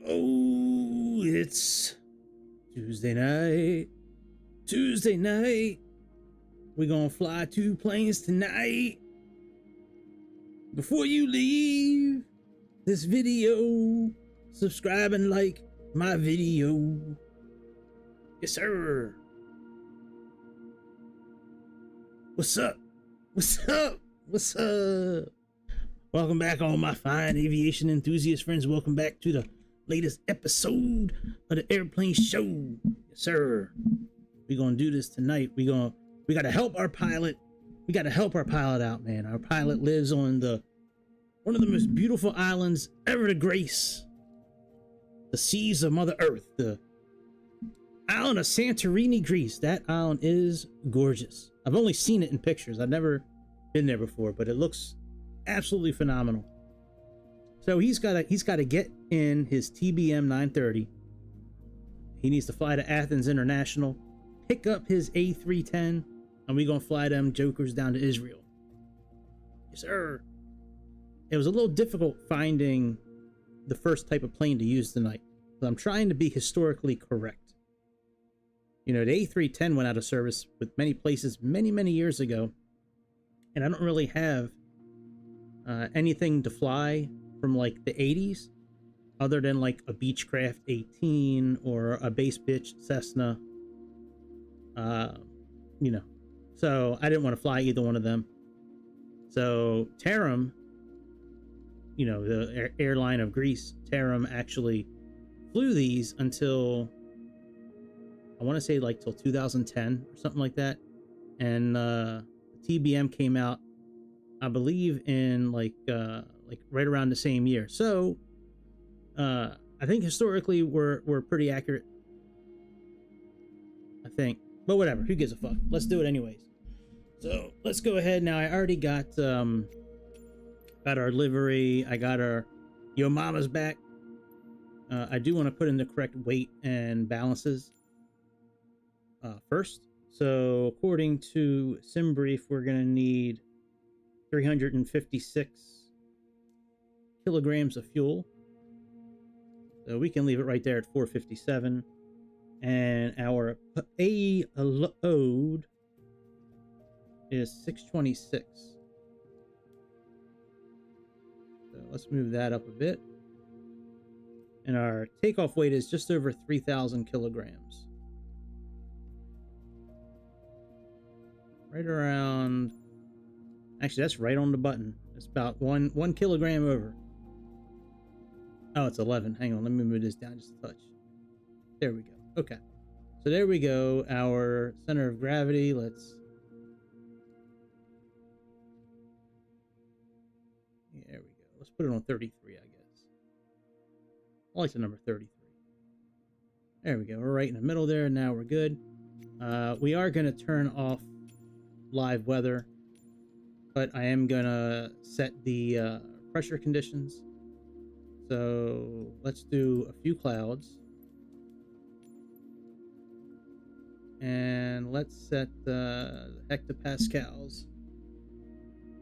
Oh, it's Tuesday night. Tuesday night. We're gonna fly 2 planes tonight. Before you leave this video, subscribe and like my video. Yes, sir. What's up? What's up? What's up? Welcome back, all my fine aviation enthusiast friends. Welcome back to the latest episode of the Airplane Show. Yes, sir. We're gonna do this tonight. We gotta help our pilot. We gotta help our pilot out, man. Our pilot lives on one of the most beautiful islands ever to grace the seas of Mother Earth, the island of Santorini, Greece. That island is gorgeous. I've only seen it in pictures. I've never been there before, but it looks absolutely phenomenal. So he's got to get in his TMB-930. He needs to fly to Athens International, pick up his A310, and we're gonna fly them jokers down to Israel. Yes, sir. It was a little difficult finding the first type of plane to use tonight, but I'm trying to be historically correct. You know, the A310 went out of service with many places many years ago, and I don't really have anything to fly from like the 80s other than like a Beechcraft 18 or a base bitch Cessna, you know, so I didn't want to fly either one of them. So Tarim, you know, the airline of Greece, Tarim actually flew these until, I want to say like till 2010 or something like that. And the TBM came out, I believe, in like right around the same year. So I think historically we're pretty accurate, I think. But whatever, who gives a fuck? Let's do it anyways. So let's go ahead now. I already got our livery. I got our Yo Mama's back. I do want to put in the correct weight and balances first. So according to SimBrief, we're gonna need 356 kilograms of fuel. So we can leave it right there at 457. And our payload is 626. So let's move that up a bit. And our takeoff weight is just over 3,000 kilograms. Right around, actually that's right on the button. It's about one kilogram over. Oh, it's 11. Hang on, let me move this down just a touch. There we go. Okay, so there we go. Our center of gravity. There we go. Let's put it on 33, I guess. I like the number 33. There we go. We're right in the middle there. Now we're good. We are going to turn off live weather, but I am going to set the pressure conditions. So let's do a few clouds. And let's set the hectopascals.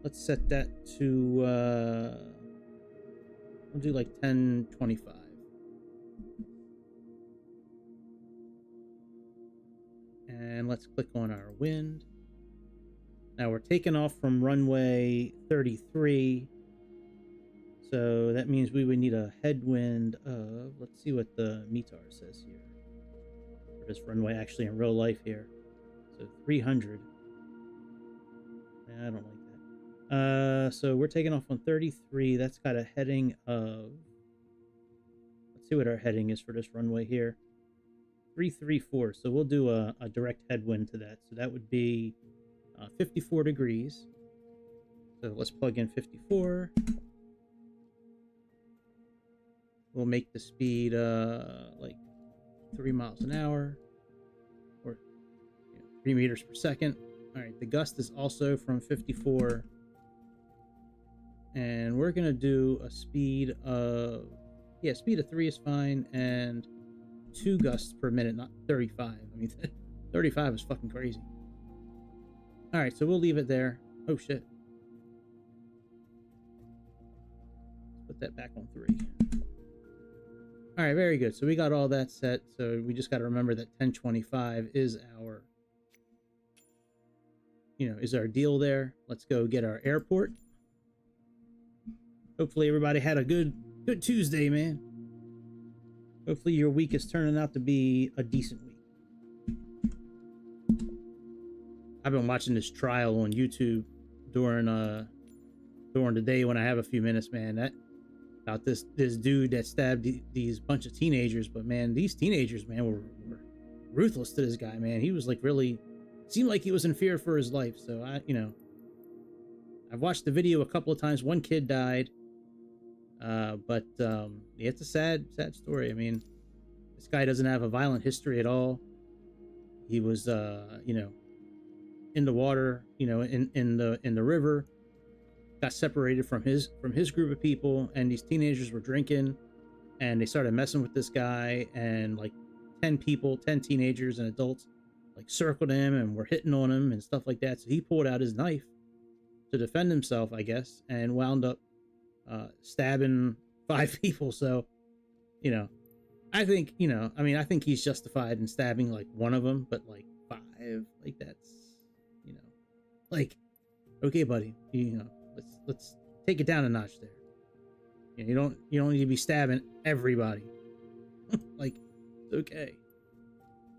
Let's set that to, we'll do like 1025. And let's click on our wind. Now we're taking off from runway 33. So that means we would need a headwind of, let's see what the METAR says here. For this runway actually in real life here. So 300. I don't like that. So we're taking off on 33. That's got a heading of, let's see what our heading is for this runway here. 334. So we'll do a direct headwind to that. So that would be 54 degrees. So let's plug in 54. We'll make the speed like 3 miles an hour, or 3 meters per second. All right, the gust is also from 54, and we're gonna do a speed of, speed of 3 is fine, and 32 gusts per minute, not 35. I mean, 35 is fucking crazy. All right, so we'll leave it there. Oh shit. Let's put that back on 3. All right, very good. So we got all that set. So we just got to remember that 1025 is our, is our deal there. Let's go get our airport. Hopefully everybody had a good Tuesday, man. Hopefully your week is turning out to be a decent week. I've been watching this trial on YouTube during the day when I have a few minutes, man. About this dude that stabbed these bunch of teenagers, but man, these teenagers, man, were ruthless to this guy, man. He was like really seemed like he was in fear for his life. So I've watched the video a couple of times. One kid died, but it's a sad story. I mean, this guy doesn't have a violent history at all. He was in the water, in the river, got separated from his group of people, and these teenagers were drinking, and they started messing with this guy, and like 10 teenagers and adults like circled him and were hitting on him and stuff like that. So he pulled out his knife to defend himself, I guess, and wound up stabbing 5 people. So, I think, I think he's justified in stabbing like one of them, but like 5, like that's, like, okay, buddy, let's take it down a notch there. You don't need to be stabbing everybody. Like, it's okay.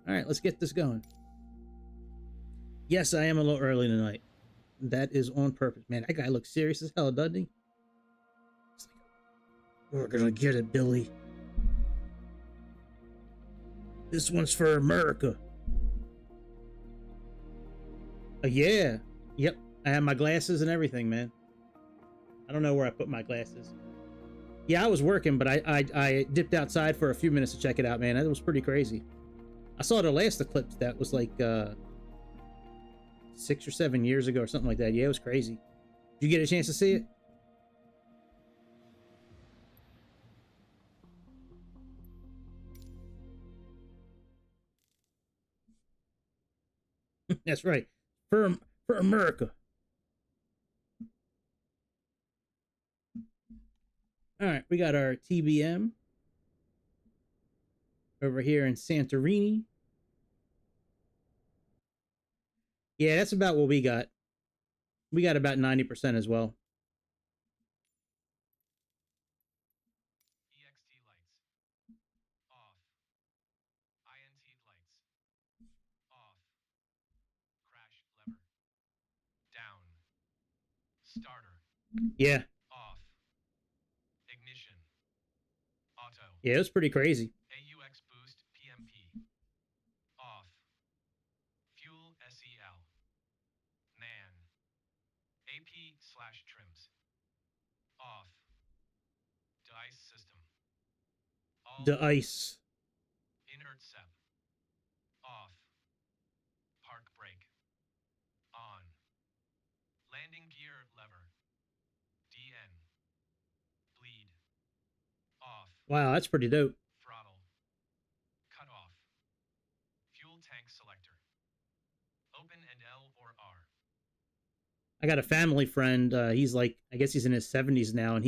All right, let's get this going. Yes, I am a little early tonight. That is on purpose, man. That guy looks serious as hell, doesn't he? It's like, we're gonna get it, Billy. This one's for America. Yeah. Yep. I have my glasses and everything, man. I don't know where I put my glasses. Yeah, I was working, but I dipped outside for a few minutes to check it out, man. That was pretty crazy. I saw the last eclipse that was like 6 or 7 years ago or something like that. Yeah, it was crazy. Did you get a chance to see it? That's right. For America. All right, we got our TBM over here in Santorini. Yeah, that's about what we got. We got about 90% as well. EXT lights. Off. INT lights. Off. Crash lever. Down. Starter. Yeah. Off. Ignition. Auto. Yeah, it was pretty crazy. AUX boost PMP. Off. Fuel SEL. Man. AP/trims. Off. Dice system. All The ice. Inert SEP. Off. Park brake. On. Landing gear lever. DN. Bleed. Off. Wow, that's pretty dope. Throttle. Cut off. Fuel tank selector. Open and L or R. I got a family friend. He's like, I guess he's in his 70s now, and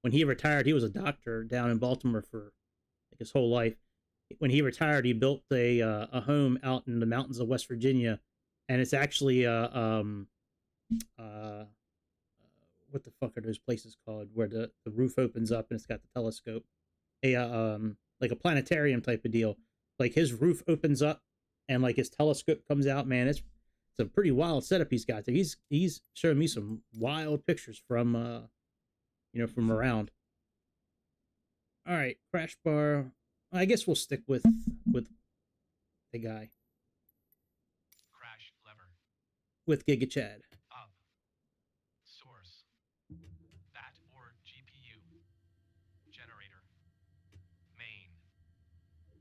when he retired, he was a doctor down in Baltimore for like his whole life. When he retired, he built a home out in the mountains of West Virginia, and it's actually uh what the fuck are those places called where the roof opens up and it's got the telescope, like a planetarium type of deal. Like his roof opens up and like his telescope comes out, man. It's a pretty wild setup he's got there. He's showing me some wild pictures from from around. All right, crash bar. I guess we'll stick with the guy Crash lever. with Giga Chad. Up. Source. BAT or GPU. Generator. Main.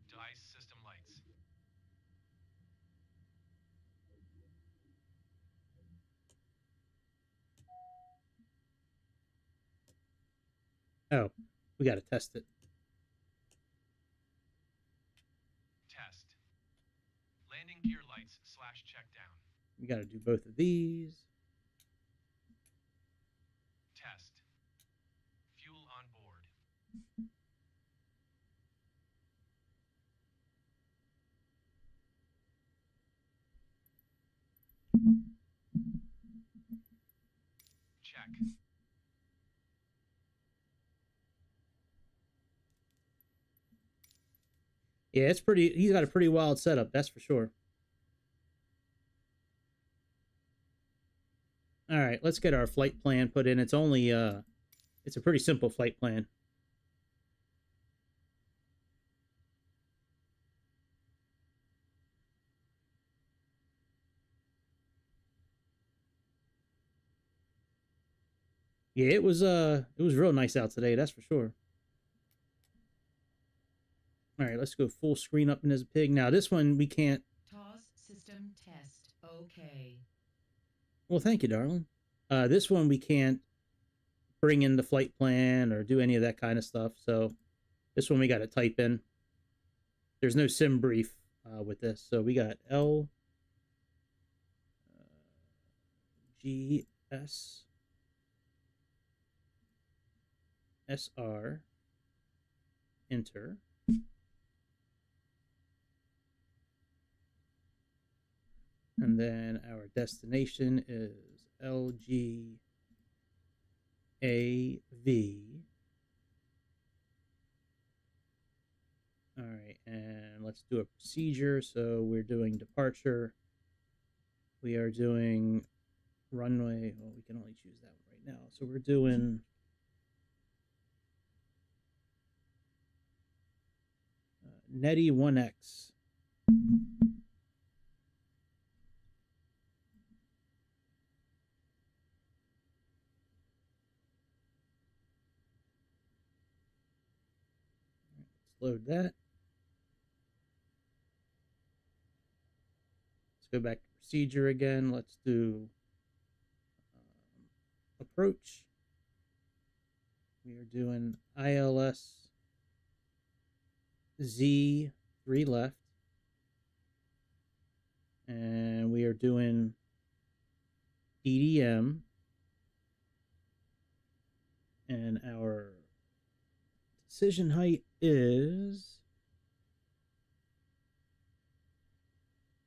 Dice system lights. Oh, we got to test it. flights/check down. We got to do both of these. Test. Fuel on board. Check. Yeah, it's pretty. He's got a pretty wild setup, that's for sure. All right, let's get our flight plan put in. It's only it's a pretty simple flight plan. Yeah, it was real nice out today, that's for sure. All right, let's go full screen up in this pig. Now this one we can't. TOS system test. Okay. Well, thank you, darling. This one we can't bring in the flight plan or do any of that kind of stuff. So this one we got to type in. There's no sim brief with this, so we got L G S S R enter. And then our destination is LGAV. All right, and let's do a procedure. So we're doing departure. We are doing runway. Well, we can only choose that one right now. So we're doing Netty 1X. Let's load that. Let's go back to procedure again. Let's do approach. We are doing ILS Z3 left. And we are doing DDM. And our decision height is...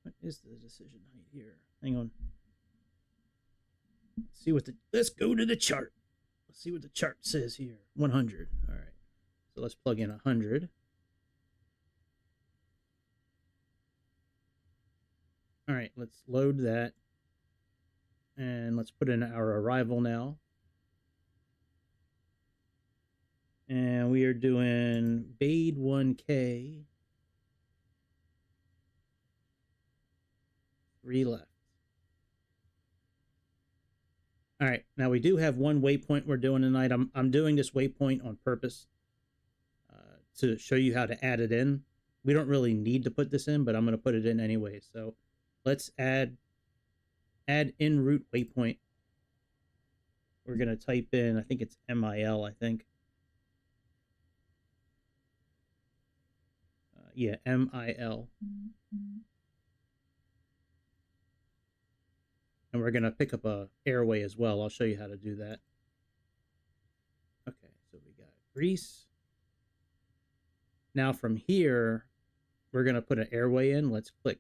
What is the decision height here? Hang on. Let's see what the... Let's go to the chart. Let's see what the chart says here. 100. All right. So let's plug in 100. All right, let's load that. And let's put in our arrival now. And we are doing Bade 1K. 3 left. All right, now we do have one waypoint we're doing tonight. I'm doing this waypoint on purpose to show you how to add it in. We don't really need to put this in, but I'm going to put it in anyway. So let's add en route waypoint. We're going to type in, I think it's MIL, I think. Yeah, MIL. And we're going to pick up a airway as well. I'll show you how to do that. Okay, so we got Greece. Now from here, we're going to put an airway in. Let's click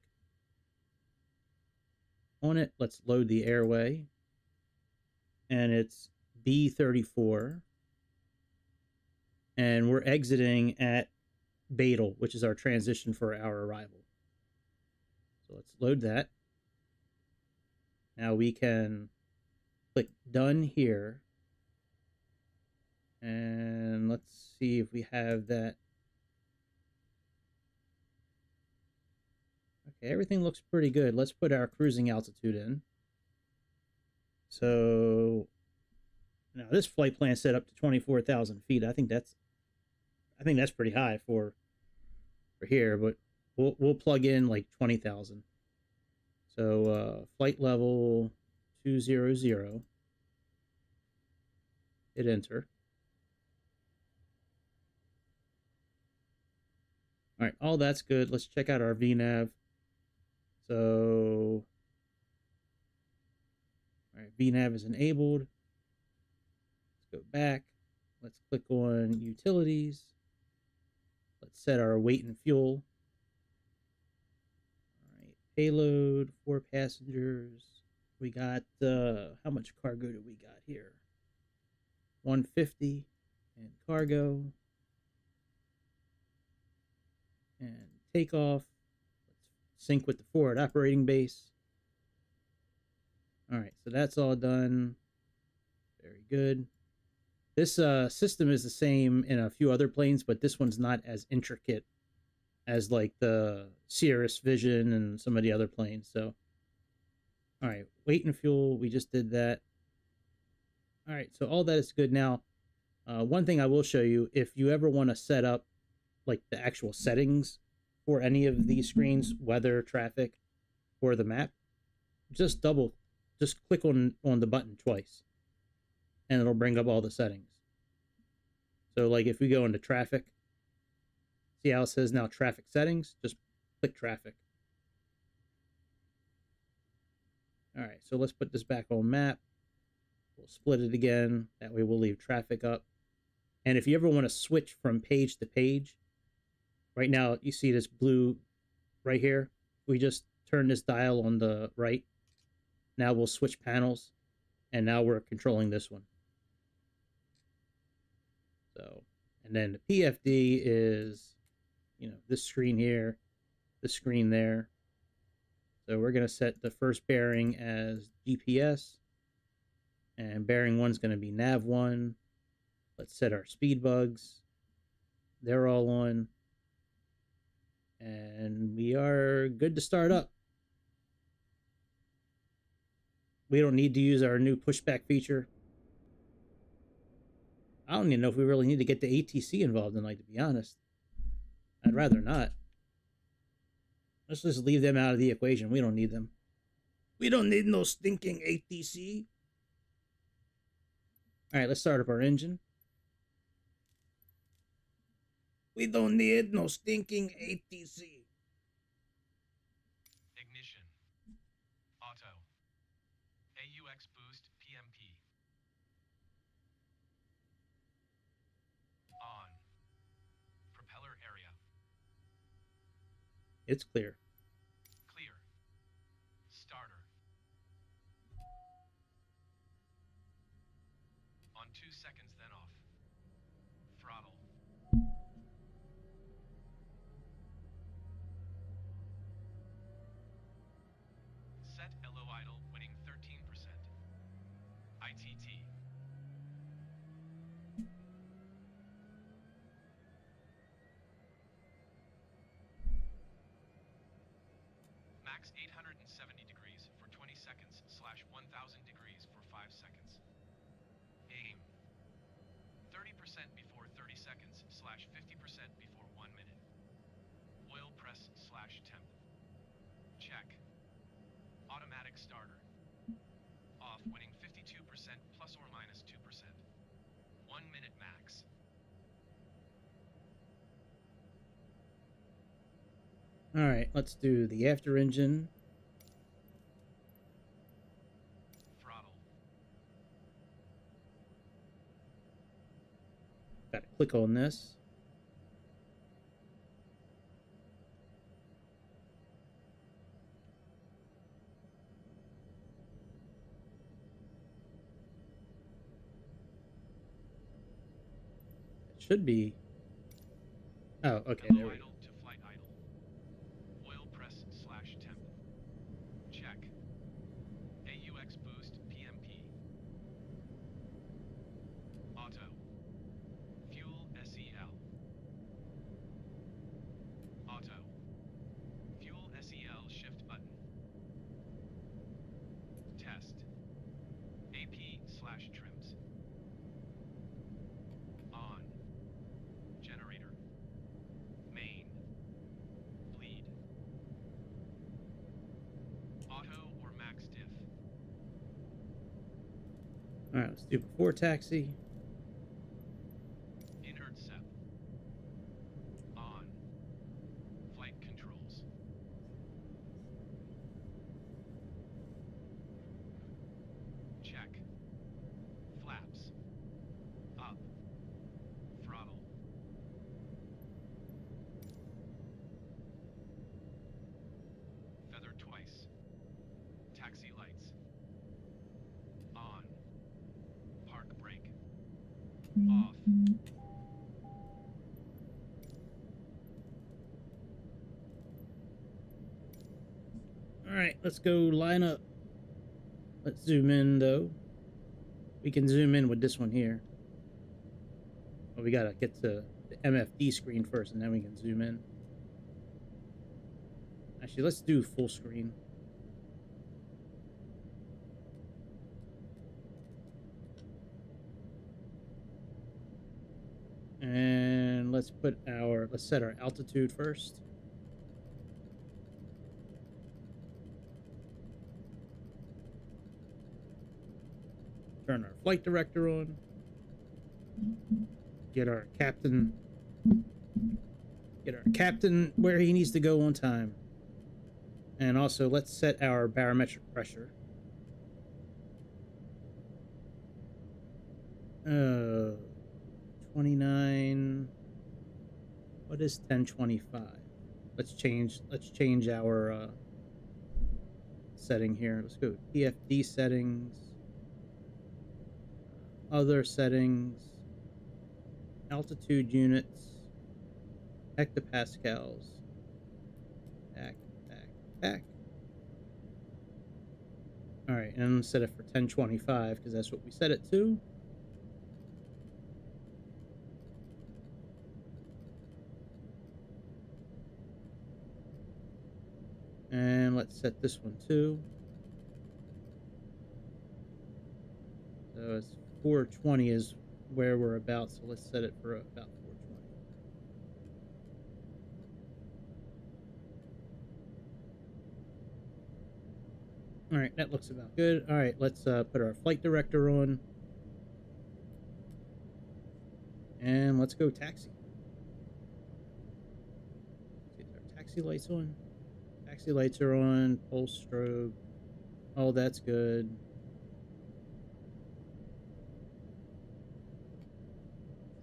on it. Let's load the airway. And it's B34. And we're exiting at Badel, which is our transition for our arrival. So let's load that. Now we can click done here. And let's see if we have that. Okay, everything looks pretty good. Let's put our cruising altitude in. So now this flight plan set up to 24,000 feet. I think that's pretty high for here, but we'll plug in like 20,000. So flight level 200. Hit enter. All right, all that's good. Let's check out our VNAV. So, all right, VNav is enabled. Let's go back. Let's click on utilities. Let's set our weight and fuel. All right, payload, 4 passengers. We got, how much cargo do we got here? 150 and cargo. And takeoff. Let's sync with the forward operating base. All right, so that's all done. Very good. This system is the same in a few other planes, but this one's not as intricate as like the Cirrus Vision and some of the other planes. So, all right, weight and fuel, we just did that. All right, so all that is good now. One thing I will show you, if you ever want to set up like the actual settings for any of these screens, weather, traffic, or the map, just click on the button twice, and it'll bring up all the settings. So like if we go into traffic, see how it says now traffic settings? Just click traffic. All right, so let's put this back on map. We'll split it again. That way we'll leave traffic up. And if you ever want to switch from page to page, right now you see this blue right here. We just turn this dial on the right. Now we'll switch panels, and now we're controlling this one. So, and then the PFD is, this screen here, this screen there. So we're going to set the first bearing as GPS, and bearing 1's going to be nav 1. Let's set our speed bugs. They're all on. And we are good to start up. We don't need to use our new pushback feature. I don't even know if we really need to get the ATC involved tonight, to be honest. I'd rather not. Let's just leave them out of the equation. We don't need them. We don't need no stinking ATC. All right, let's start up our engine. We don't need no stinking ATC. Ignition. Auto. AUX boost PMP. On. Propeller area. It's clear. Clear. Starter. On 2 seconds, then off. Throttle. Set LO idle, winning 13%. ITT. Max 870 degrees for 20 seconds / 1000 degrees for 5 seconds. Aim. 30% before 30 seconds / 50% before 1 minute. Oil press / temp. Check. Automatic starter. Off, winning 52% ± 2%. 1 minute max. All right, let's do the after engine. Throttle. Got to click on this. It should be. Oh, okay. There we go. Idle to flight idle. Oil press / temp. Check. AUX boost PMP. Auto. Fuel SEL. Auto. Fuel SEL shift button. Test. AP / trims. On. Generator. Main. Bleed. Auto or max diff. All right, let's do before taxi. Inert SEP. On. Flight controls. Off. All right, let's go line up. Let's zoom in though. We can zoom in with this one here. But we gotta get to the MFD screen first and then we can zoom in. Actually, let's do full screen. And let's set our altitude first. Turn our flight director on. Get our captain where he needs to go on time. And also let's set our barometric pressure. 29. What is 1025? Let's change our setting here. Let's go PFD settings, other settings, altitude units, hectopascals, back. All right, and set it for 1025 because that's what we set it to. And let's set this one too. So it's 420 is where we're about, so let's set it for about 420. All right, that looks about good. All right, let's put our flight director on. And let's go taxi. Get our taxi lights on. Taxi lights are on, pulse strobe. Oh, that's good.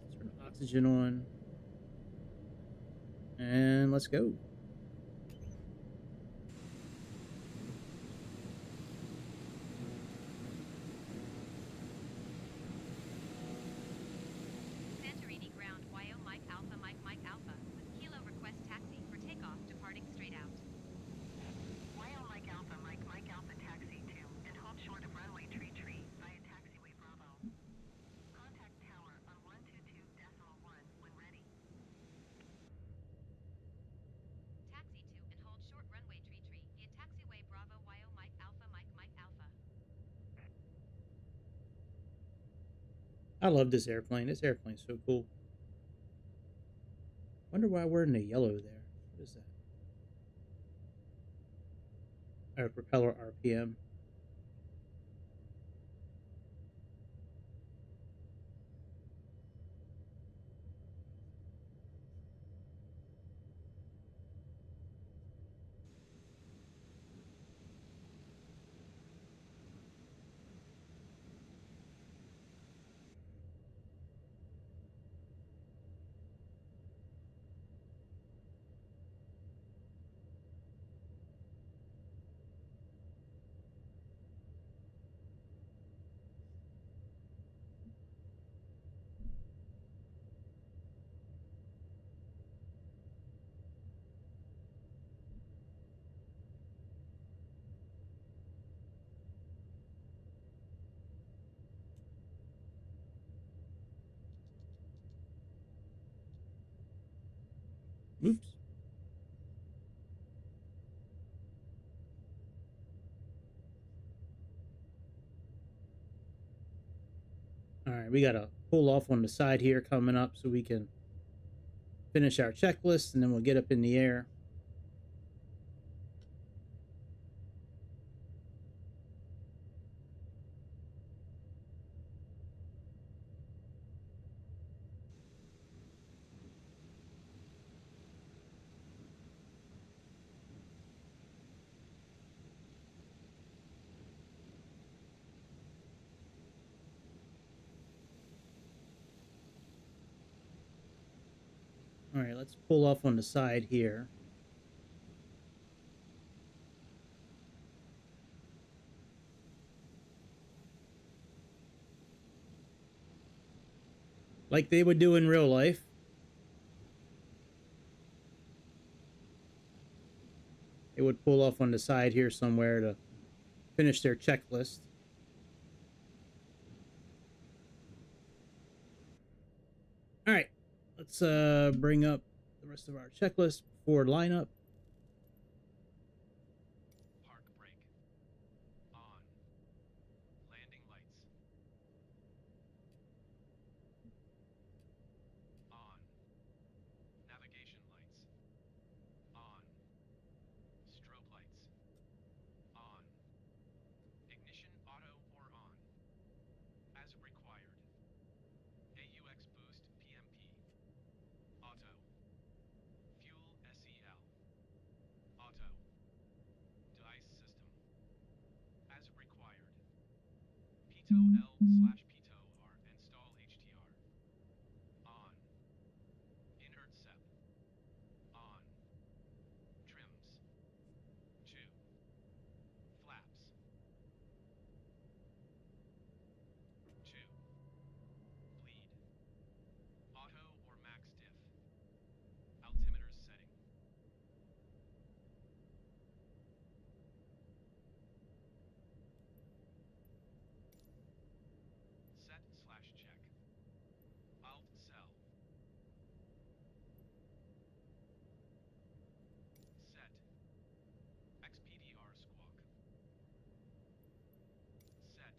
Let's turn oxygen on. And let's go. Santorini ground, YO Mike Alpha, Mike Alpha, with Kilo request taxi for takeoff, departing straight out. YO Mike Alpha, Mike Alpha taxi to, and hold short of runway tree via taxiway Bravo. Contact tower on 122.1 when ready. Taxi to and hold short runway tree via taxiway Bravo, YO Mike Alpha, Mike Alpha. I love this airplane. This airplane's so cool. Wonder why we're in the yellow there. What is that? Our propeller RPM. Oops. All right, we got to pull off on the side here coming up so we can finish our checklist and then we'll get up in the air. All right, let's pull off on the side here. like they would do in real life. They would pull off on the side here somewhere to finish their checklist. All right, let's bring up the rest of our checklist for lineup. Park brake. On. Landing lights. On. Navigation lights. On. Strobe lights. On. Ignition auto or on. As required. AUX boost PMP. Auto. Fuel SEL. Auto. Device system. As required. Pitot L/Pitot R install HTR. On. Inert SEP. On. Trims. 2. Flaps. 2. Bleed. Auto or max diff. Altimeters setting. Set/check. Alt cell. Set. XPDR squawk. Set.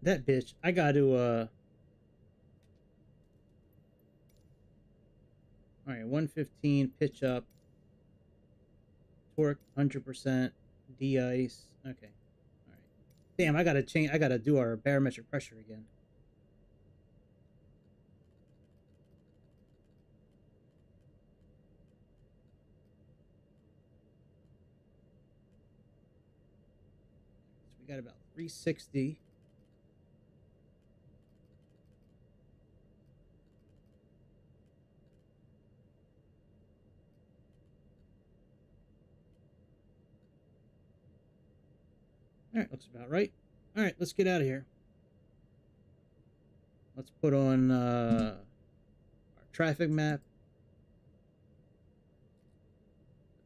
That bitch. I got to all right, 115 pitch up. Torque 100%. De-ice. Okay. All right. Damn, I got to change. I got to do our barometric pressure again. So we got about 360. All right, looks about right. All right, let's get out of here. Let's put on our traffic map.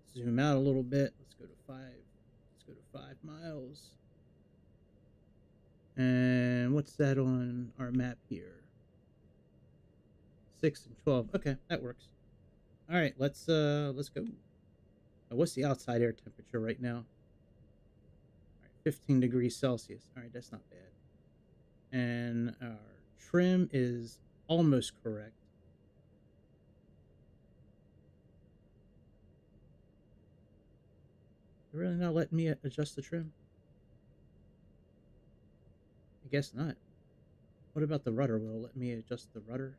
Let's zoom out a little bit. Let's go to 5. Let's go to 5 miles. And what's that on our map here? 6 and 12. Okay, that works. All right, let's go. What's the outside air temperature right now? All right, 15 degrees Celsius. All right, that's not bad. And our trim is almost correct. You're really not letting me adjust the trim? I guess not. What about the rudder? Will it let me adjust the rudder?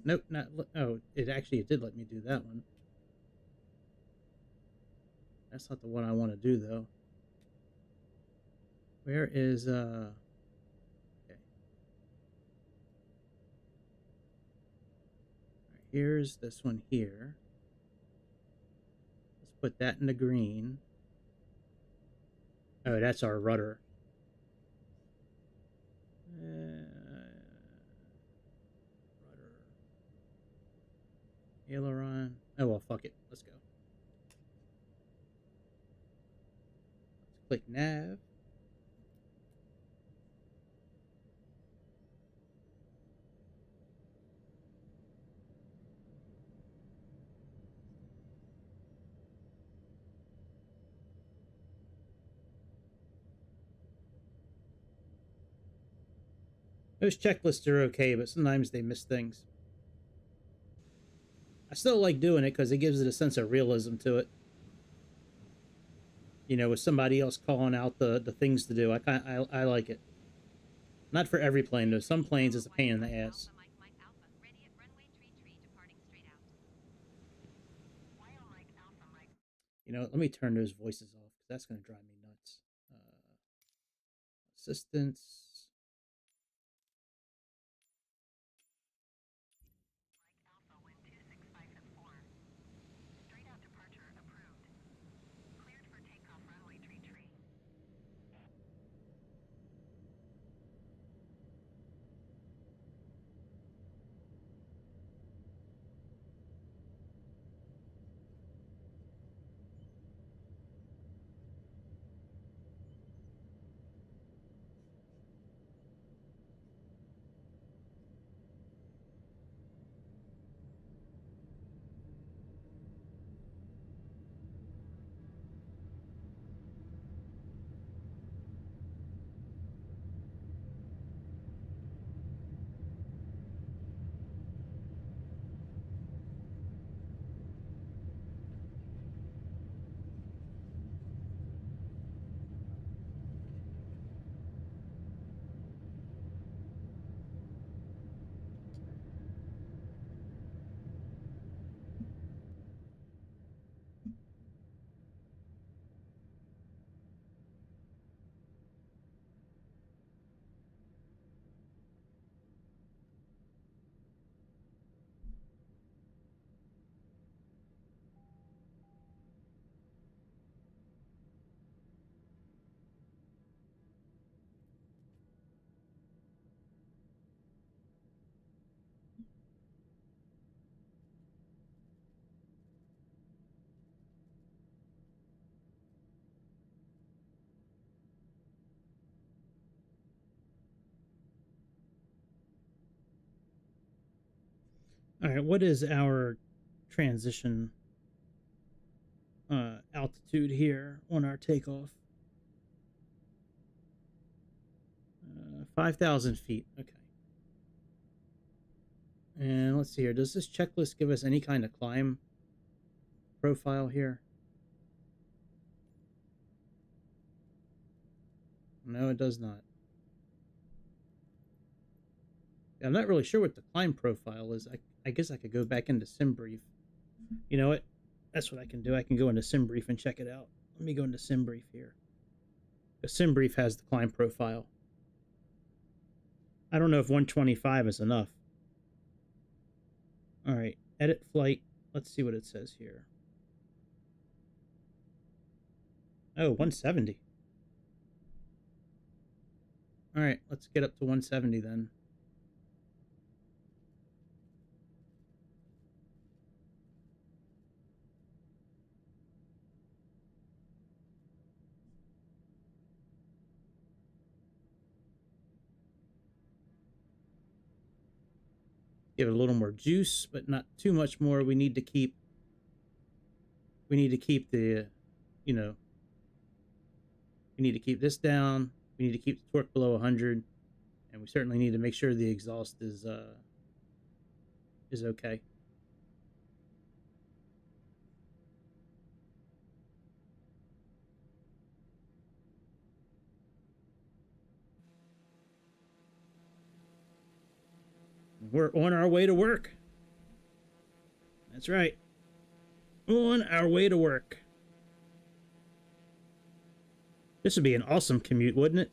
Nope, not. Oh, it did let me do that one. That's not the one I want to do though. Where is okay. All right, here's this one here. Let's put that in the green. Oh, that's our rudder. Rudder. Aileron. Oh well, fuck it. Let's go. Let's click nav. Those checklists are okay, but sometimes they miss things. I still like doing it because it gives it a sense of realism to it. You know, with somebody else calling out the things to do. I like it. Not for every plane though. Some planes is a pain in the ass. You know, let me turn those voices off because that's going to drive me nuts. Assistance. All right, what is our transition altitude here on our takeoff? 5,000 feet. Okay. And let's see here. Does this checklist give us any kind of climb profile here? No, it does not. Yeah, I'm not really sure what the climb profile is. I guess I could go back into SimBrief. You know what? That's what I can do. I can go into SimBrief and check it out. Let me go into SimBrief here. The SimBrief has the climb profile. I don't know if 125 is enough. All right, edit flight. Let's see what it says here. Oh, 170. All right, let's get up to 170 then. Give it a little more juice, but not too much more. We need to keep the, you know, we need to keep this down. We need to keep the torque below 100, and we certainly need to make sure the exhaust is okay. We're on our way to work. That's right. On our way to work. This would be an awesome commute, wouldn't it?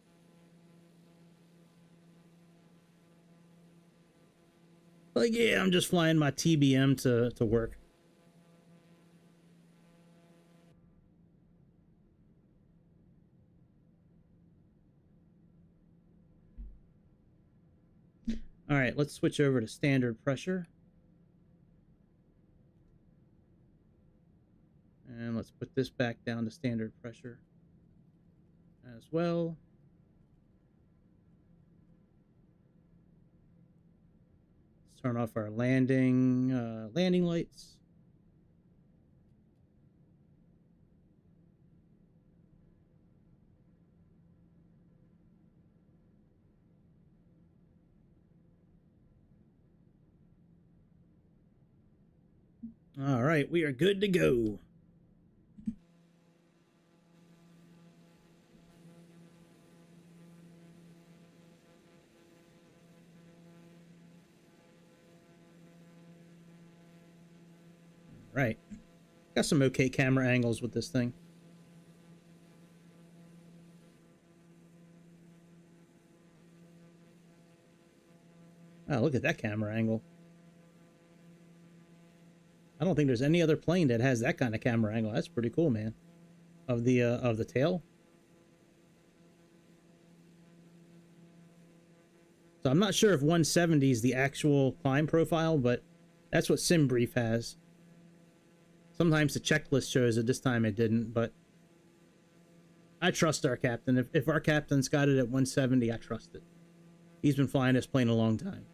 Like, yeah, I'm just flying my TBM to work. All right, let's switch over to standard pressure. And let's put this back down to standard pressure as well. Let's turn off our landing lights. All right, we are good to go. Right. Got some okay camera angles with this thing. Oh, look at that camera angle. I don't think there's any other plane that has that kind of camera angle. That's pretty cool, man. Of the tail. So I'm not sure if 170 is the actual climb profile, but that's what SimBrief has. Sometimes the checklist shows it. This time it didn't, but I trust our captain. If our captain's got it at 170, I trust it. He's been flying this plane a long time.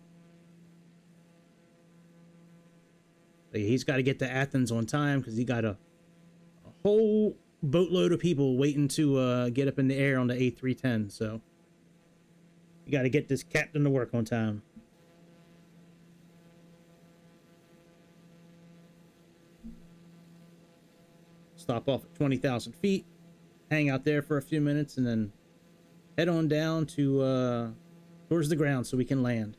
He's got to get to Athens on time because he got a whole boatload of people waiting to get up in the air on the A310. So you got to get this captain to work on time. Stop off at 20,000 feet, hang out there for a few minutes, and then head on down to towards the ground so we can land.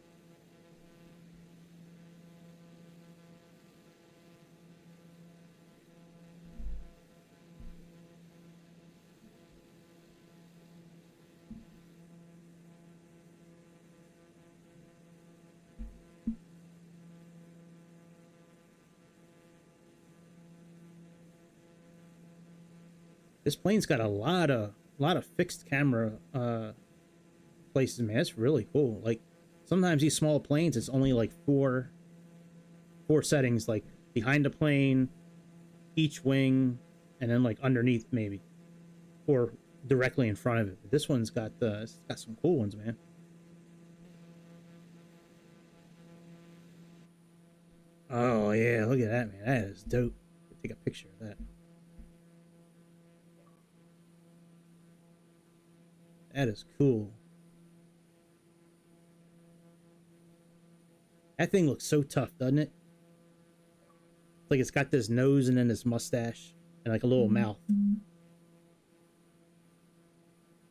This plane's got a lot of fixed camera places, man. It's really cool. Like sometimes these small planes, it's only like four settings, like behind the plane, each wing, and then like underneath maybe, or directly in front of it. But this one's got it's got some cool ones, man. Oh yeah, look at that, man. That is dope. Take a picture of that. That is cool. That thing looks so tough, doesn't it? It's like it's got this nose and then this mustache and like a little mouth.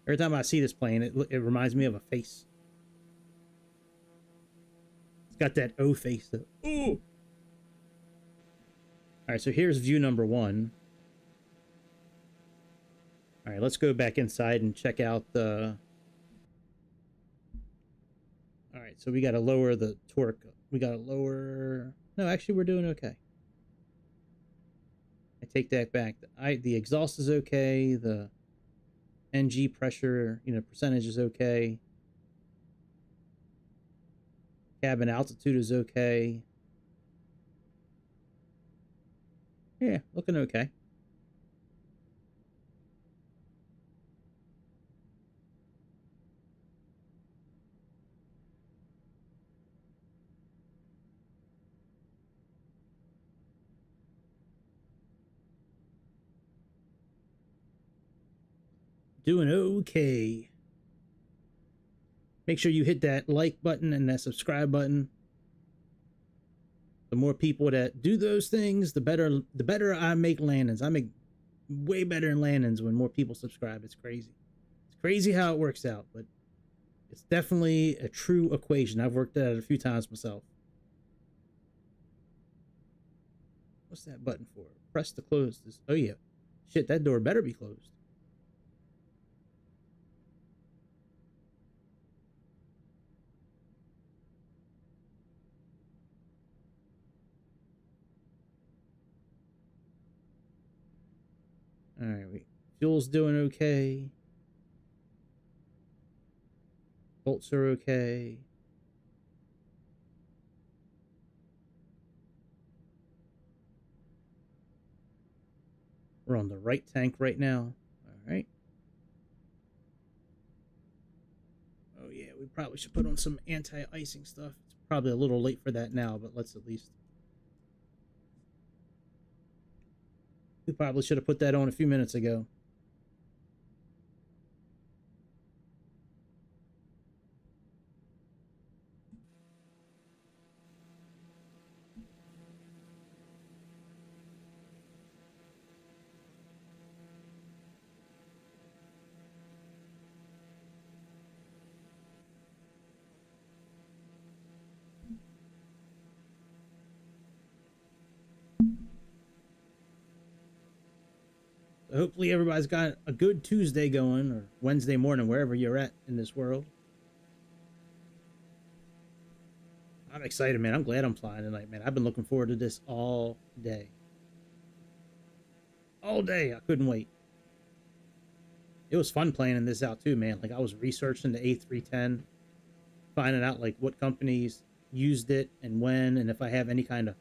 Every time I see this plane, it reminds me of a face. It's got that O face. Ooh. All right, so here's view number 1. All right, let's go back inside and check out the... All right, so we got to lower the torque. We got to lower... No, actually, we're doing okay. I take that back. The exhaust is okay. The NG pressure, percentage is okay. Cabin altitude is okay. Yeah, looking okay. Doing okay. Make sure you hit that like button and that subscribe button. The more people that do those things, the better I make landings. I make way better in landings when more people subscribe. It's crazy. It's crazy how it works out, but it's definitely a true equation. I've worked at it a few times myself. What's that button for? Press to close this. Oh yeah. Shit, that door better be closed. All right, wait. Fuel's doing okay. Bolts are okay. We're on the right tank right now. All right. Oh yeah, we probably should put on some anti-icing stuff. It's probably a little late for that now, but let's at least... We probably should have put that on a few minutes ago. Hopefully everybody's got a good Tuesday going, or Wednesday morning, wherever you're at in this world. I'm excited, man. I'm glad I'm flying tonight, man. I've been looking forward to this all day. All day. I couldn't wait. It was fun planning this out too, man. Like, I was researching the A310, finding out like what companies used it and when, and if I have any kind of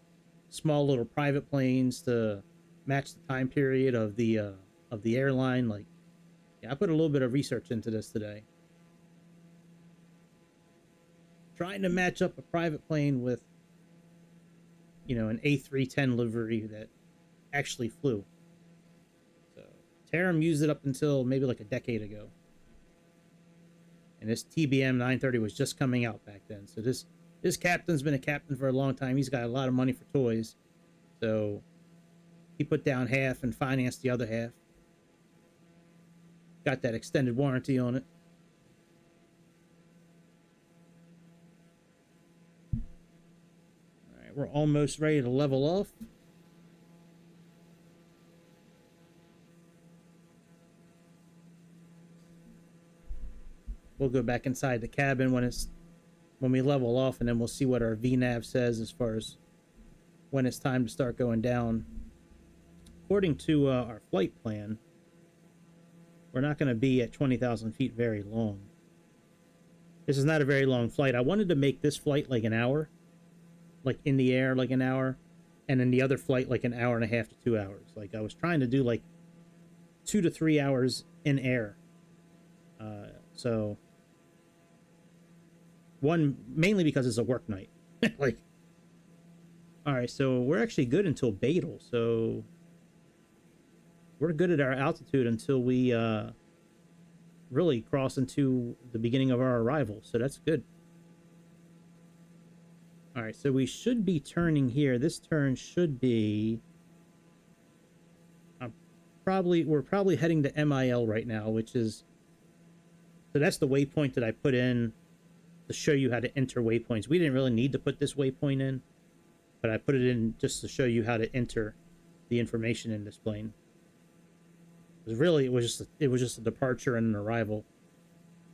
small little private planes to match the time period of the airline. Like, yeah, I put a little bit of research into this today, trying to match up a private plane with, an A310 livery that actually flew. So Taram used it up until maybe like a decade ago, and this TBM-930 was just coming out back then. So this captain's been a captain for a long time. He's got a lot of money for toys, so he put down half and financed the other half. Got that extended warranty on it. All right, we're almost ready to level off. We'll go back inside the cabin when we level off, and then we'll see what our VNAV says as far as when it's time to start going down. According to our flight plan, we're not going to be at 20,000 feet very long. This is not a very long flight. I wanted to make this flight like an hour, like in the air like an hour, and then the other flight like an hour and a half to 2 hours. Like, I was trying to do like 2 to 3 hours in air. So one, mainly because it's a work night. Like, All right, so we're actually good until Badal. So we're good at our altitude until we really cross into the beginning of our arrival. So that's good. All right, so we should be turning here. This turn should be we're probably heading to MIL right now, which is, so that's the waypoint that I put in to show you how to enter waypoints. We didn't really need to put this waypoint in, but I put it in just to show you how to enter the information in this plane. Because really, it was just a departure and an arrival.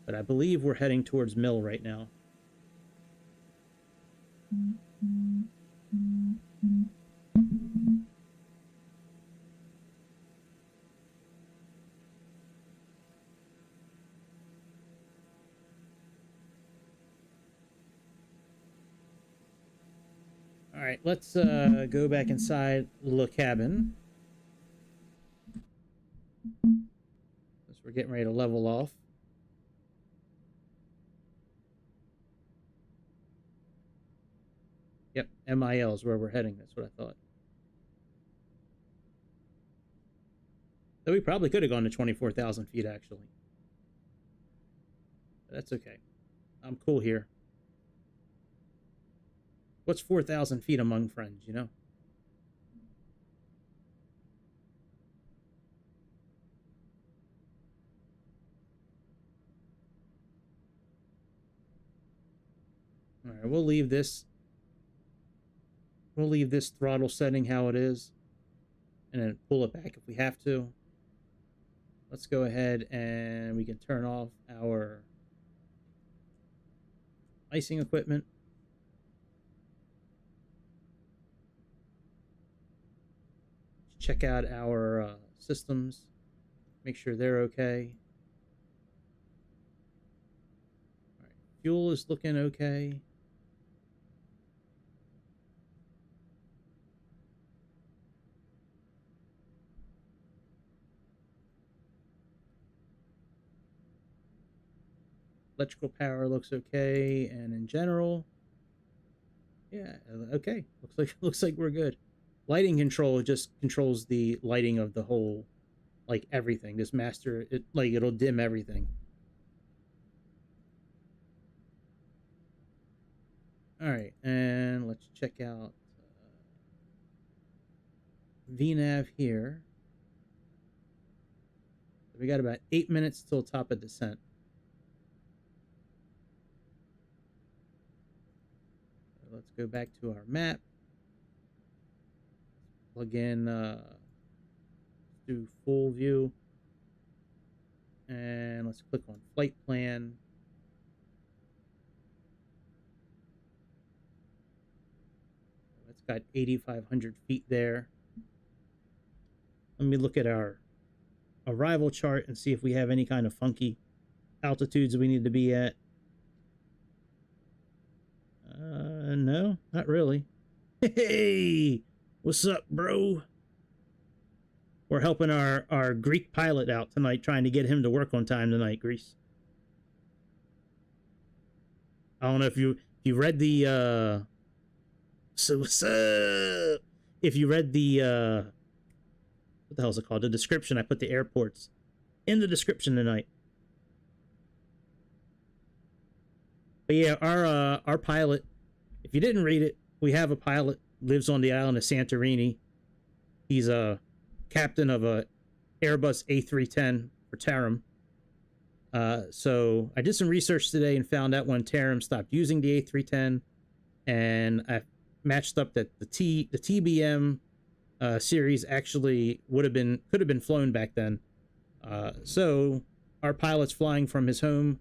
But I believe we're heading towards Mill right now. All right, let's go back inside the cabin. As we're getting ready to level off. Yep, MIL is where we're heading. That's what I thought. So we probably could have gone to 24,000 feet, actually. But that's okay. I'm cool here. What's 4,000 feet among friends, you know? All right, we'll leave this. We'll leave this throttle setting how it is, and then pull it back if we have to. Let's go ahead and we can turn off our icing equipment. Check out our systems. Make sure they're okay. All right, fuel is looking okay. Electrical power looks okay, and in general, yeah, okay. Looks like we're good. Lighting control just controls the lighting of the whole, like everything. This master, it'll dim everything. All right, and let's check out VNav here. We got about 8 minutes till top of descent. Let's go back to our map. Plug in, do full view. And let's click on flight plan. That's got 8,500 feet there. Let me look at our arrival chart and see if we have any kind of funky altitudes we need to be at. No, not really. Hey, what's up, bro? We're helping our Greek pilot out tonight, trying to get him to work on time tonight, Greece. I don't know if you read the so what's up? If you read the what the hell is it called? The description. I put the airports in the description tonight. But yeah, our pilot, if you didn't read it, we have a pilot, lives on the island of Santorini. He's a captain of a Airbus A310 for Tarim. So I did some research today and found out when Tarim stopped using the A310, and I matched up that the TBM series actually could have been flown back then. So our pilot's flying from his home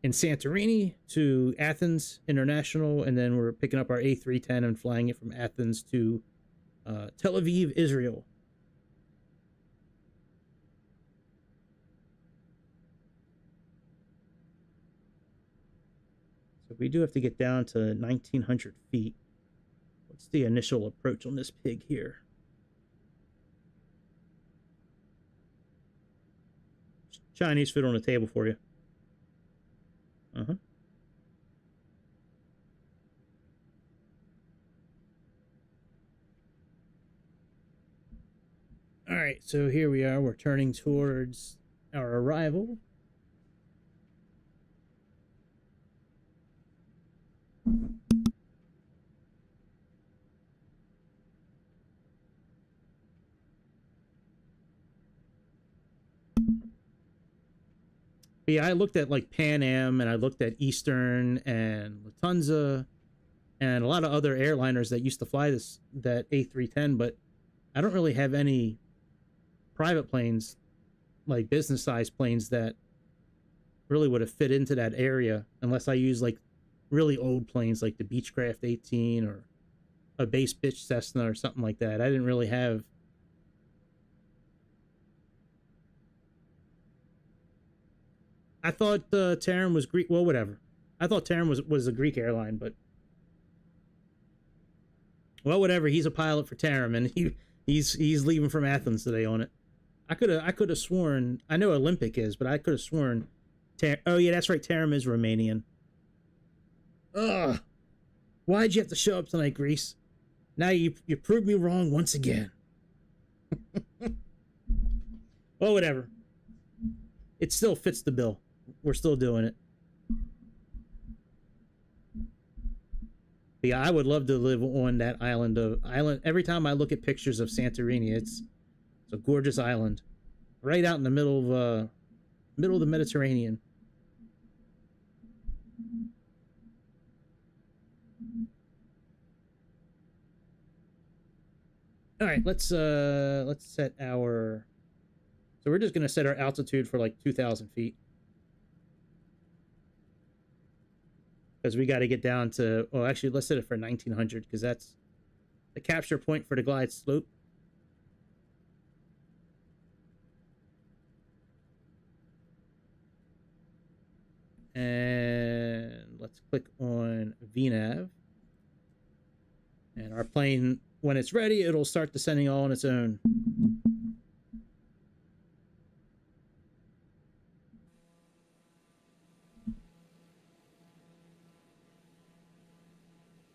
in Santorini to Athens International, and then we're picking up our A310 and flying it from Athens to Tel Aviv, Israel. So we do have to get down to 1,900 feet. What's the initial approach on this pig here? Chinese food on the table for you. right, so here we are. We're turning towards our arrival. Yeah, I looked at like Pan Am, and I looked at Eastern and Lufthansa and a lot of other airliners that used to fly that A310, but I don't really have any private planes, like business size planes, that really would have fit into that area unless I use like really old planes like the Beechcraft 18 or a base bitch Cessna or something like that. I didn't really have. I thought Terran was Greek. Well, whatever. I thought Terran was a Greek airline, but well, whatever. He's a pilot for Terran, and he's leaving from Athens today on it. I could have sworn. I know Olympic is, but I could have sworn. Oh yeah, that's right. Terran is Romanian. Ugh. Why'd you have to show up tonight, Greece? Now you proved me wrong once again. Well, whatever. It still fits the bill. We're still doing it. But yeah, I would love to live on that island. Every time I look at pictures of Santorini, it's a gorgeous island, right out in the middle of the Mediterranean. All right, let's set our. So we're just gonna set our altitude for like 2,000 feet. Because we got to get down to, well, actually, let's set it for 1900 because that's the capture point for the glide slope. And let's click on VNAV. And our plane, when it's ready, it'll start descending all on its own.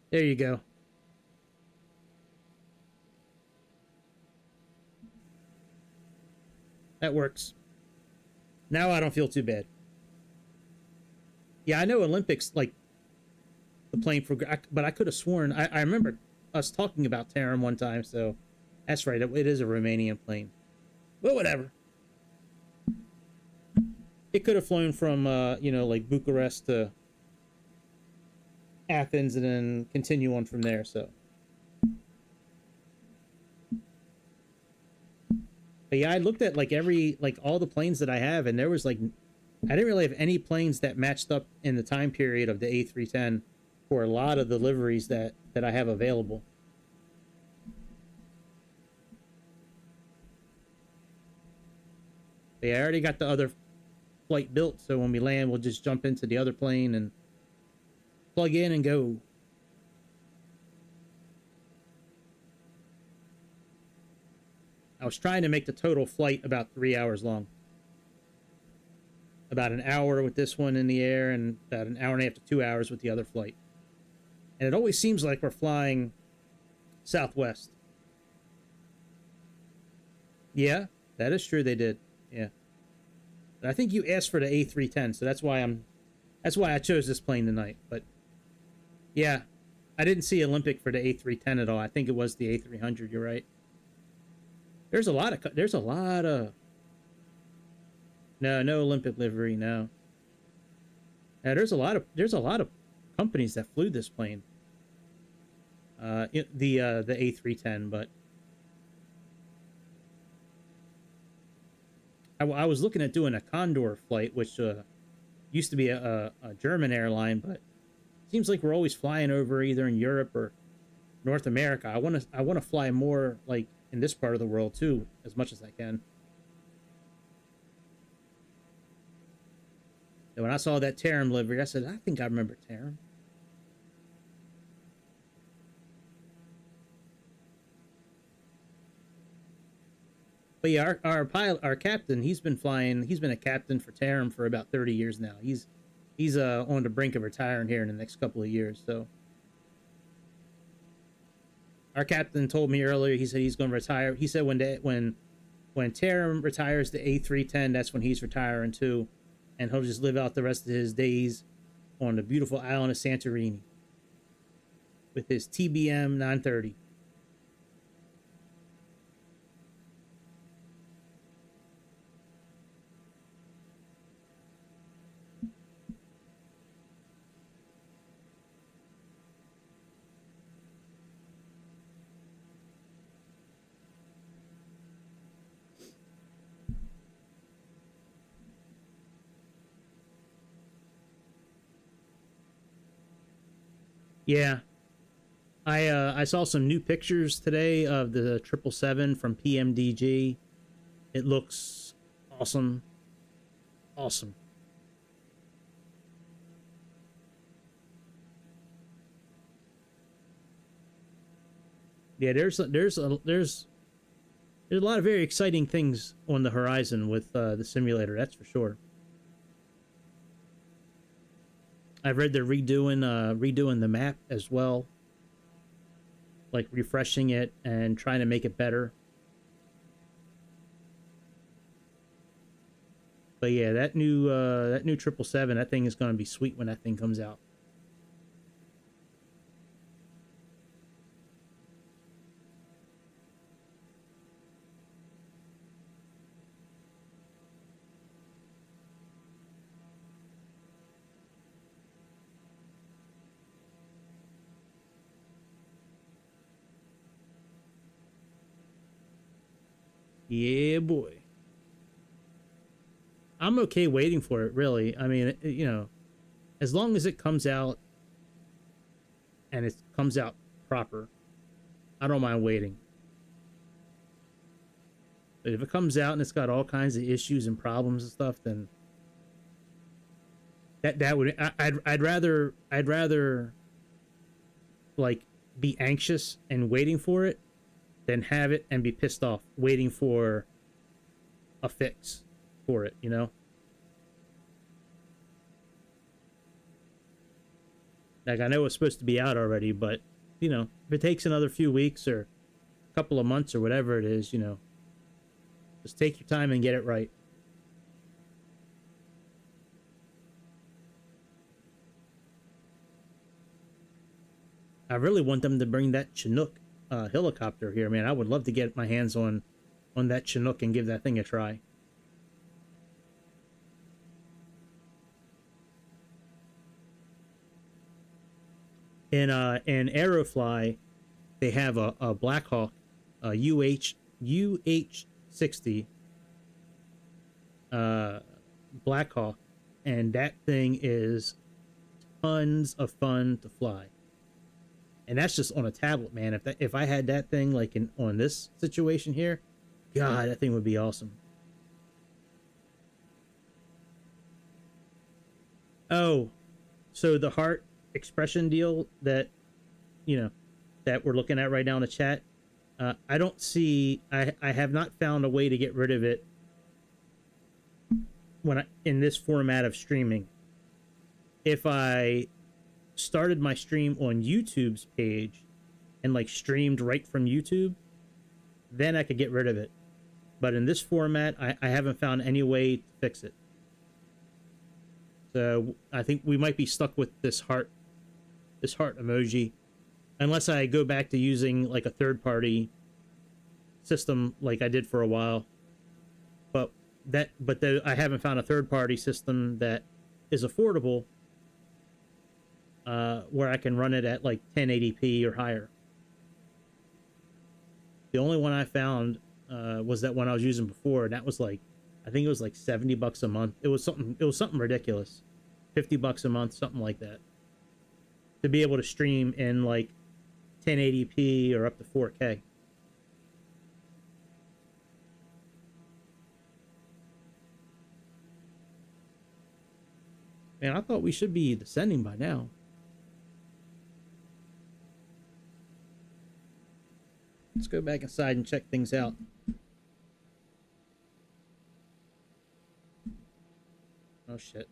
There you go. That works. Now I don't feel too bad. Yeah, I know Olympics, like, the plane for, but I could have sworn, I remember us talking about Terran one time, so that's right, it is a Romanian plane. But whatever. It could have flown from, like Bucharest to Athens and then continue on from there, so. But yeah, I looked at like all the planes that I have, and there was like, I didn't really have any planes that matched up in the time period of the A310 for a lot of the liveries that I have available. But yeah, I already got the other flight built, so when we land, we'll just jump into the other plane and plug in and go. I was trying to make the total flight about 3 hours long. About an hour with this one in the air and about an hour and a half to 2 hours with the other flight. And it always seems like we're flying southwest. Yeah, that is true, they did. Yeah. But I think you asked for the A310, so that's why I chose this plane tonight. But yeah, I didn't see Olympic for the A310 at all. I think it was the A300, you're right. There's a lot of no Olympic livery, no. Yeah, there's a lot of companies that flew this plane. The A310, but I was looking at doing a Condor flight, which used to be a German airline, but it seems like we're always flying over either in Europe or North America. I want to fly more like in this part of the world too, as much as I can. And when I saw that Terran livery, I said, I think I remember Terran. But yeah, our pilot, our captain, he's been a captain for Terran for about 30 years now. He's on the brink of retiring here in the next couple of years, so. Our captain told me earlier, he said he's going to retire. He said when when Taram retires the A310, that's when he's retiring too, and he'll just live out the rest of his days on the beautiful island of Santorini with his TBM-930. Yeah, I saw some new pictures today of the 777 from PMDG. It looks awesome, awesome. Yeah, there's a lot of very exciting things on the horizon with the simulator. That's for sure. I've read they're redoing the map as well, like refreshing it and trying to make it better. But yeah, that new 777, that thing is going to be sweet when that thing comes out. Yeah, boy. I'm okay waiting for it, really. I mean, you know, as long as it comes out and it comes out proper, I don't mind waiting. But if it comes out and it's got all kinds of issues and problems and stuff, then that would I'd rather like be anxious and waiting for it than have it and be pissed off waiting for a fix for it, you know? Like, I know it's supposed to be out already, but, you know, if it takes another few weeks or a couple of months or whatever it is, you know, just take your time and get it right. I really want them to bring that Chinook helicopter here, man. I would love to get my hands on that Chinook and give that thing a try. In Aerofly, they have a Black Hawk, a UH-60 Black Hawk, and that thing is tons of fun to fly. And that's just on a tablet, man. If I had that thing like on this situation here, God, that thing would be awesome. Oh, so the heart expression deal that, you know, that we're looking at right now in the chat, I don't see. I have not found a way to get rid of it in this format of streaming. If I started my stream on YouTube's page and like streamed right from YouTube, then I could get rid of it. But in this format, I haven't found any way to fix it. So I think we might be stuck with this heart emoji, unless I go back to using like a third-party system like I did for a while. But I haven't found a third-party system that is affordable, where I can run it at like 1080p or higher. The only one I found was that one I was using before, and that was like, I think it was like $70 a month. It was something ridiculous. $50 a month, something like that, to be able to stream in like 1080p or up to 4K. Man, I thought we should be descending by now. Let's go back inside and check things out. Oh shit.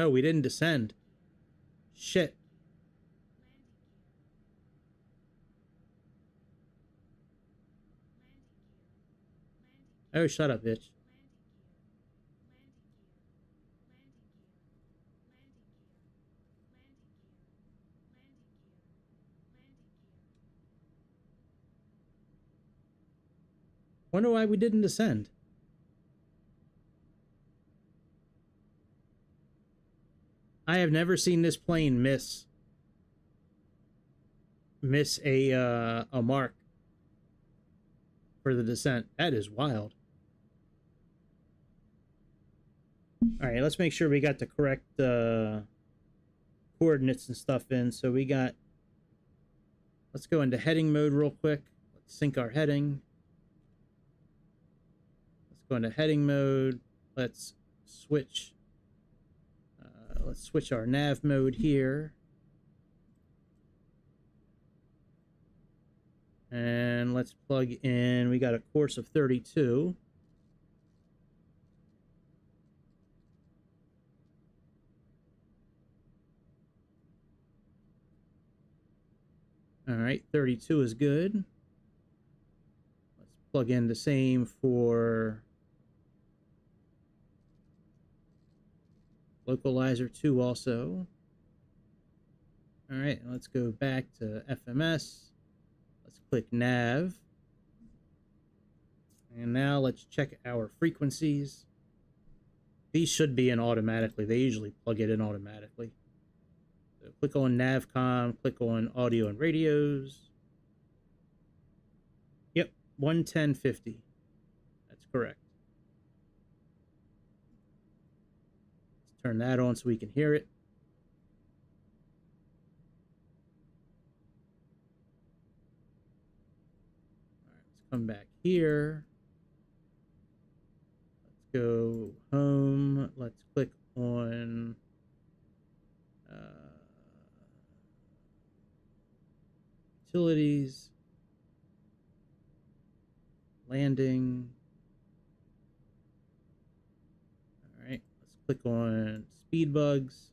Oh, we didn't descend. Shit. Oh, shut up, bitch. Wonder why we didn't descend. I have never seen this plane miss a mark for the descent. That is wild. All right, let's make sure we got the correct coordinates and stuff in. So we got, let's go into heading mode real quick. Let's sync our heading. Let's go into heading mode. Let's switch our nav mode here. And let's plug in, we got a course of 32. All right, 32 is good. Let's plug in the same for localizer 2 also. All right, let's go back to FMS. Let's click nav. And now let's check our frequencies. These should be in automatically. They usually plug it in automatically. So click on navcom, click on audio and radios. Yep, 110.50. That's correct. Let's turn that on so we can hear it. All right, let's come back here. Let's go home. Let's click on utilities, landing. All right, let's click on speed bugs.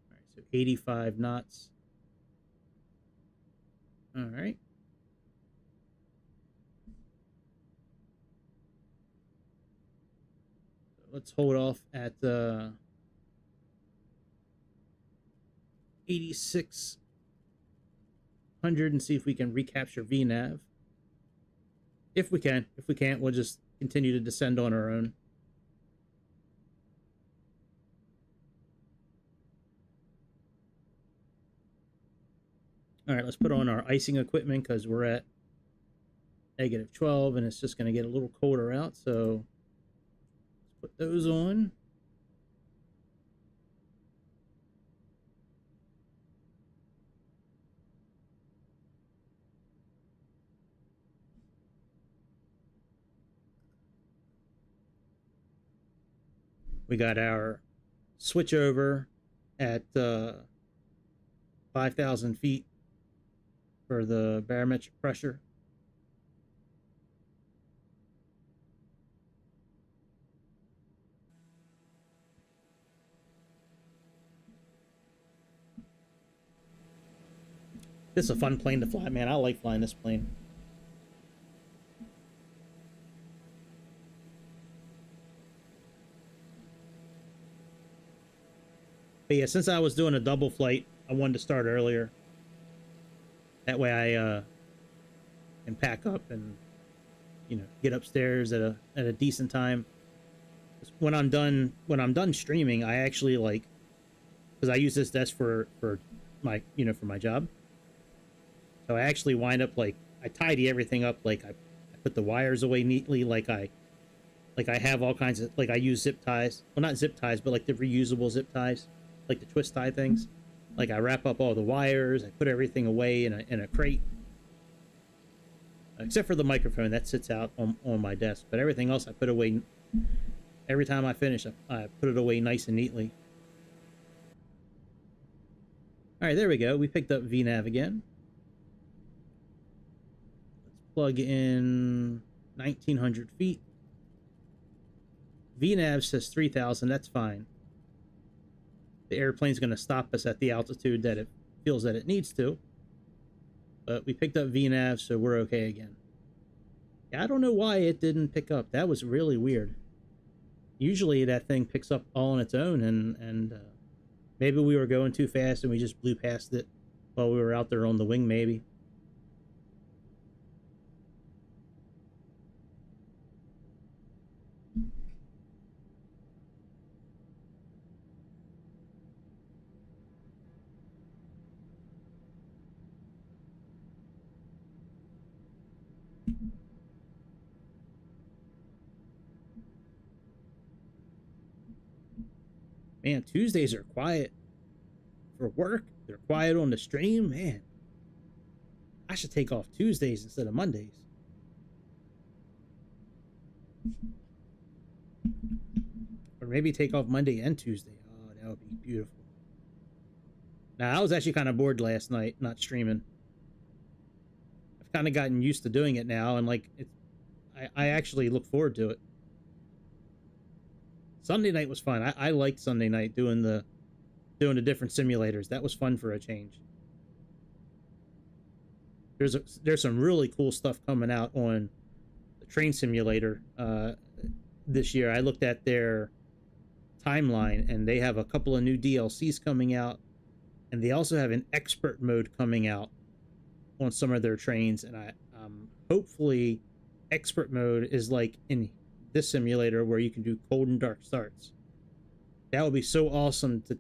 All right, so 85 knots. All right. So let's hold off at 8600 and see if we can recapture VNAV. If we can. If we can't, we'll just continue to descend on our own. All right, let's put on our icing equipment because we're at -12 and it's just going to get a little colder out. So let's put those on. We got our switch over at 5,000 feet for the barometric pressure. This is a fun plane to fly, man. I like flying this plane. But yeah, since I was doing a double flight, I wanted to start earlier. That way I can pack up and, you know, get upstairs at a decent time. When I'm done streaming, I actually like, because I use this desk for my, you know, for my job. So I actually wind up like, I tidy everything up, like I put the wires away neatly, like I have all kinds of, like I use zip ties. Well, not zip ties, but like the reusable zip ties, like the twist tie things. Like I wrap up all the wires, I put everything away in a crate. Except for the microphone that sits out on my desk, but everything else I put away. Every time I finish, I put it away nice and neatly. All right, there we go. We picked up VNAV again. Let's plug in 1900 feet. VNAV says 3,000. That's fine. The airplane's going to stop us at the altitude that it feels that it needs to. But we picked up VNAV, so we're okay again. Yeah, I don't know why it didn't pick up. That was really weird. Usually that thing picks up all on its own, and maybe we were going too fast and we just blew past it while we were out there on the wing, maybe. Man, Tuesdays are quiet for work. They're quiet on the stream. Man, I should take off Tuesdays instead of Mondays. Or maybe take off Monday and Tuesday. Oh, that would be beautiful. Now, I was actually kind of bored last night, not streaming. I've kind of gotten used to doing it now, and like, I actually look forward to it. Sunday night was fun. I liked Sunday night doing the different simulators. That was fun for a change. There's some really cool stuff coming out on the train simulator this year. I looked at their timeline, and they have a couple of new DLCs coming out, and they also have an expert mode coming out on some of their trains. And hopefully expert mode is like in this simulator where you can do cold and dark starts. That would be so awesome to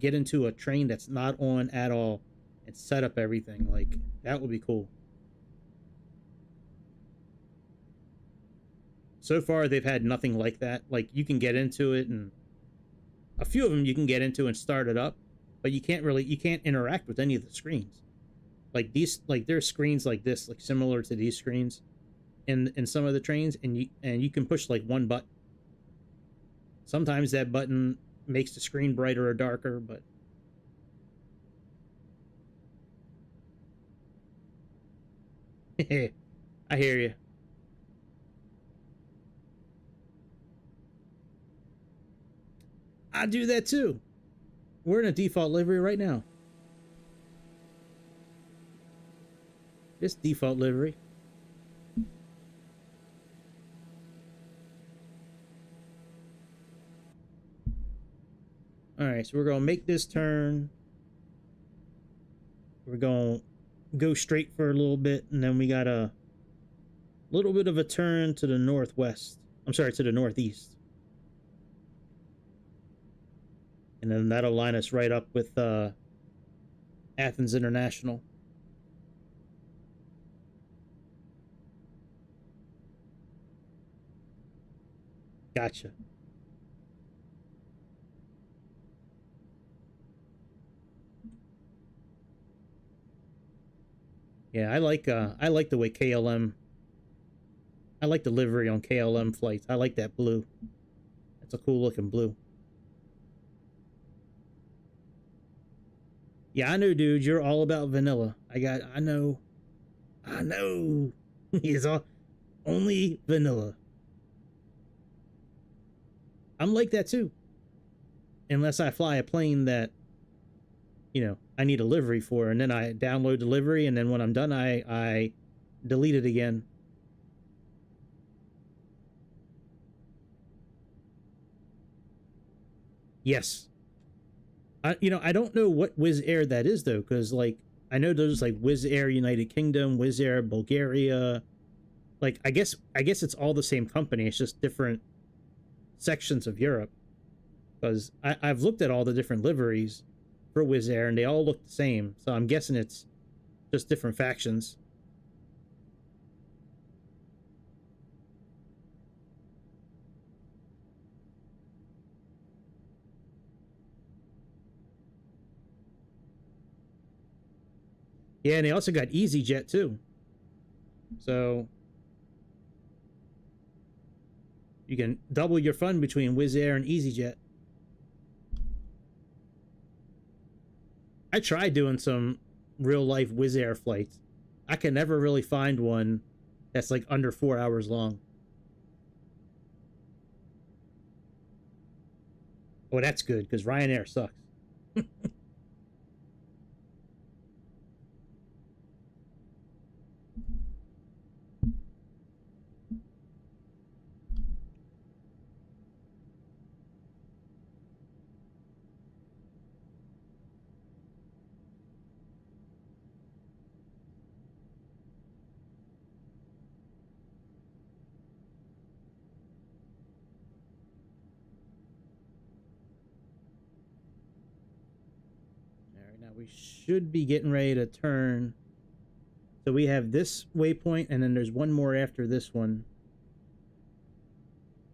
get into a train that's not on at all and set up everything. Like, that would be cool. So far they've had nothing like that. Like, you can get into it, and a few of them you can get into and start it up, but you can't interact with any of the screens. Like there's screens like this, like similar to these screens in some of the trains, and you can push like one button. Sometimes that button makes the screen brighter or darker, but I hear you. I do that too. We're in a default livery right now. This default livery. Alright, so we're going to make this turn. We're going to go straight for a little bit, and then we got a little bit of a turn to the northwest. I'm sorry, to the northeast. And then that'll line us right up with Athens International. Gotcha. Yeah, I like the way KLM. I like the livery on KLM flights. I like that blue. That's a cool looking blue. Yeah, I know, dude. You're all about vanilla. I know. He's all only vanilla. I'm like that too. Unless I fly a plane that, I need a livery for, and then I download the livery, and then when I'm done, I delete it again. Yes. I don't know what Wizz Air that is though, because like I know there's like Wizz Air United Kingdom, Wizz Air Bulgaria. Like I guess it's all the same company. It's just different sections of Europe. Because I've looked at all the different liveries for Wizz Air, and they all look the same. So I'm guessing it's just different factions. Yeah, and they also got EasyJet too. So you can double your fun between Wizz Air and EasyJet. I tried doing some real life Wizz Air flights. I can never really find one that's like under 4 hours long. Oh, that's good, because Ryanair sucks. All right, now we should be getting ready to turn. So we have this waypoint, and then there's one more after this one.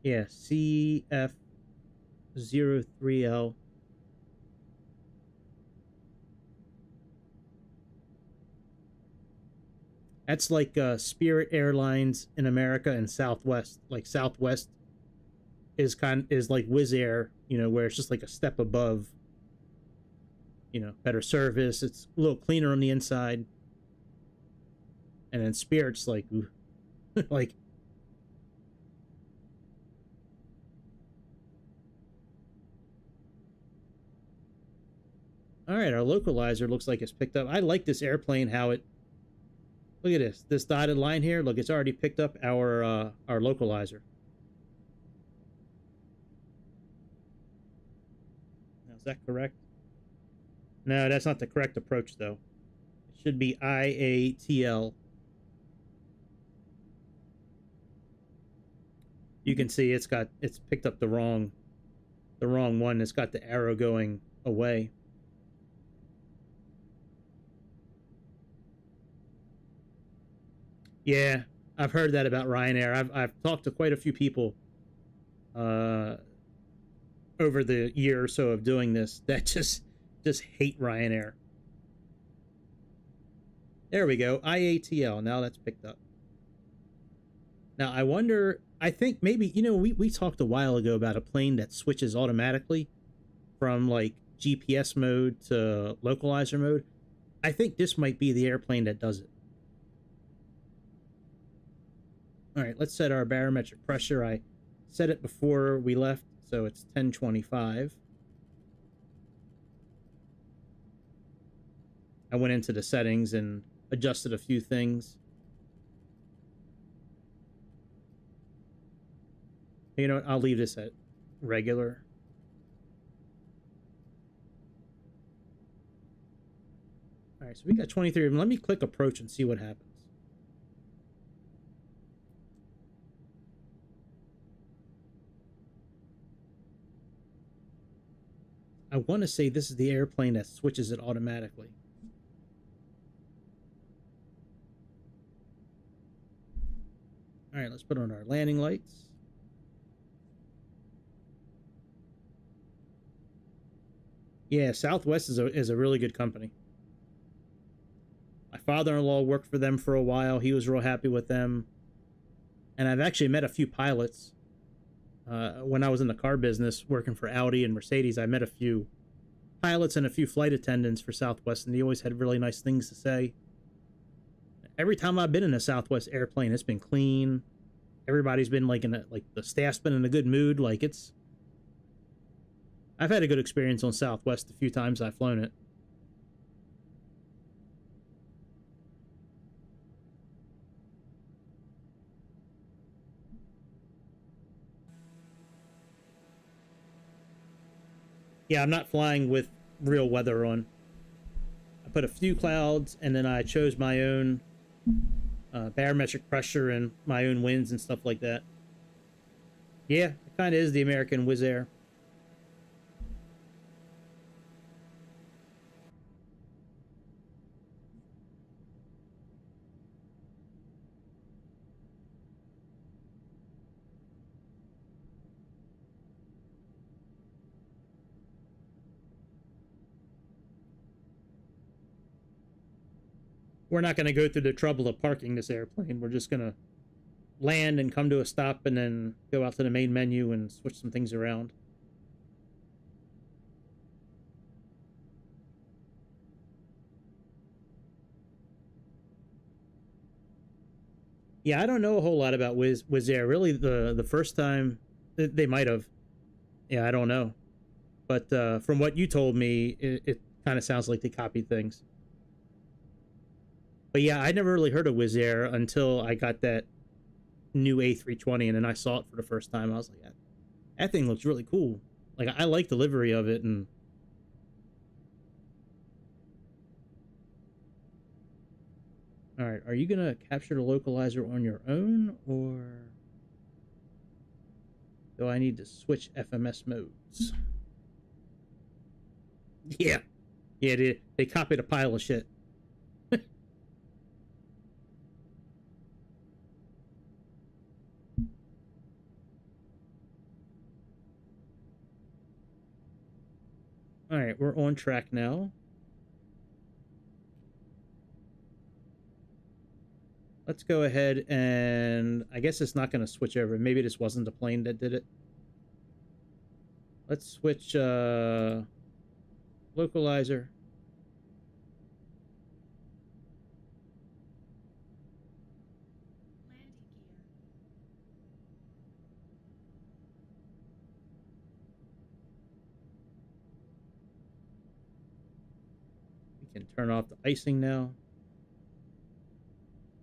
Yeah, CF03L. That's like Spirit Airlines in America and Southwest. Like Southwest is like Wizz Air, you know, where it's just like a step above. You know, better service. It's a little cleaner on the inside. And then Spirit's like, like. All right, our localizer looks like it's picked up. I like this airplane, how it. Look at this dotted line here. Look, it's already picked up our localizer. Now, is that correct? No, that's not the correct approach, though. It should be IATL. You can see it's picked up the wrong one. It's got the arrow going away. Yeah, I've heard that about Ryanair. I've talked to quite a few people over the year or so of doing this that just hate Ryanair. There we go. IATL. Now that's picked up. Now I wonder, I think maybe, you know, we talked a while ago about a plane that switches automatically from like GPS mode to localizer mode. I think this might be the airplane that does it. All right, let's set our barometric pressure. I set it before we left, so it's 1025. I went into the settings and adjusted a few things. You know what? I'll leave this at regular. All right, so we got 23 of them. Let me click approach and see what happens. I want to say this is the airplane that switches it automatically. All right, let's put on our landing lights. Yeah, Southwest is a really good company. My father-in-law worked for them for a while. He was real happy with them. And I've actually met a few pilots. When I was in the car business working for Audi and Mercedes, I met a few pilots and a few flight attendants for Southwest, and they always had really nice things to say. Every time I've been in a Southwest airplane, it's been clean. Everybody's been like the staff's been in a good mood. Like I've had a good experience on Southwest a few times I've flown it. Yeah, I'm not flying with real weather on. I put a few clouds, and then I chose my own barometric pressure and my own winds and stuff like that. Yeah, it kind of is the American Wizz Air. We're not going to go through the trouble of parking this airplane. We're just going to land and come to a stop and then go out to the main menu and switch some things around. Yeah, I don't know a whole lot about Wizz Air. Really, the first time they might have. Yeah, I don't know. but from what you told me, it kind of sounds like they copied things. But yeah, I never really heard of Wizz Air until I got that new A320, and then I saw it for the first time. I was like, that thing looks really cool. Like, I like the livery of it. And all right, are you gonna capture the localizer on your own, or do I need to switch FMS modes? Yeah, they copied a pile of shit. All right, we're on track now. Let's go ahead and I guess it's not going to switch over. Maybe this wasn't the plane that did it. Let's switch localizer. We can turn off the icing now.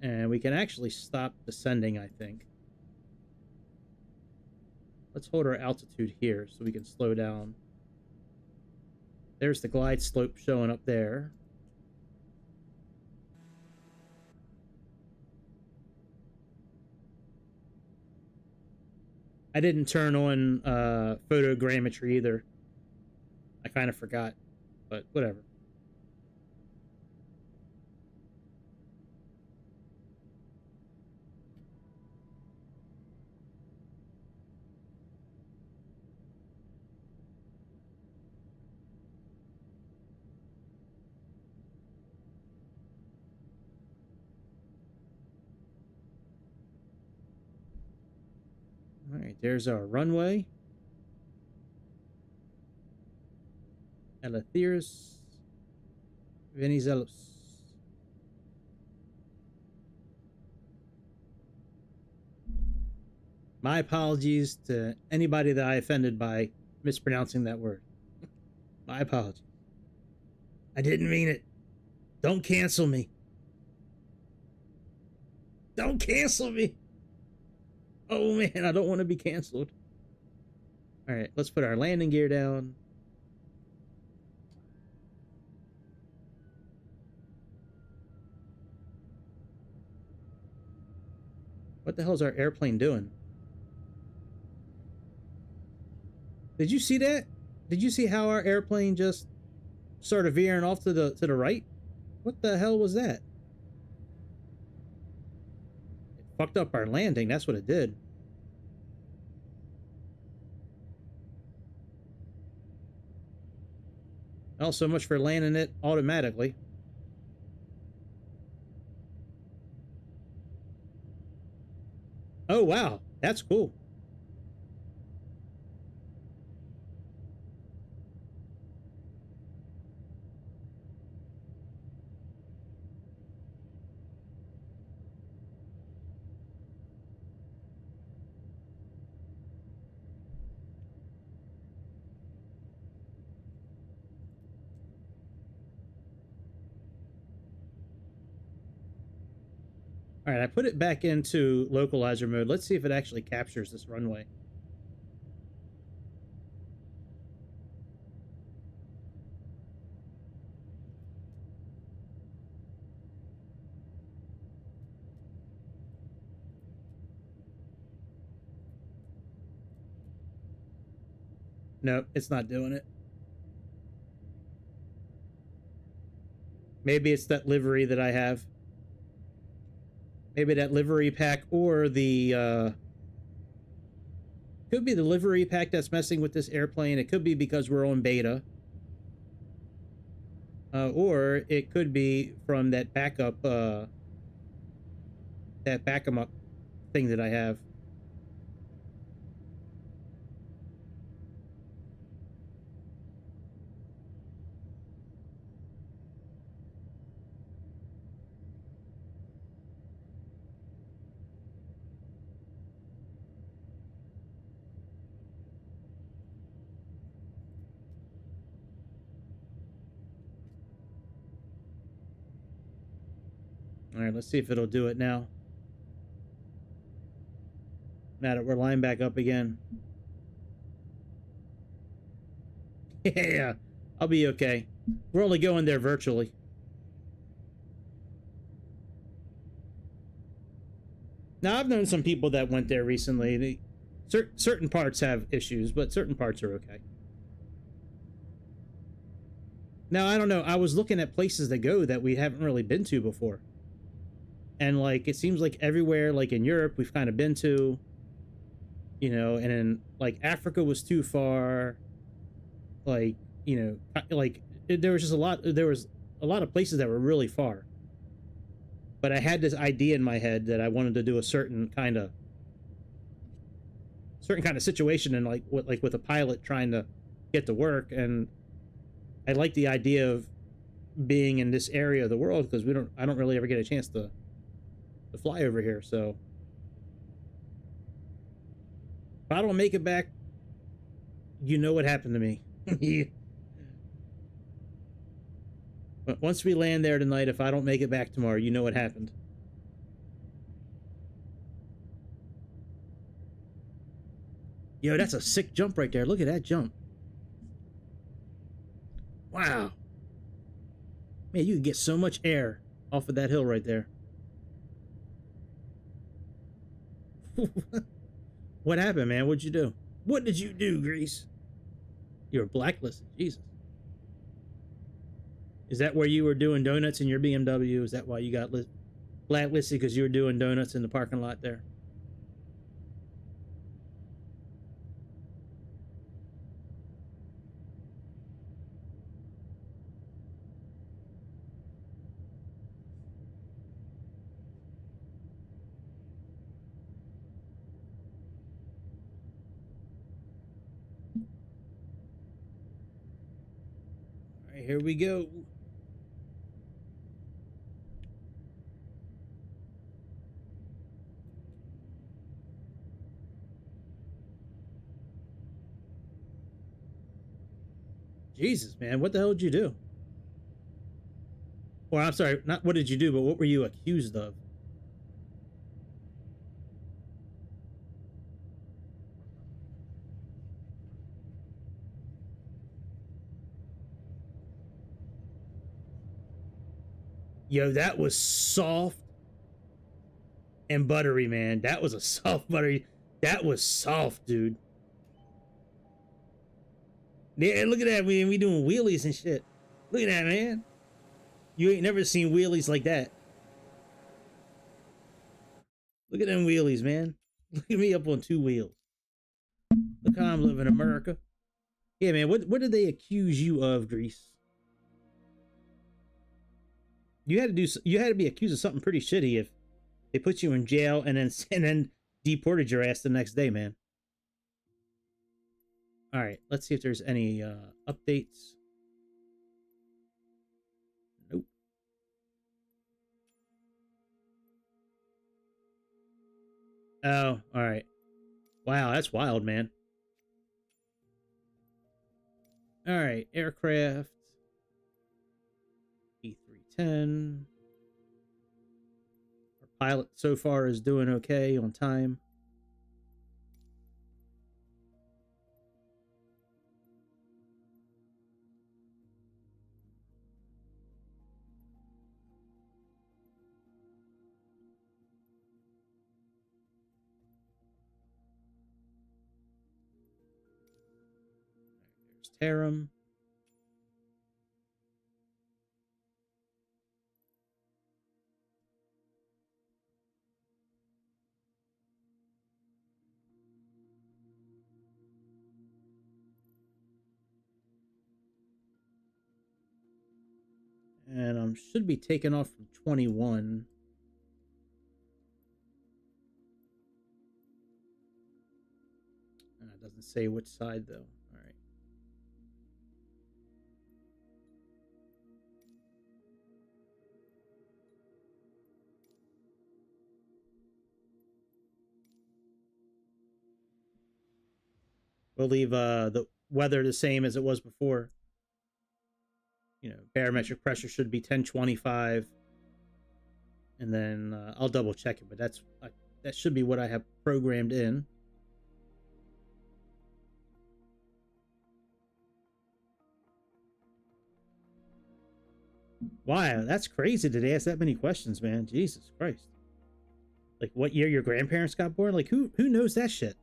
And we can actually stop descending, I think. Let's hold our altitude here so we can slow down. There's the glide slope showing up there. I didn't turn on photogrammetry either. I kind of forgot, but whatever. All right, there's our runway. Eleutheris Venizelos. My apologies to anybody that I offended by mispronouncing that word. My apologies. I didn't mean it. Don't cancel me. Don't cancel me. Oh man, I don't want to be canceled. All right, let's put our landing gear down. What the hell is our airplane doing? Did you see that? Did you see how our airplane just started veering off to the right? What the hell was that? It fucked up our landing. That's what it did. Well, so much for landing it automatically. Oh, wow. That's cool. All right, I put it back into localizer mode. Let's see if it actually captures this runway. Nope, it's not doing it. Maybe it's that livery that I have. Maybe that livery pack, or the could be the livery pack that's messing with this airplane. It could be because we're on beta. Or it could be from that backup thing that I have. All right, let's see if it'll do it now. Now that we're lined back up again. Yeah, I'll be okay. We're only going there virtually. Now, I've known some people that went there recently. Certain parts have issues, but certain parts are okay. Now, I don't know. I was looking at places to go that we haven't really been to before. And, like, it seems like everywhere, like in Europe, we've kind of been to. You know, and then, like, Africa was too far. Like, you know, like, there was a lot of places that were really far. But I had this idea in my head that I wanted to do a certain kind of situation, and like with a pilot trying to get to work. And I like the idea of being in this area of the world because I don't really ever get a chance to fly over here. So if I don't make it back, you know what happened to me. But once we land there tonight, if I don't make it back tomorrow, you know what happened. Yo, that's a sick jump right there. Look at that jump. Wow. Man, you can get so much air off of that hill right there. What happened, man? What'd you do? What did you do, Grease? You were blacklisted. Jesus. Is that where you were doing donuts in your BMW? Is that why you got blacklisted, because you were doing donuts in the parking lot there? All right, here we go. Jesus, man, what the hell did you do? Or I'm sorry, not what did you do, but what were you accused of? Yo, that was soft and buttery, man. That was a soft buttery. That was soft, dude. Yeah, look at that, man. We doing wheelies and shit. Look at that, man. You ain't never seen wheelies like that. Look at them wheelies, man. Look at me up on two wheels. Look how I'm living in America. Yeah, man. What did they accuse you of, Grease? You had to be accused of something pretty shitty if they put you in jail and then deported your ass the next day, man. All right, let's see if there's any updates. Nope. Oh, all right. Wow, that's wild, man. All right, aircraft. A310. Our pilot so far is doing okay on time. There's Tarum. And should be taking off from 21. It doesn't say which side though. All right. We'll leave the weather the same as it was before. You know, barometric pressure should be 1025. and then I'll double check it. But that should be what I have programmed in. Wow, that's crazy that they ask that many questions, man. Jesus Christ. Like what year your grandparents got born? Like who knows that shit?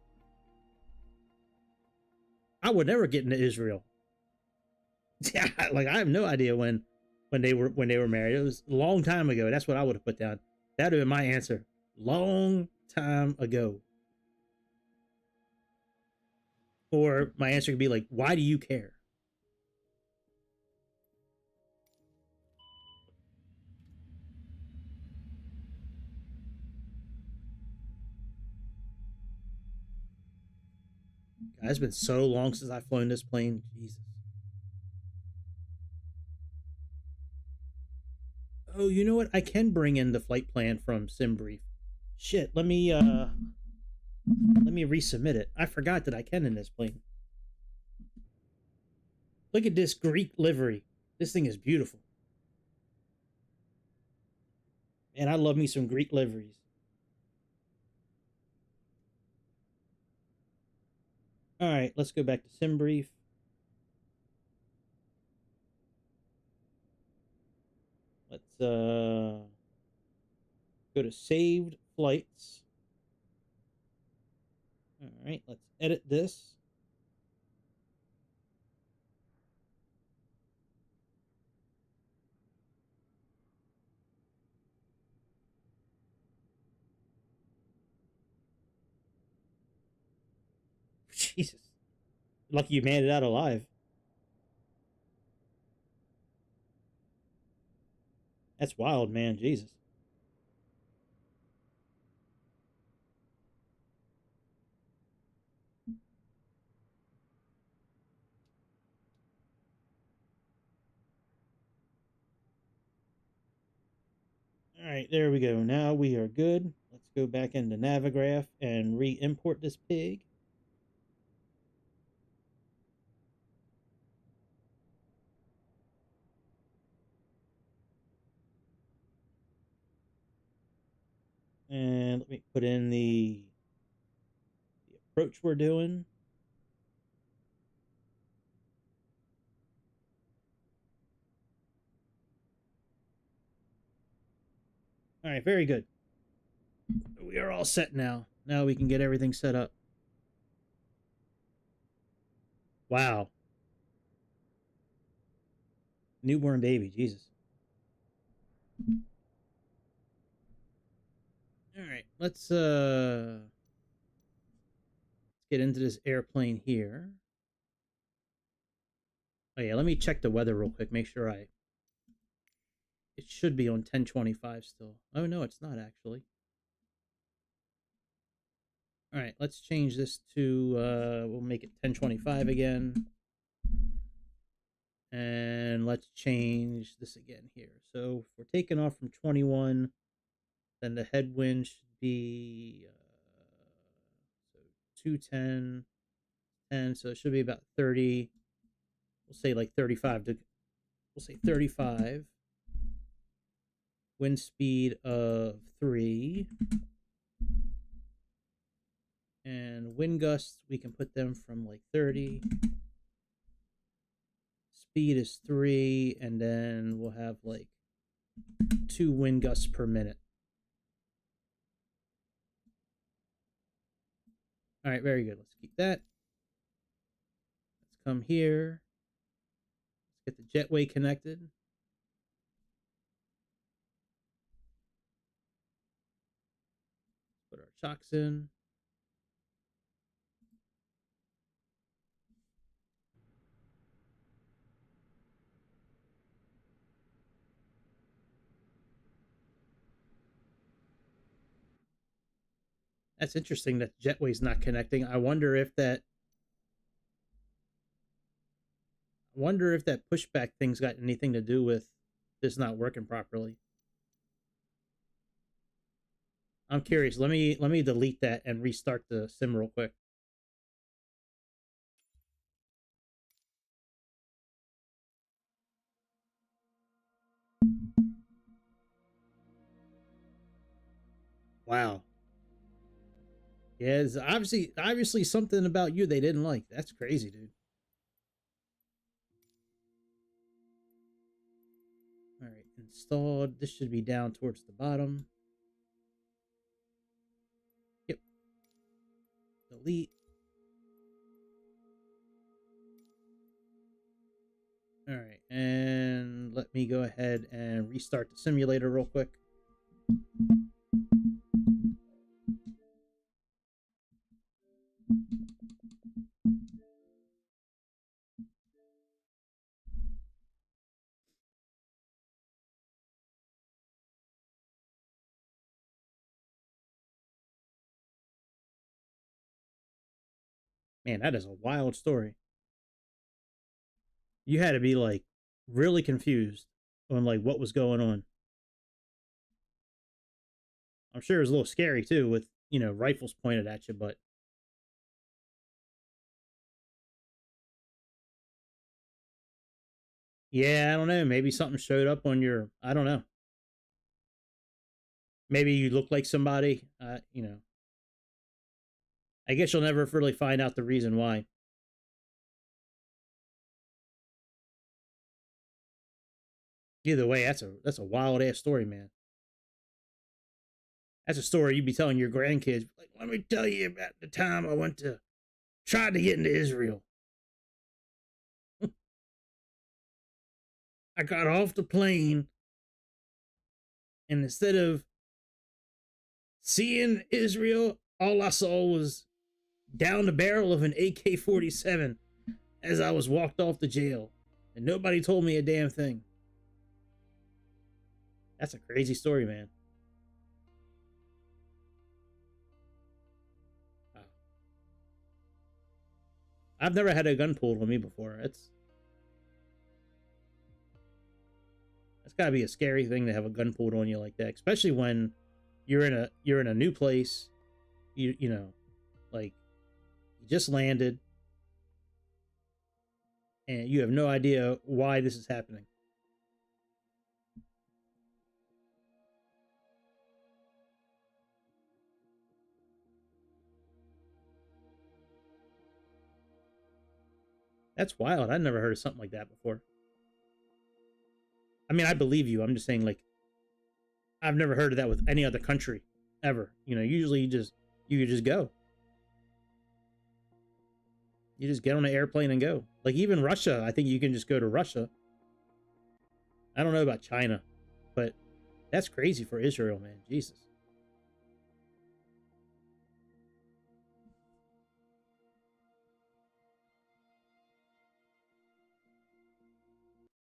I would never get into Israel. Yeah, like I have no idea when they were married. It was a long time ago. That's what I would have put down. That would have been my answer. Long time ago. Or my answer could be like, why do you care? God, it's been so long since I've flown this plane. Jesus. Oh, you know what? I can bring in the flight plan from SimBrief. Shit, let me resubmit it. I forgot that I can in this plane. Look at this Greek livery. This thing is beautiful. And I love me some Greek liveries. All right, let's go back to SimBrief. Let's go to saved flights. All right, let's edit this. Jesus. Lucky you made it out alive. That's wild, man. Jesus. All right, there we go. Now we are good. Let's go back into Navigraph and re-import this pig. And let me put in the approach we're doing. All right, very good. We are all set now. Now we can get everything set up. Wow. Newborn baby, Jesus. All right, let's get into this airplane here. Oh yeah, let me check the weather real quick. Make sure it should be on 1025 still. Oh no, it's not actually. All right, let's change this to we'll make it 1025 again. And let's change this again here. So if we're taking off from 21, then the headwind should be so 210, 10. So it should be about 30. We'll say like 35. We'll say 35. Wind speed of 3. And wind gusts, we can put them from like 30. Speed is 3, and then we'll have like 2 wind gusts per minute. All right, very good. Let's keep that. Let's come here. Let's get the jetway connected. Put our chocks in. That's interesting that jetway's not connecting. I wonder if that pushback thing's got anything to do with this not working properly. I'm curious. Let me delete that and restart the sim real quick. Wow. Yeah, it's obviously something about you they didn't like. That's crazy, dude. All right, installed. This should be down towards the bottom. Yep. Delete. All right, and let me go ahead and restart the simulator real quick. Man, that is a wild story. You had to be like really confused on like what was going on. I'm sure it was a little scary too with, you know, rifles pointed at you, but yeah, I don't know. Maybe something showed up on your, I don't know. Maybe you look like somebody, you know. I guess you'll never really find out the reason why. Either way, that's a wild ass story, man. That's a story you'd be telling your grandkids. Like, let me tell you about the time I tried to get into Israel. I got off the plane, and instead of seeing Israel, all I saw was down the barrel of an AK-47 as I was walked off the jail, and nobody told me a damn thing. That's a crazy story, man. Wow. I've never had a gun pulled on me before. That's gotta be a scary thing to have a gun pulled on you like that, especially when you're in a new place. You know, like you just landed and you have no idea why this is happening. That's wild. I've never heard of something like that before. I mean, I believe you. I'm just saying, like, I've never heard of that with any other country ever. You know, usually you just go. You just get on an airplane and go. Like even Russia, I think you can just go to Russia. I don't know about China, but that's crazy for Israel, man. Jesus.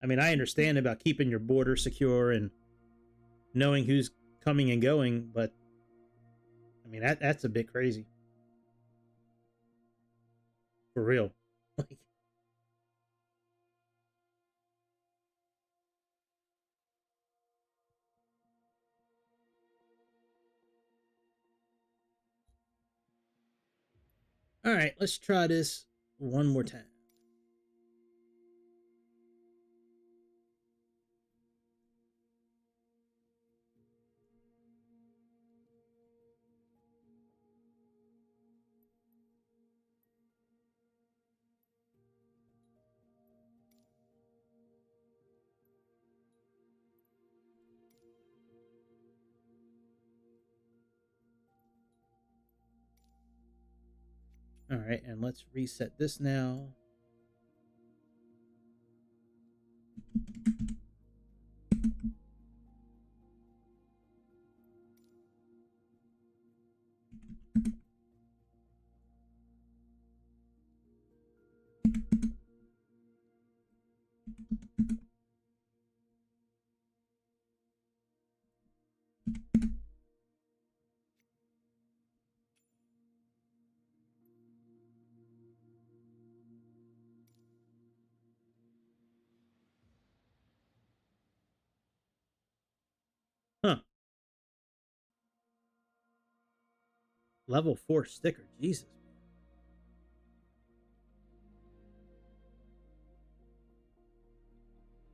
I mean, I understand about keeping your border secure and knowing who's coming and going, but I mean that's a bit crazy. For real. Like all right, let's try this one more time. All right, and let's reset this now. Huh. Level 4 sticker. Jesus.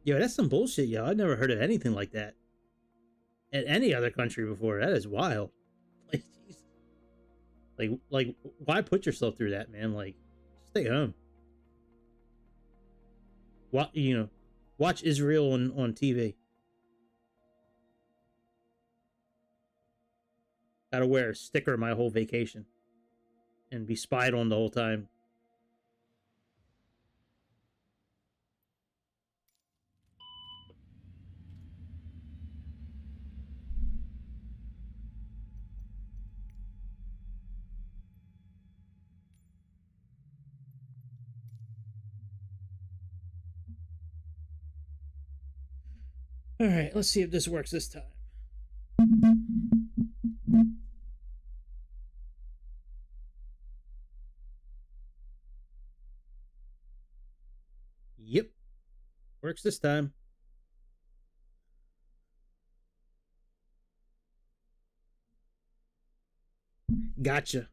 Yo, that's some bullshit, yo. I've never heard of anything like that in any other country before. That is wild. Like, geez. Like, why put yourself through that, man? Like, stay home. What, watch Israel on TV. Gotta wear a sticker my whole vacation and be spied on the whole time. All right, let's see if this works this time. Yep, works this time. Gotcha.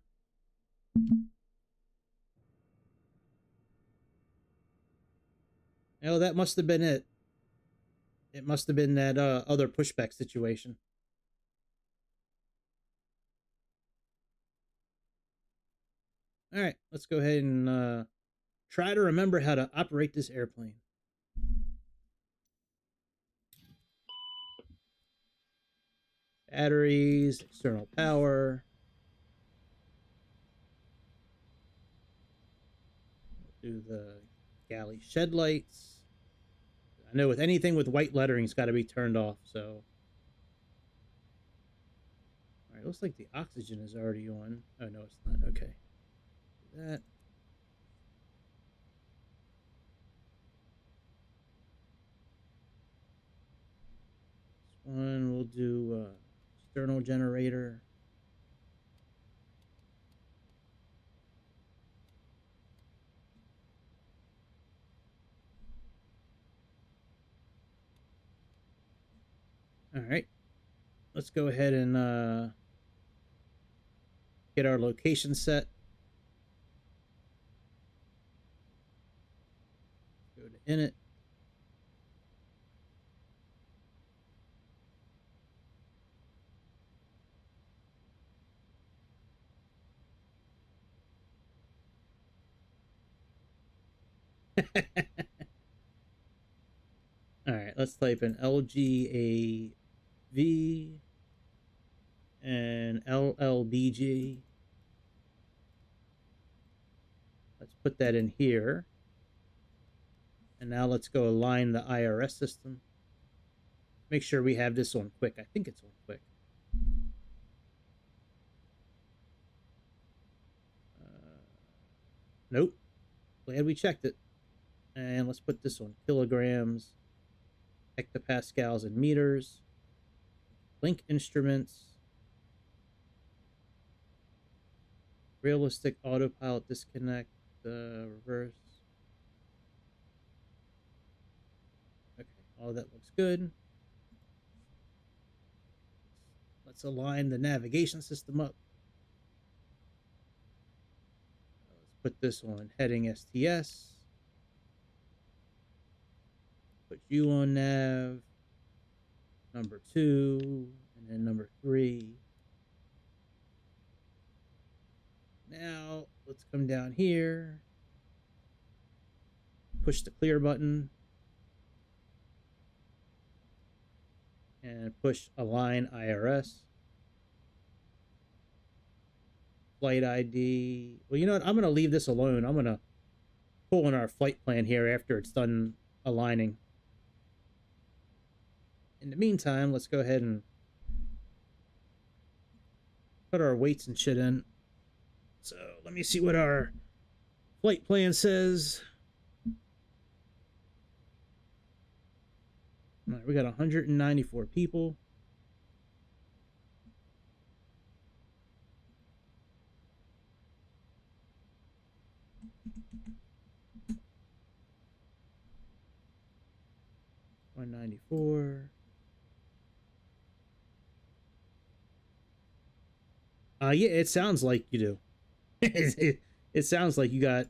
Oh, that must have been it. It must have been that other pushback situation. All right, let's go ahead and try to remember how to operate this airplane. Batteries, external power. Do the galley shed lights. I know with anything with white lettering, it's got to be turned off. So, all right, looks like the oxygen is already on. Oh no, it's not. Okay, do that. This one we'll do external generator. All right, let's go ahead and get our location set. Go to init. All right, let's type in LGAV and LLBG. Let's put that in here. And now let's go align the IRS system. Make sure we have this on quick. I think it's on quick. Nope. Glad we checked it. And let's put this on kilograms, hectopascals, and meters. Link instruments. Realistic autopilot disconnect. Reverse. Okay, all that looks good. Let's align the navigation system up. Let's put this on heading STS. Put you on nav. Number 2, and then number 3. Now, let's come down here. Push the clear button. And push align IRS. Flight ID. Well, you know what? I'm going to leave this alone. I'm going to pull in our flight plan here after it's done aligning. In the meantime, let's go ahead and put our weights and shit in. So let me see what our flight plan says. All right, we got 194 people. $194. Yeah, it sounds like you do. It sounds like you got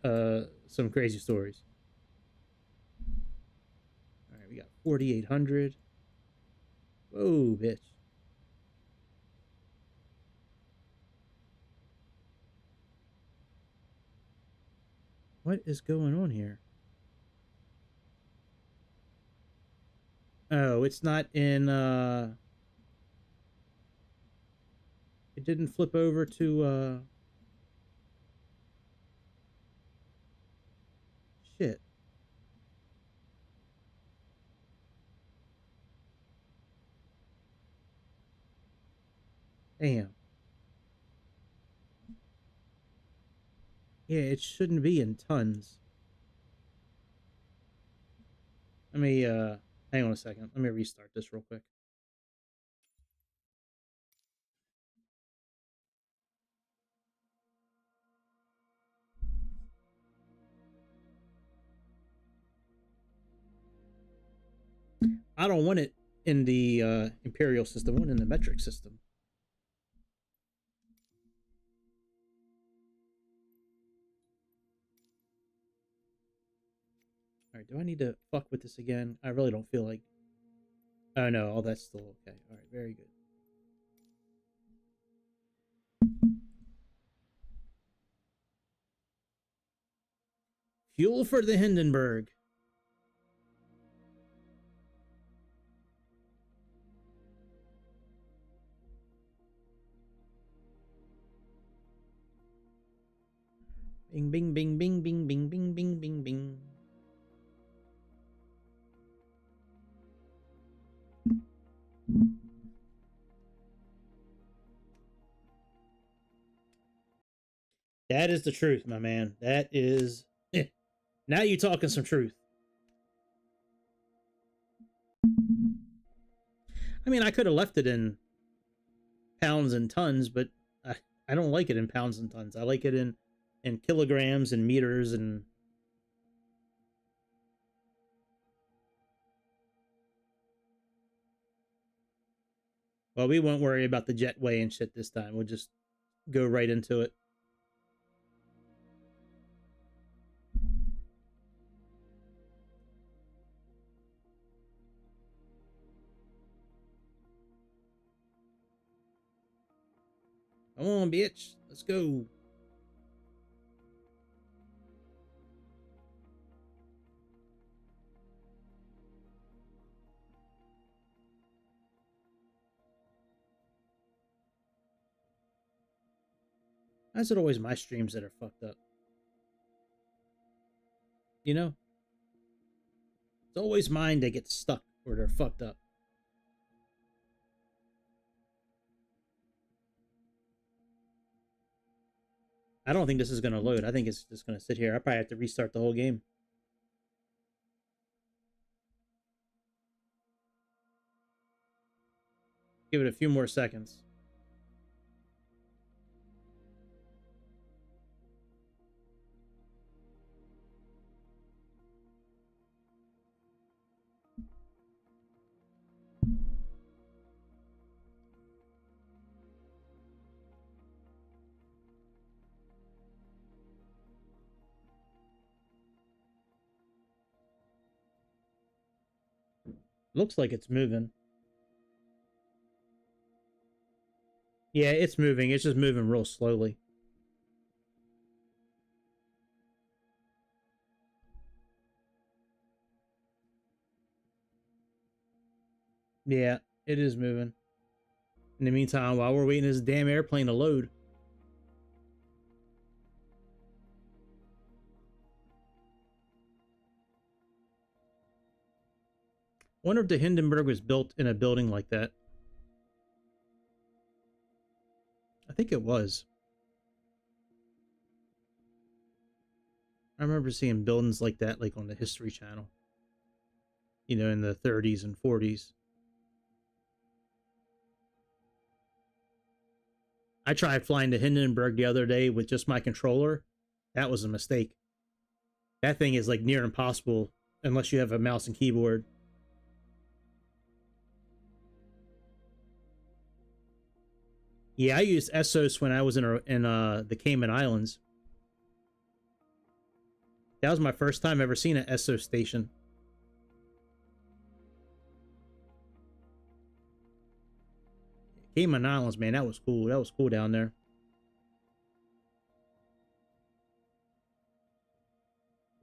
some crazy stories. All right, we got 4,800. Whoa, bitch. What is going on here? Oh, it's not in, it didn't flip over to, shit. Damn. Yeah, it shouldn't be in tons. Let me, hang on a second. Let me restart this real quick. I don't want it in the imperial system. I want it in the metric system. All right, do I need to fuck with this again? I really don't feel like... Oh, no, all that's still okay. All right, very good. Fuel for the Hindenburg. Bing, bing, bing, bing, bing, bing, bing, bing, bing, bing. That is the truth, my man. That is... Now you're talking some truth. I mean, I could have left it in pounds and tons, but I don't like it in pounds and tons. I like it in kilograms and meters and... Well, we won't worry about the jetway and shit this time. We'll just go right into it. Come on, bitch. Let's go. Why is it always my streams that are fucked up? You know? It's always mine that gets stuck or they're fucked up. I don't think this is going to load. I think it's just going to sit here. I probably have to restart the whole game. Give it a few more seconds. Looks like it's moving. Yeah, it's moving. It's just moving real slowly. Yeah, it is moving. In the meantime, while we're waiting this damn airplane to load. Wonder if the Hindenburg was built in a building like that. I think it was. I remember seeing buildings like that, like on the History Channel. You know, in the 30s and 40s. I tried flying to Hindenburg the other day with just my controller. That was a mistake. That thing is like near impossible unless you have a mouse and keyboard. Yeah, I used Essos when I was in the Cayman Islands. That was my first time ever seeing an Essos station. Cayman Islands, man, that was cool. That was cool down there.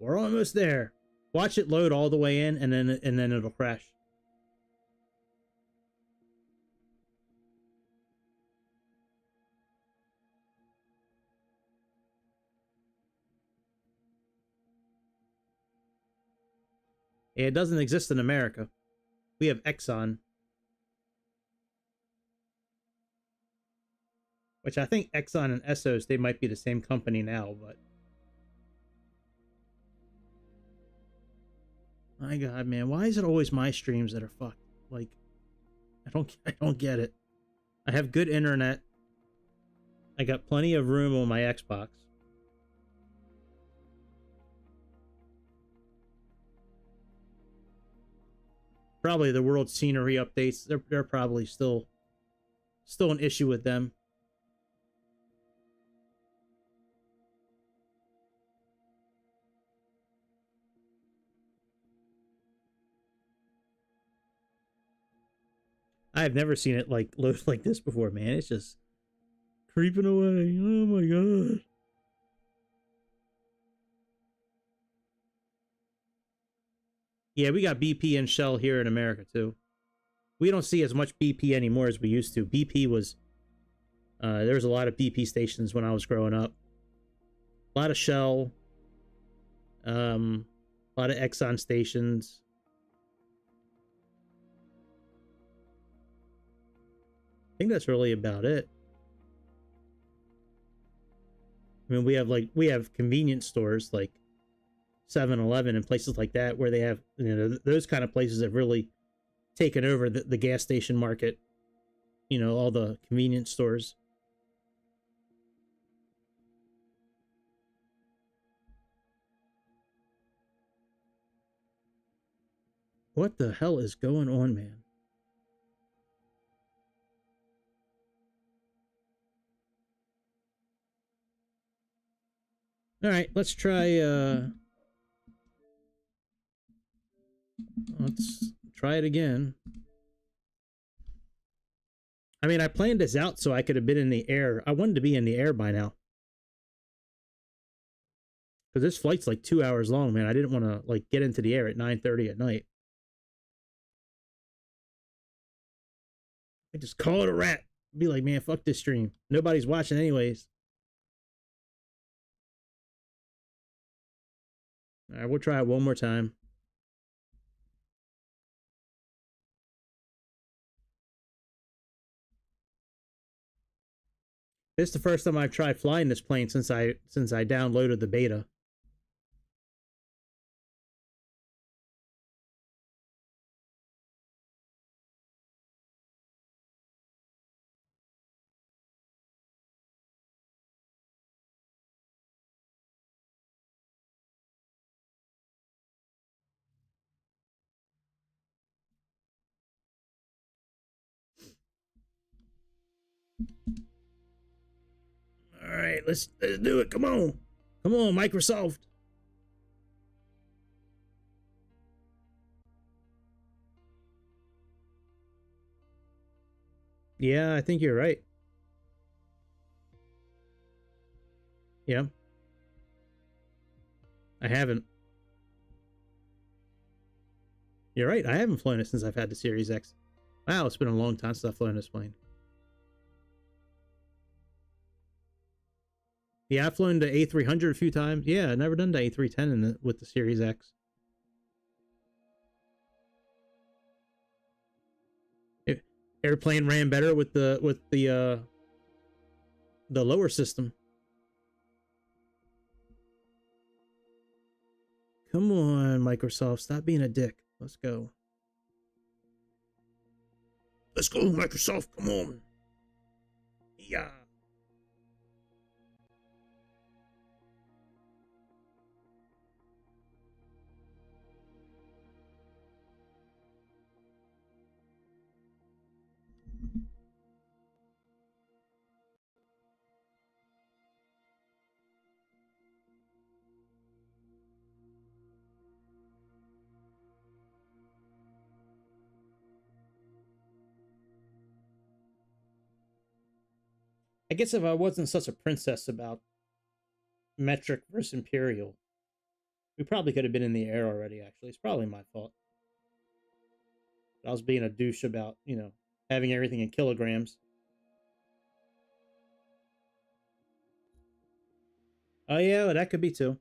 We're almost there. Watch it load all the way in, and then it'll crash. It doesn't exist in America. We have Exxon. Which I think Exxon and Essos, they might be the same company now, but... My God, man, why is it always my streams that are fucked? Like, I don't get it. I have good internet. I got plenty of room on my Xbox. Probably the world scenery updates, they're probably still an issue with them. I've never seen it like load like this before, man. It's just creeping away. Oh my God. Yeah, we got BP and Shell here in America too. We don't see as much BP anymore as we used to. BP was there was a lot of BP stations when I was growing up. A lot of Shell, a lot of Exxon stations. I think that's really about it. I mean, we have convenience stores like 7-Eleven and places like that where they have, you know, those kind of places have really taken over the gas station market. You know, all the convenience stores. What the hell is going on, man? All right, let's try it again. I mean, I planned this out so I could have been in the air. I wanted to be in the air by now. Because this flight's like 2 hours long, man. I didn't want to like get into the air at 9:30 at night. I just call it a wrap. Be like, man, fuck this stream. Nobody's watching anyways. All right, we'll try it one more time. This is the first time I've tried flying this plane since I downloaded the beta. All right, let's do it. Come on. Come on, Microsoft. Yeah, I think you're right. Yeah. I haven't. You're right. I haven't flown it since I've had the Series X. Wow, it's been a long time since I've flown this plane. Yeah, I've flown the A300 a few times. Yeah, I've never done the A310 with the Series X. Airplane ran better with the lower system. Come on, Microsoft, stop being a dick. Let's go. Let's go, Microsoft. Come on. Yeah. I guess if I wasn't such a princess about metric versus imperial, We probably could have been in the air already, actually. It's probably my fault. I was being a douche about, you know, having everything in kilograms. Oh, yeah, well, that could be too.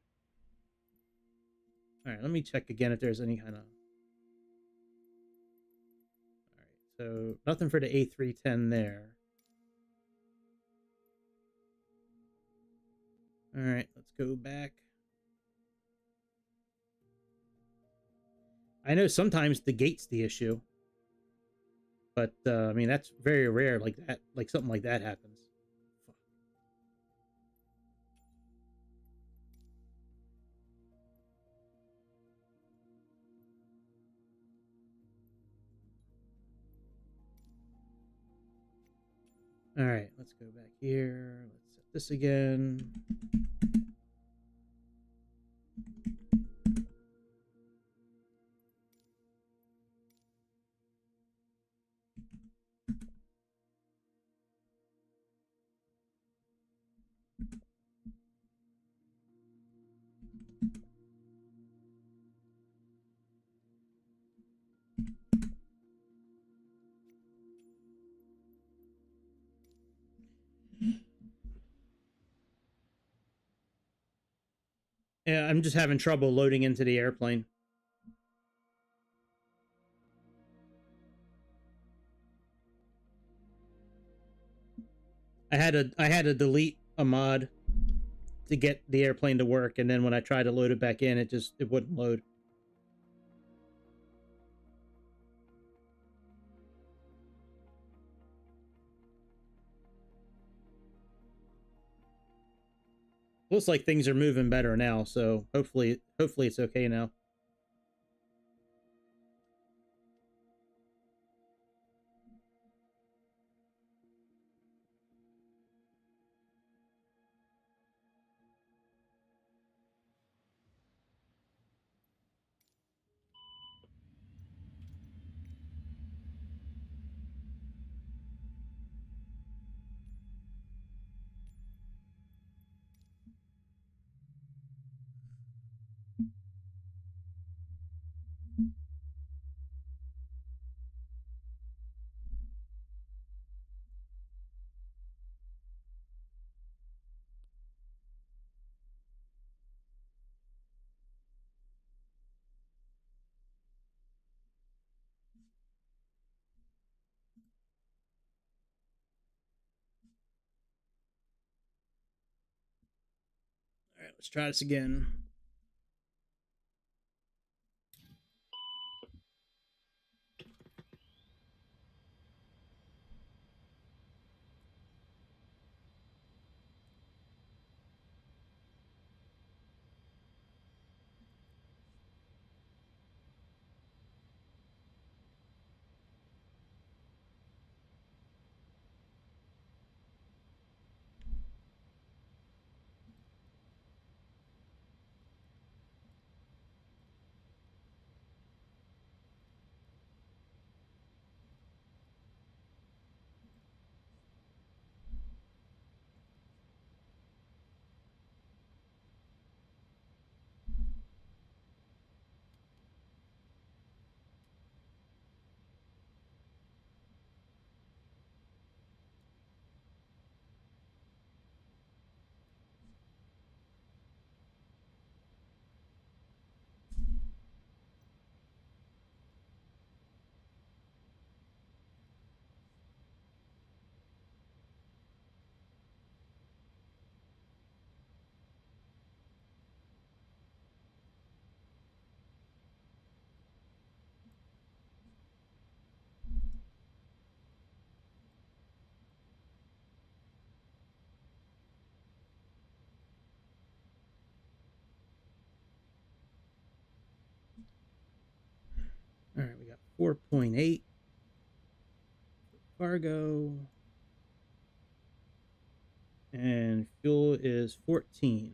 All right, let me check again if there's any kind of... All right, so nothing for the A310 there. All right, let's go back. I know sometimes the gate's the issue. But, I mean, that's very rare, like that, like something like that happens. Fuck. All right, let's go back here. Let's set this again. Yeah, I'm just having trouble loading into the airplane. I had to delete a mod to get the airplane to work, and then when I tried to load it back in, it wouldn't load. Looks like things are moving better now, so hopefully it's okay now. All right, let's try this again. All right, we got 4.8 cargo, and fuel is 14.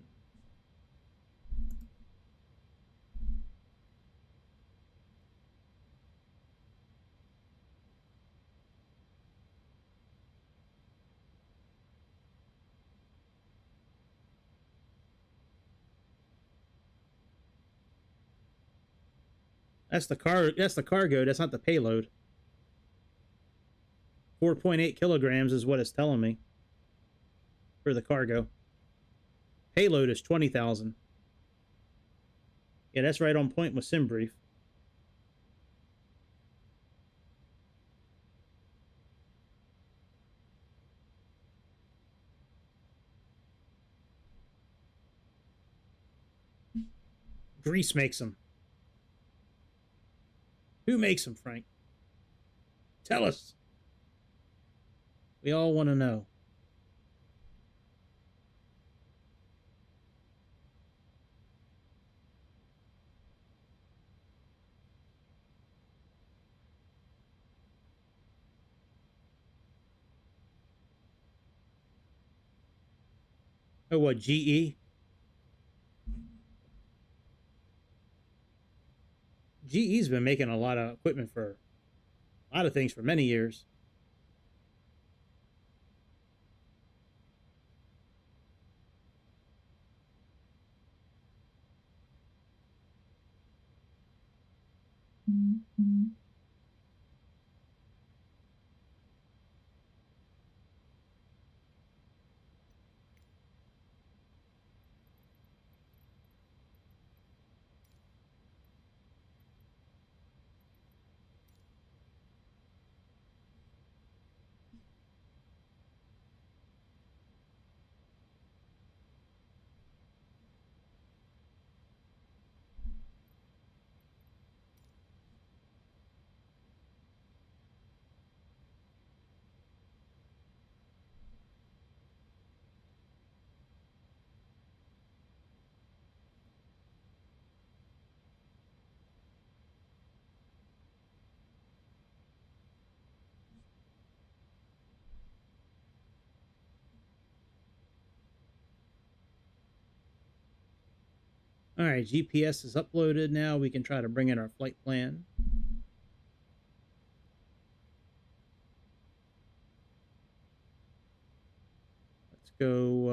That's the cargo. That's not the payload. 4.8 kilograms is what it's telling me for the cargo. Payload is 20,000. Yeah, that's right on point with SimBrief. Greece makes them. Who makes them, Frank? Tell us. We all want to know. Oh, what, GE? GE's been making a lot of equipment for a lot of things for many years. All right, GPS is uploaded now. We can try to bring in our flight plan. Let's go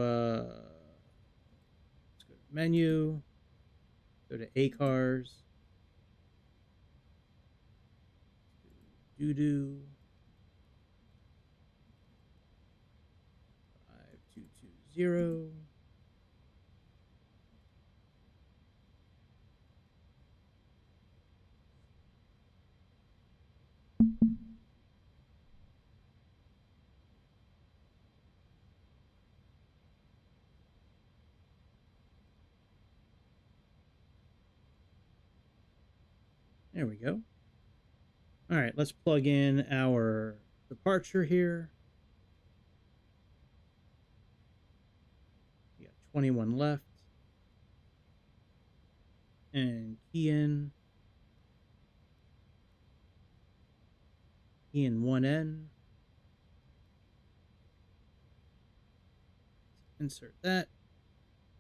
to menu, go to ACARS, doo-doo, 5220. There we go. All right, let's plug in our departure here. We got 21 left. And key in 1N. Insert that.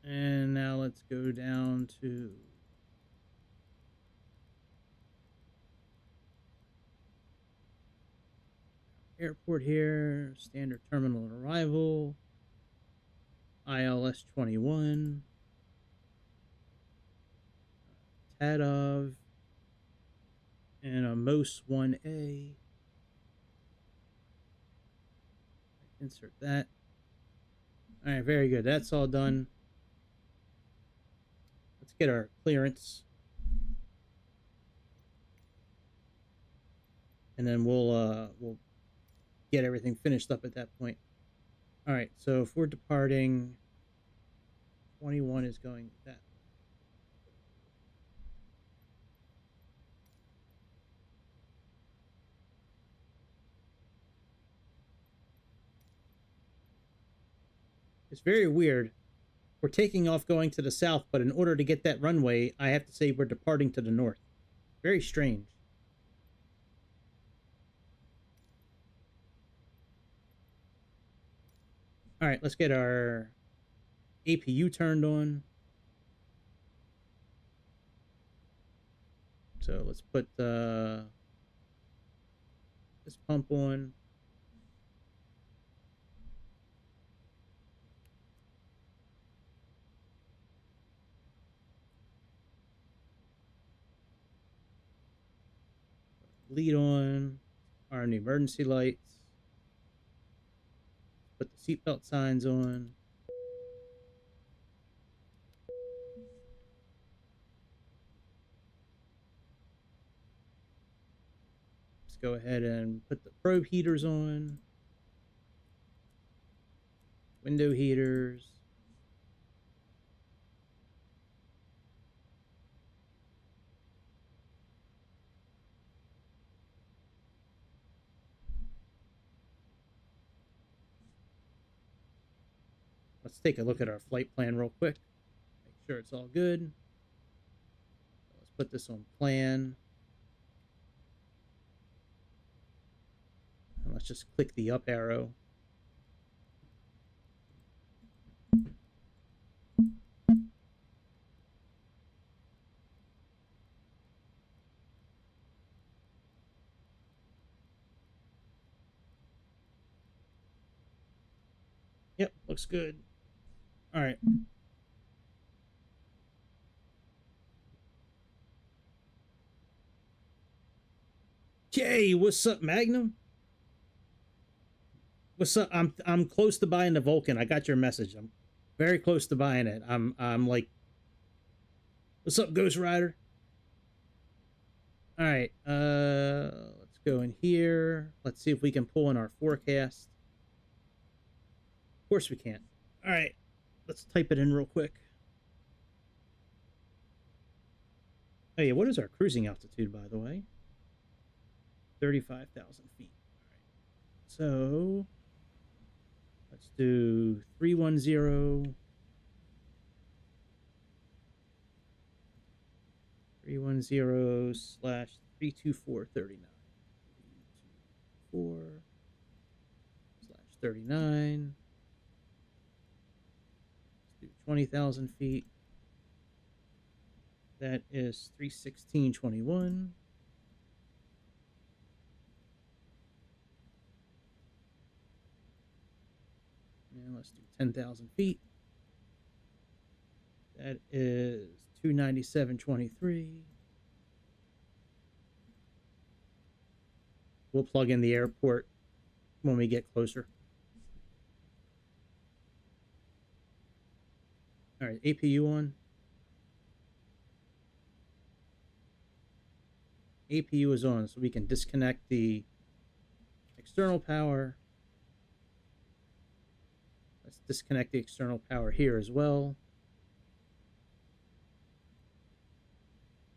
And now let's go down to airport here, standard terminal arrival, ILS 21, TADOV, and a MOS 1A. Insert that. All right, very good. That's all done. Let's get our clearance. And then we'll get everything finished up at that point. All right, so if we're departing, 21 is going that. It's very weird. We're taking off going to the south, but in order to get that runway, I have to say we're departing to the north. Very strange. All right, let's get our APU turned on. So let's put this pump on. bleed on. Arm the emergency lights. Put the seatbelt signs on. Let's go ahead and put the probe heaters on. Window heaters. Let's take a look at our flight plan real quick. Make sure it's all good. Let's put this on plan. And let's just click the up arrow. Yep, looks good. All right. Okay, what's up, Magnum? What's up? I'm close to buying the Vulcan. I got your message. I'm very close to buying it. I'm like, what's up, Ghost Rider? All right, let's go in here. Let's see if we can pull in our forecast. Of course we can. All right, let's type it in real quick. Oh yeah, what is our cruising altitude, by the way? 35,000 feet. All right, so let's do 310. 310/32439. 324/39. Let's do 20,000 feet. That is 316.21. And let's do 10,000 feet. That is 297.23. We'll plug in the airport when we get closer. All right, APU on. APU is on, so we can disconnect the external power. Let's disconnect the external power here as well.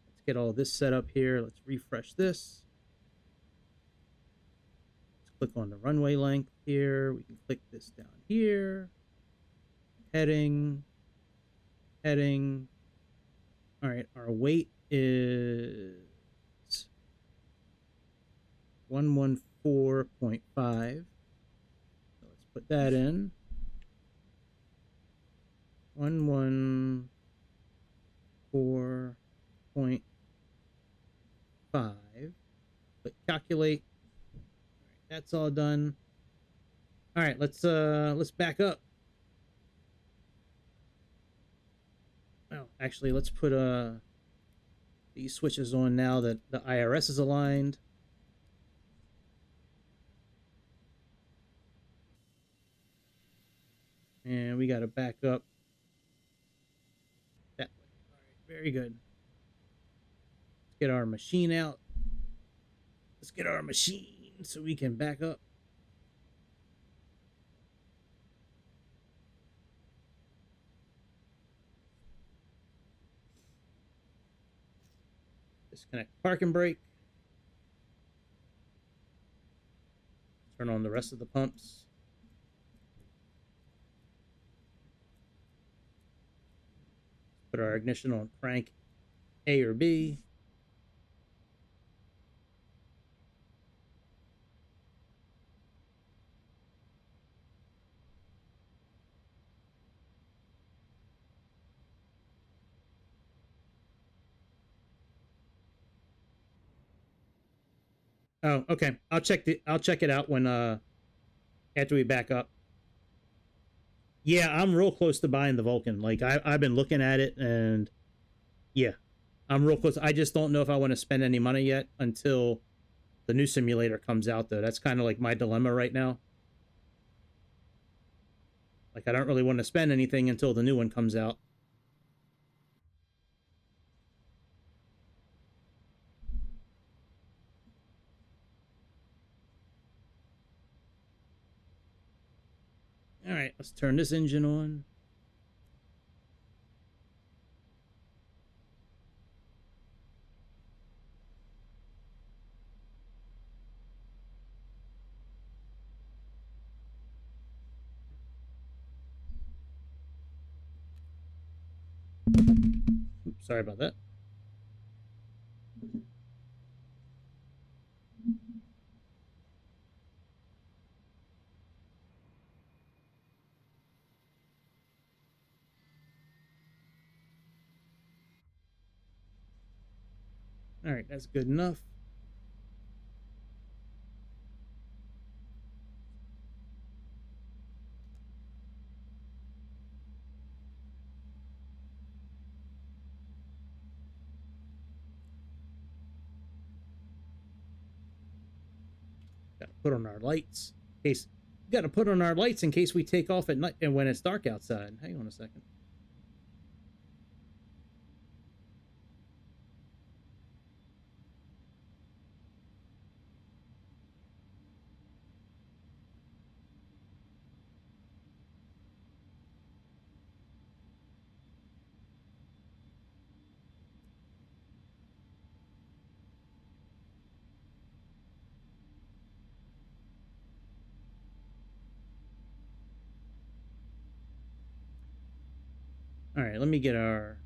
Let's get all this set up here. Let's refresh this. Let's click on the runway length here. We can click this down here. Heading. Heading. All right, our weight is 114.5. So let's put that in. 114.5. Click calculate. All right, that's all done. All right, let's back up. Well, actually, let's put these switches on now that the IRS is aligned. And we got to back up that way. All right, very good. Let's get our machine out. Let's get our machine so we can back up. Disconnect parking brake. Turn on the rest of the pumps. Put our ignition on crank A or B. Oh, okay. I'll check it out when after we back up. Yeah, I'm real close to buying the Vulcan. Like I've been looking at it, and yeah, I'm real close. I just don't know if I want to spend any money yet until the new simulator comes out, though. That's kind of like my dilemma right now. Like, I don't really want to spend anything until the new one comes out. All right, let's turn this engine on. Oops, sorry about that. All right, that's good enough. Got to put on our lights in case. Got to put on our lights in case we take off at night and when it's dark outside. Hang on a second. All right, let me get our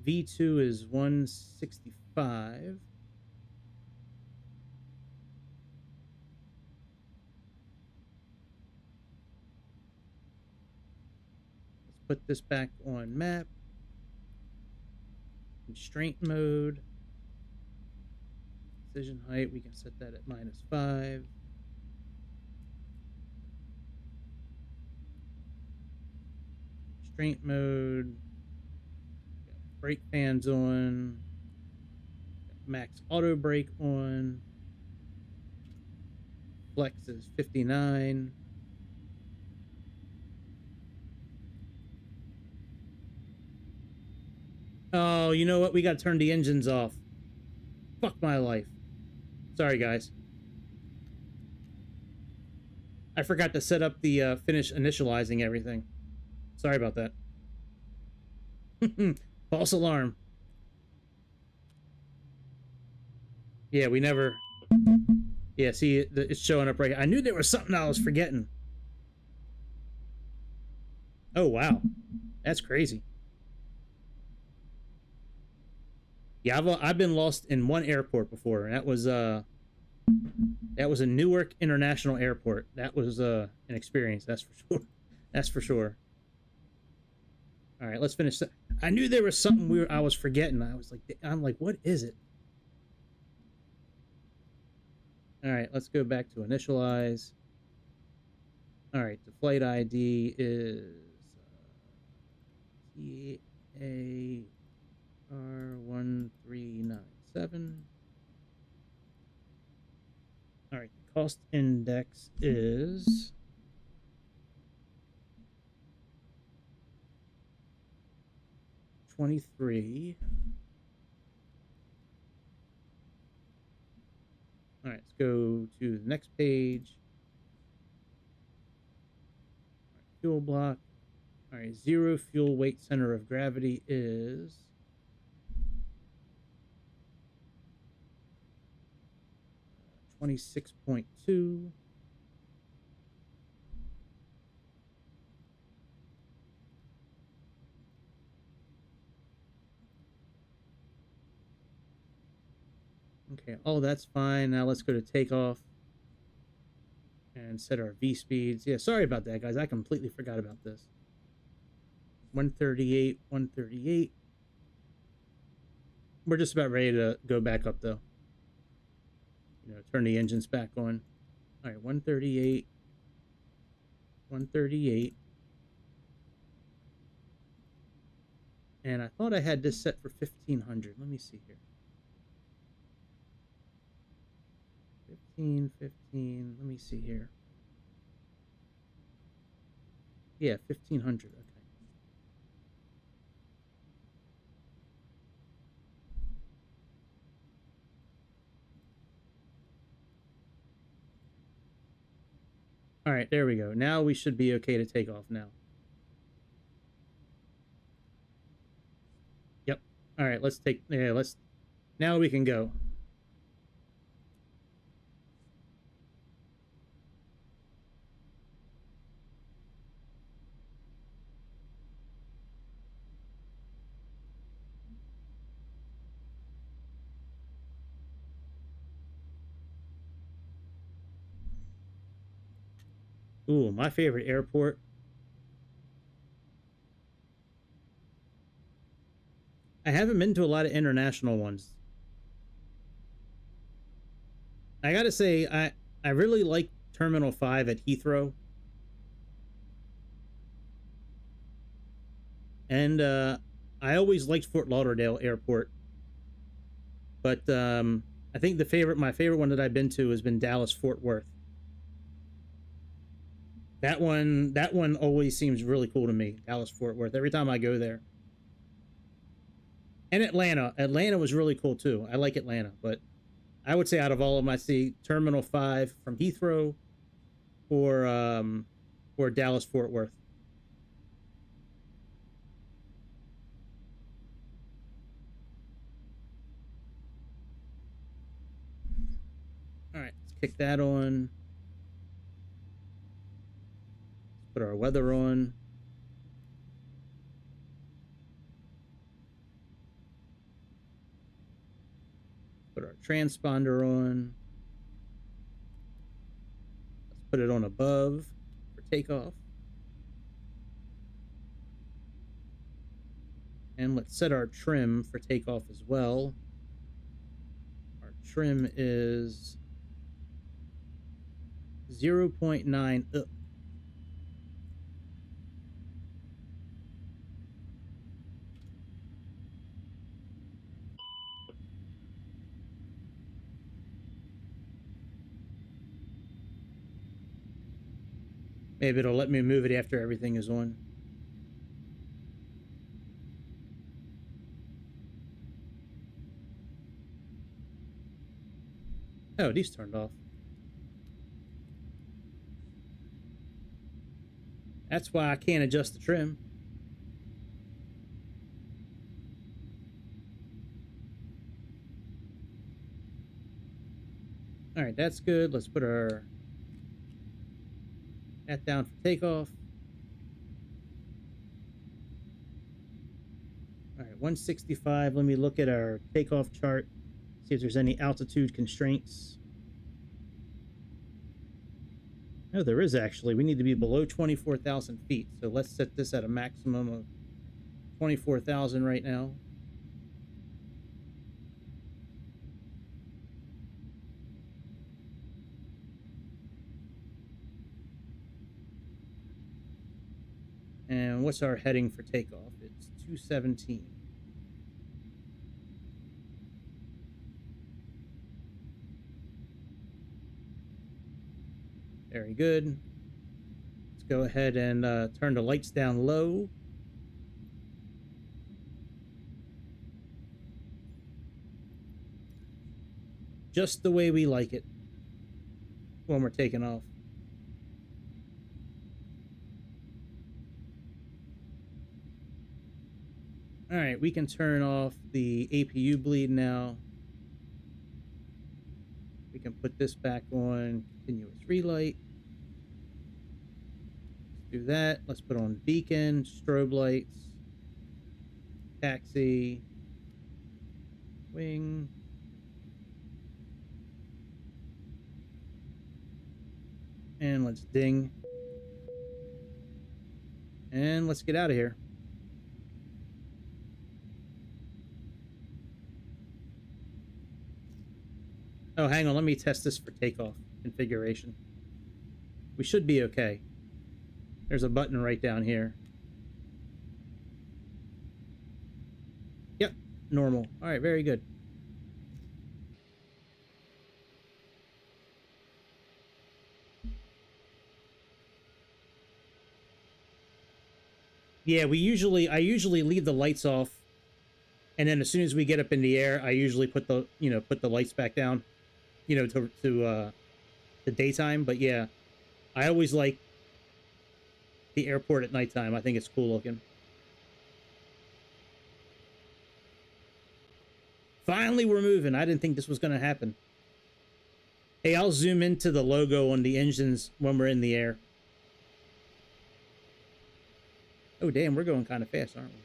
V2 is 165. Let's put this back on map. Constraint mode. Precision height, we can set that at -5. Constraint mode. Brake fans on. Max auto brake on. Flex is 59. Oh, you know what? We got to turn the engines off. Fuck my life. Sorry, guys. I forgot to set up the finish initializing everything. Sorry about that. False alarm. Yeah, we never... Yeah, see, it's showing up right. I knew there was something I was forgetting. Oh, wow. That's crazy. Yeah, I've been lost in one airport before, and that was a Newark International Airport. That was an experience, that's for sure. That's for sure. All right, let's finish that. I knew there was something I was forgetting. I'm like, what is it? All right, let's go back to initialize. All right, the flight ID is TAR1397. All right, the cost index is 23. All right, let's go to the next page. All right, fuel block. All right, zero fuel weight center of gravity is 26.2. Okay, oh, that's fine. Now let's go to takeoff and set our V speeds. Yeah, sorry about that, guys. I completely forgot about this. 138, 138. We're just about ready to go back up, though. You know, turn the engines back on. All right, 138, 138. And I thought I had this set for 1500. Let me see here. 15. Let me see here. Yeah, 1500. Okay. All right, there we go. Now we should be okay to take off now. Yep. All right, let's now we can go. Ooh, my favorite airport. I haven't been to a lot of international ones. I gotta say, I really like Terminal 5 at Heathrow. And I always liked Fort Lauderdale Airport. But I think my favorite one that I've been to has been Dallas Fort Worth. That one always seems really cool to me, Dallas Fort Worth, every time I go there. And Atlanta was really cool too. I like Atlanta, but I would say out of all of them, I see Terminal 5 from Heathrow or Dallas Fort Worth. All right, let's kick that on. Let's put our weather on. Put our transponder on. Let's put it on above for takeoff. And let's set our trim for takeoff as well. Our trim is 0.9 up. Maybe it'll let me move it after everything is on. Oh, these turned off. That's why I can't adjust the trim. All right, that's good. Let's put that down for takeoff. All right, 165. Let me look at our takeoff chart, see if there's any altitude constraints. No, there is actually. We need to be below 24,000 feet. So let's set this at a maximum of 24,000 right now. And what's our heading for takeoff? It's 217. Very good. Let's go ahead and turn the lights down low. Just the way we like it when we're taking off. All right, we can turn off the APU bleed now. We can put this back on continuous relight. Let's do that. Let's put on beacon, strobe lights, taxi, wing. And let's ding. And let's get out of here. Oh, hang on. Let me test this for takeoff configuration. We should be okay. There's a button right down here. Yep, normal. All right, very good. Yeah, I usually leave the lights off, and then as soon as we get up in the air, I usually put the lights back down, to the daytime. But yeah, I always like the airport at nighttime. I think it's cool looking. Finally, we're moving. I didn't think this was going to happen. Hey, I'll zoom into the logo on the engines when we're in the air. Oh, damn, we're going kind of fast, aren't we?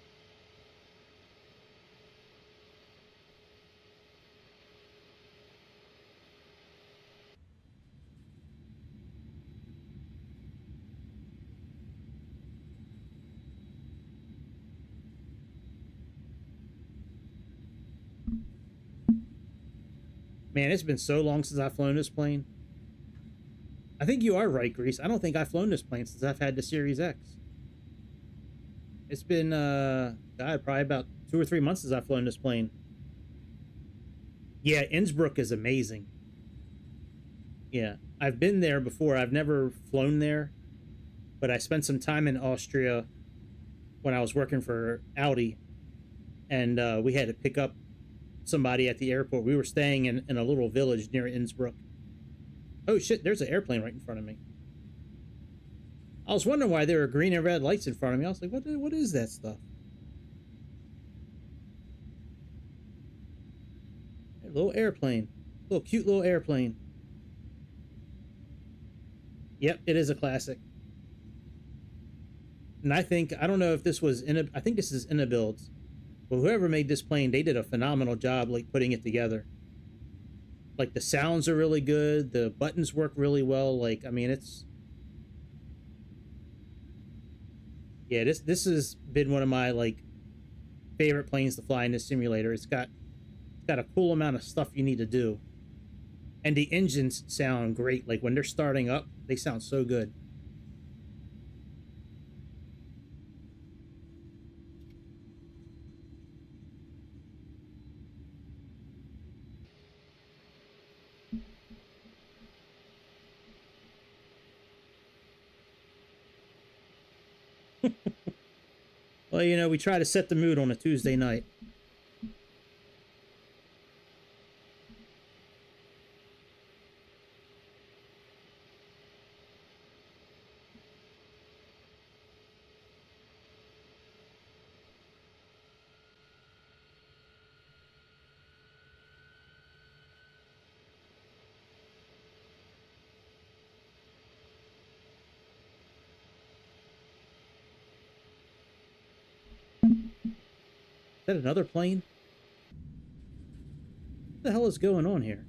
Man, it's been so long since I've flown this plane. I think you are right, Grease. I don't think I've flown this plane since I've had the Series X. It's been, God, probably about 2 or 3 months since I've flown this plane. Yeah, Innsbruck is amazing. Yeah, I've been there before. I've never flown there, but I spent some time in Austria when I was working for Audi, and we had to pick up somebody at the airport. We were staying in a little village near Innsbruck. Oh shit, there's an airplane right in front of me. I was wondering why there were green and red lights in front of me. I was like, what is that stuff? A little airplane. Little cute little airplane. Yep, it is a classic. And I don't know if this was I think this is in a builds. But whoever made this plane, they did a phenomenal job like putting it together. Like the sounds are really good, the buttons work really well. Like, I mean, yeah, this has been one of my like favorite planes to fly in this simulator. It's got a cool amount of stuff you need to do. And the engines sound great. Like when they're starting up, they sound so good. Well, we try to set the mood on a Tuesday night. Is that another plane? What the hell is going on here?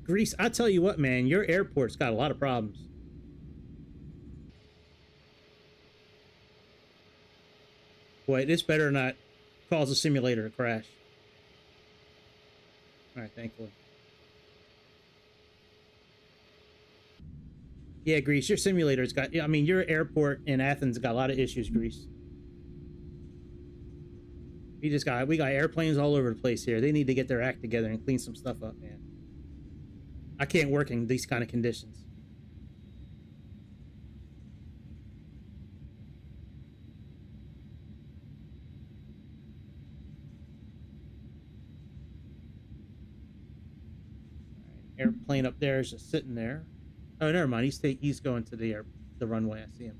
Greece, I tell you what, man, your airport's got a lot of problems. Boy, this better not cause a simulator to crash. Alright, thankfully. Yeah, Greece, your simulator's got... I mean, your airport in Athens got a lot of issues, Greece. We got airplanes all over the place here. They need to get their act together and clean some stuff up, man. I can't work in these kind of conditions. Airplane up there is just sitting there. Oh, never mind. He's going to the runway. I see him.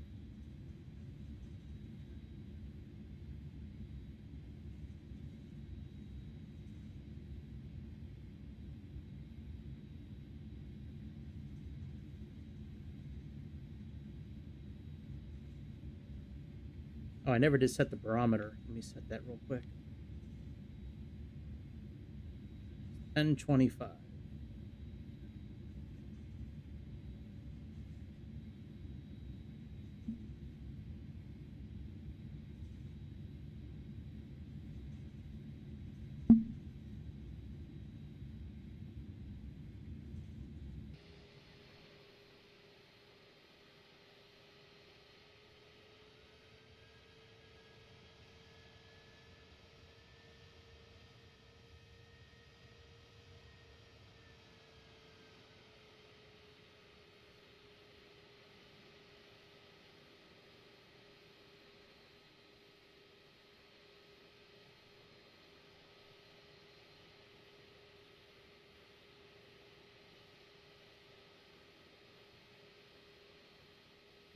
Oh, I never did set the barometer. Let me set that real quick. 10:25.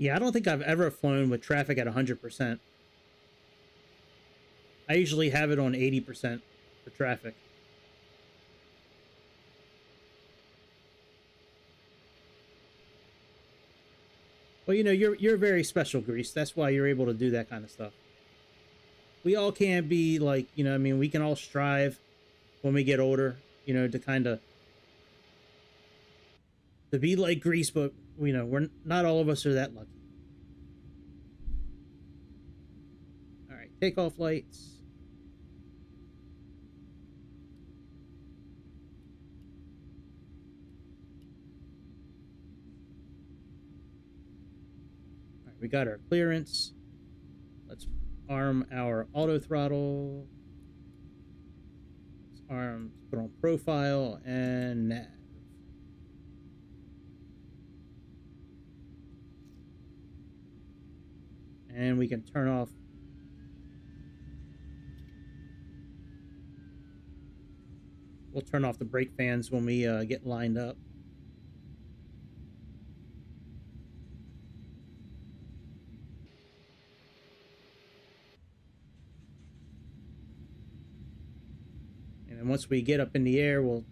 Yeah, I don't think I've ever flown with traffic at 100%. I usually have it on 80% for traffic. Well, you know, you're very special, Grease. That's why you're able to do that kind of stuff. We all can't be like, you know, I mean, we can all strive when we get older, you know, to kind of to be like Grease, but you know, we're not all of us are that lucky. All right, takeoff lights. All right, we got our clearance. Let's arm our auto throttle. Let's arm, put on profile and nav. And we can turn off. We'll turn off the brake fans when we get lined up. And then once we get up in the air, we'll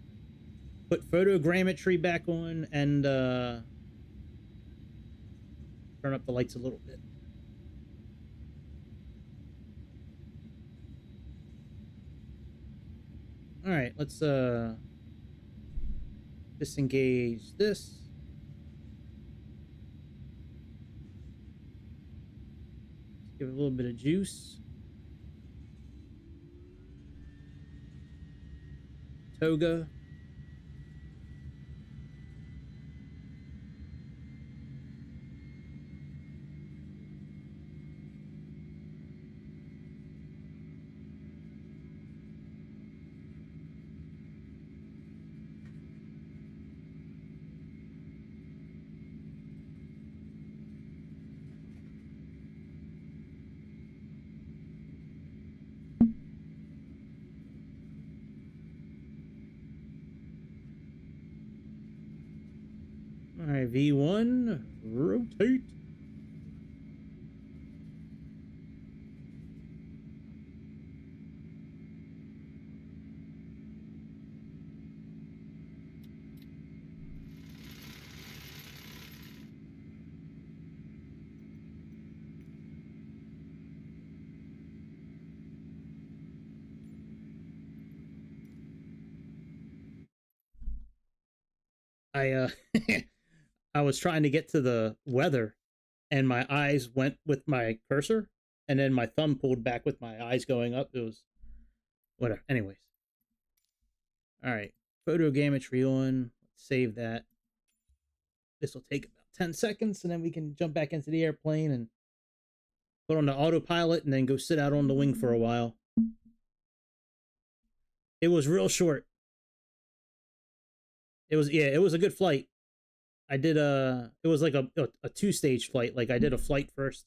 put photogrammetry back on and turn up the lights a little bit. All right, let's disengage this. Let's give it a little bit of juice. Toga. All right, V1, rotate. I I was trying to get to the weather and my eyes went with my cursor and then my thumb pulled back with my eyes going up. It was whatever. Anyways. All right. Photogrammetry on. Let's save that. This will take about 10 seconds and then we can jump back into the airplane and put on the autopilot and then go sit out on the wing for a while. It was real short. It was, yeah, it was a good flight. I did it was like a two-stage flight. Like I did a flight first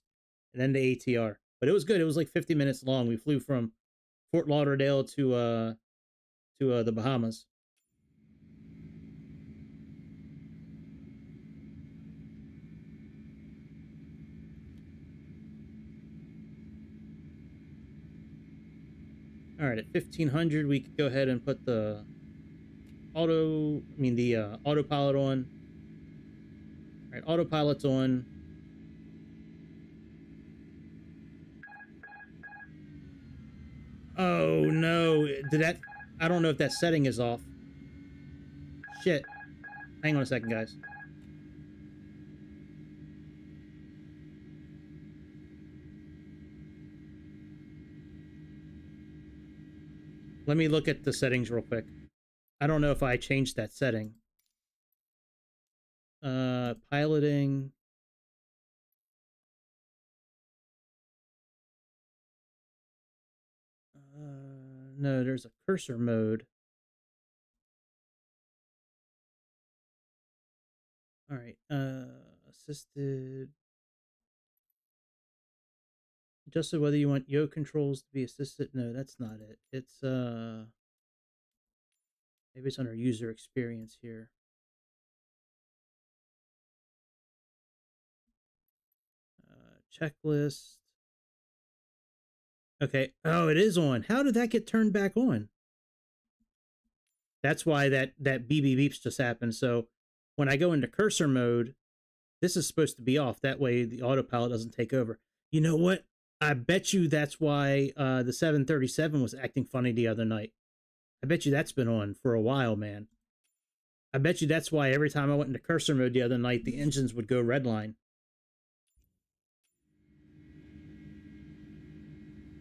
and then the ATR. But it was good. It was like 50 minutes long. We flew from Fort Lauderdale to the Bahamas. All right, at 1500 we could go ahead and put the autopilot on. All right, autopilot's on. Oh no, did that, I don't know if that setting is off. Shit. Hang on a second, guys. Let me look at the settings real quick. I don't know if I changed that setting. Piloting. No, there's a cursor mode. All right, assisted. Adjusted whether you want yo controls to be assisted. No, that's not it. It's maybe it's under user experience here. checklist. Okay. Oh, it is on. How did that get turned back on? That's why that beep beep beeps just happened. So when I go into cursor mode, this is supposed to be off. That way the autopilot doesn't take over. You know what? I bet you that's why the 737 was acting funny the other night. I bet you that's been on for a while, man. I bet you that's why every time I went into cursor mode the other night, the engines would go redline.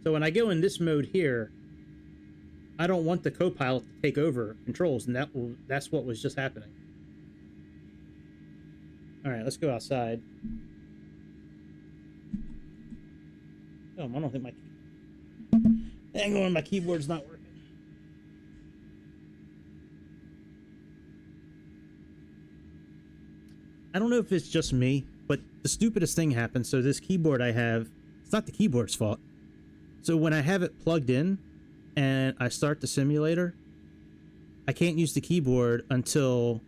So when I go in this mode here, I don't want the co-pilot to take over controls, and that's what was just happening. All right, let's go outside. Oh, I don't think hang on, my keyboard's not working. I don't know if it's just me, but the stupidest thing happened. So this keyboard I have, it's not the keyboard's fault. So when I have it plugged in and I start the simulator, I can't use the keyboard until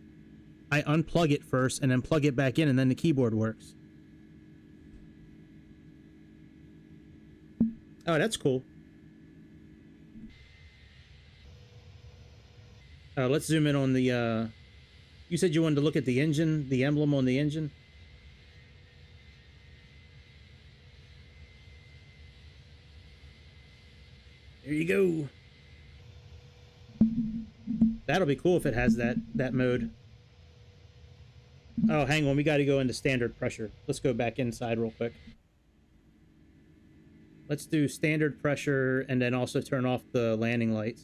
I unplug it first and then plug it back in, and then the keyboard works. Oh, that's cool. Let's zoom in on the, you said you wanted to look at the engine, the emblem on the engine? There you go. That'll be cool if it has that mode. Oh, hang on. We got to go into standard pressure. Let's go back inside real quick. Let's do standard pressure and then also turn off the landing lights.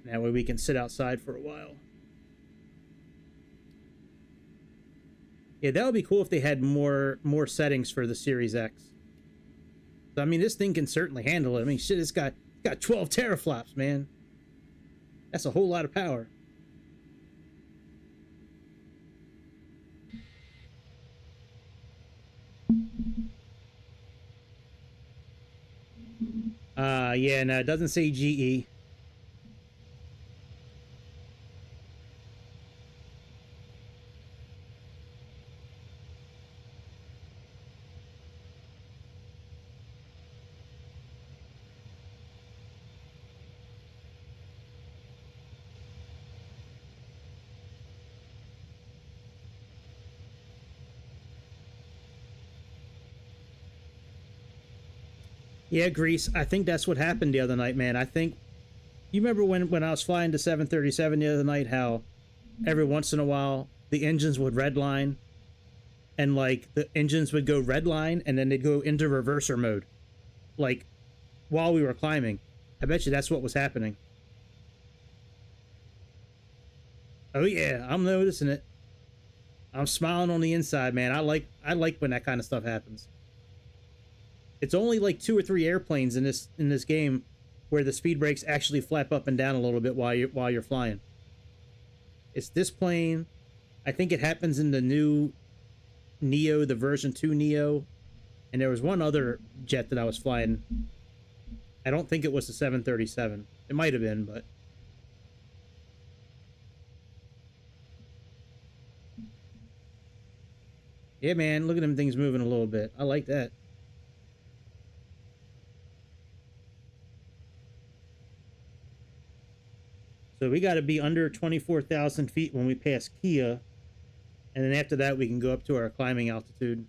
That way we can sit outside for a while. Yeah, that would be cool if they had more settings for the Series X. So, I mean, this thing can certainly handle it. I mean, shit, it's got 12 teraflops, man. That's a whole lot of power. Yeah, no, it doesn't say GE. Yeah, Grease. I think that's what happened the other night, man. I think you remember when I was flying the 737 the other night, how every once in a while the engines would redline, and like the engines would go redline and then they'd go into reverser mode, like while we were climbing. I bet you that's what was happening. Oh yeah, I'm noticing it. I'm smiling on the inside, man. I like when that kind of stuff happens. It's only like 2 or 3 airplanes in this game where the speed brakes actually flap up and down a little bit while you're flying. It's this plane. I think it happens in the new Neo, the version 2 Neo, and there was one other jet that I was flying. I don't think it was the 737. It might have been, but yeah, man, look at them things moving a little bit. I like that. So we got to be under 24,000 feet when we pass Kia, and then after that we can go up to our climbing altitude.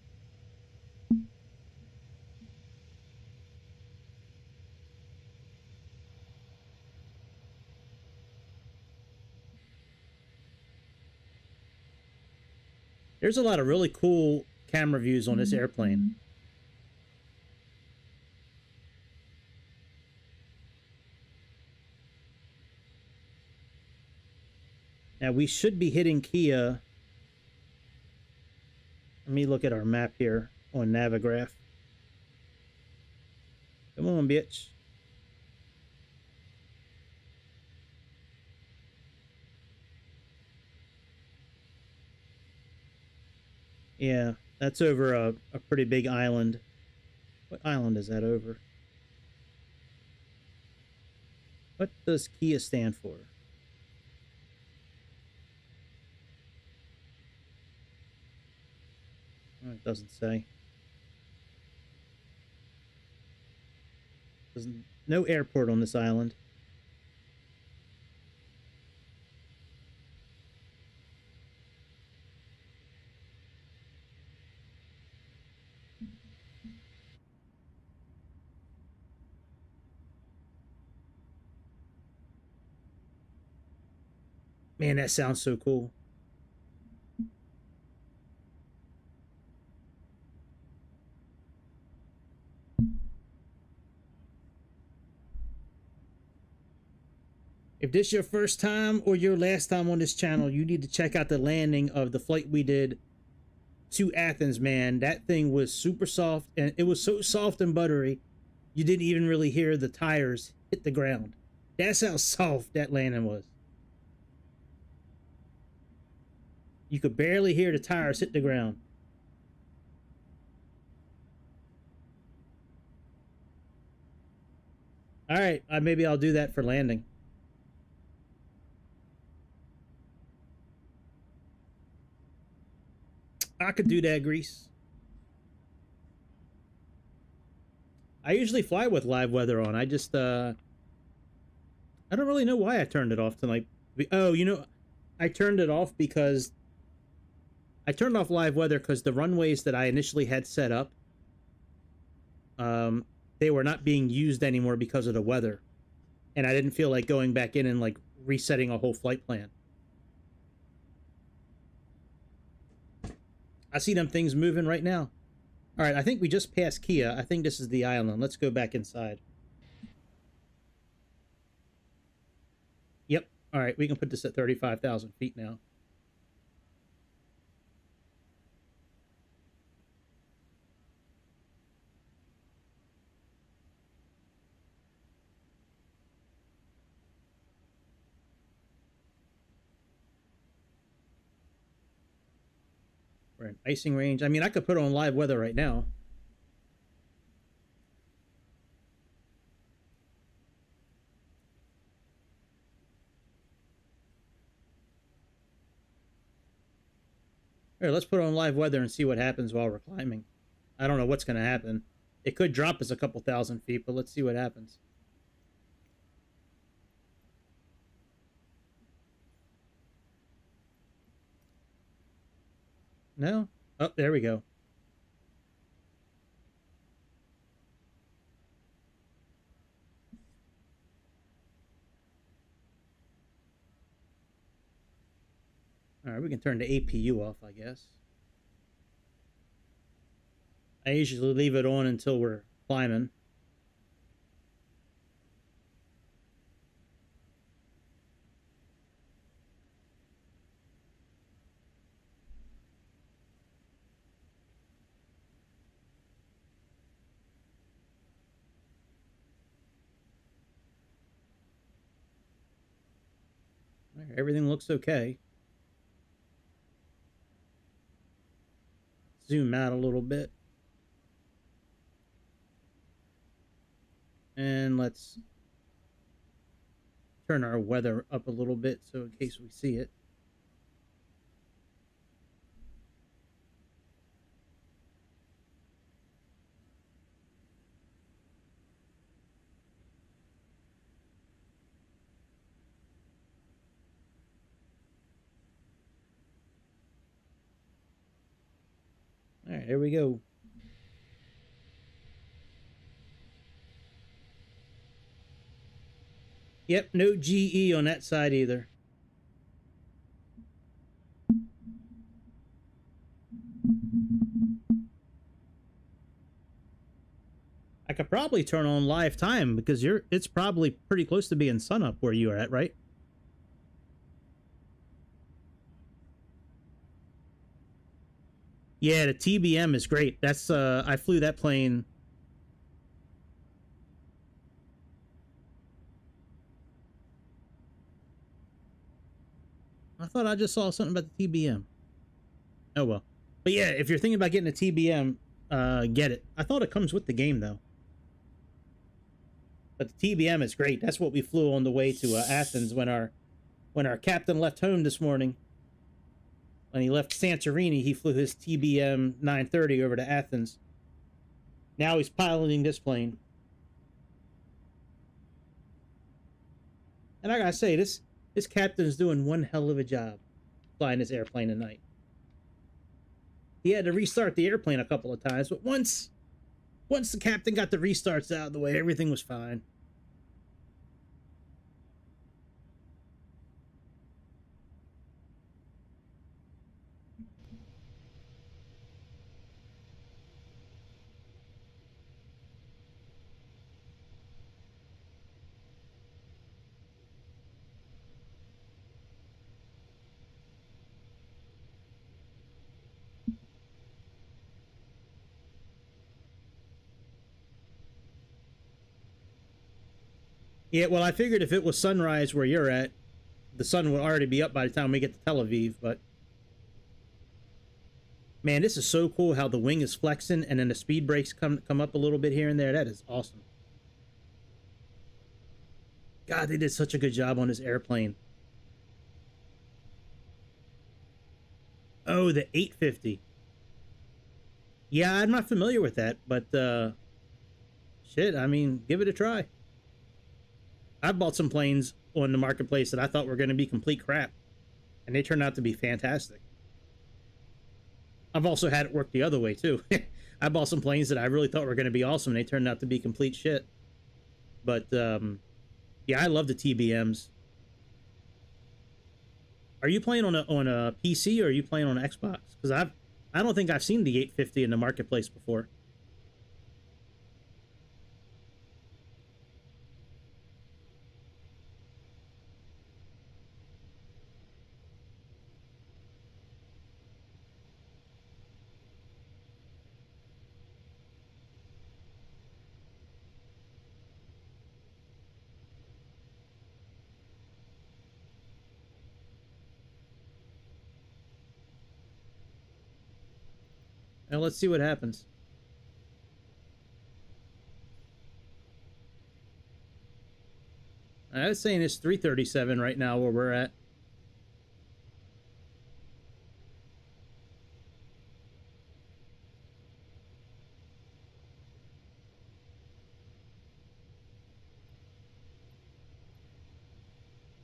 There's a lot of really cool camera views on this airplane. Now we should be hitting Kia. Let me look at our map here on Navigraph. Come on, bitch. Yeah, that's over a pretty big island. What island is that over? What does Kia stand for? Oh, it doesn't say. No airport on this island. Man, that sounds so cool. If this is your first time or your last time on this channel, you need to check out the landing of the flight we did to Athens, man. That thing was super soft, and it was so soft and buttery, you didn't even really hear the tires hit the ground. That's how soft that landing was. You could barely hear the tires hit the ground. All right, maybe I'll do that for landing. I could do that, Grease. I usually fly with live weather on. I just, I don't really know why I turned it off tonight. Oh, you know, I turned it off because I turned off live weather because the runways that I initially had set up, they were not being used anymore because of the weather. And I didn't feel like going back in and like resetting a whole flight plan. I see them things moving right now. All right, I think we just passed Kia. I think this is the island. Let's go back inside. Yep. All right, we can put this at 35,000 feet now. We're in icing range. I mean, I could put on live weather right now. Here, let's put on live weather and see what happens while we're climbing. I don't know what's going to happen. It could drop us a couple thousand feet, but let's see what happens. No? Oh, there we go. All right, we can turn the APU off, I guess. I usually leave it on until we're climbing. All right, everything looks okay. Zoom out a little bit. And let's turn our weather up a little bit so in case we see it. All right, here we go. Yep, no GE on that side either. I could probably turn on live time because it's probably pretty close to being sun up where you are at, right? Yeah, the TBM is great. That's I flew that plane. I thought I just saw something about the TBM. Oh well. But yeah, if you're thinking about getting a TBM, get it. I thought it comes with the game though. But the TBM is great. That's what we flew on the way to Athens when our captain left home this morning. When he left Santorini, he flew his TBM-930 over to Athens. Now he's piloting this plane. And I gotta say, this captain's doing one hell of a job flying this airplane tonight. He had to restart the airplane a couple of times, but once the captain got the restarts out of the way, everything was fine. Yeah, well, I figured if it was sunrise where you're at, the sun would already be up by the time we get to Tel Aviv, but... Man, this is so cool how the wing is flexing and then the speed brakes come up a little bit here and there. That is awesome. God, they did such a good job on this airplane. Oh, the 850. Yeah, I'm not familiar with that, but shit, I mean, give it a try. I bought some planes on the marketplace that I thought were going to be complete crap, and they turned out to be fantastic. I've also had it work the other way, too. I bought some planes that I really thought were going to be awesome, and they turned out to be complete shit. But, yeah, I love the TBMs. Are you playing on a PC, or are you playing on an Xbox? Because I don't think I've seen the 850 in the marketplace before. Now let's see what happens. I was saying it's 337 right now where we're at.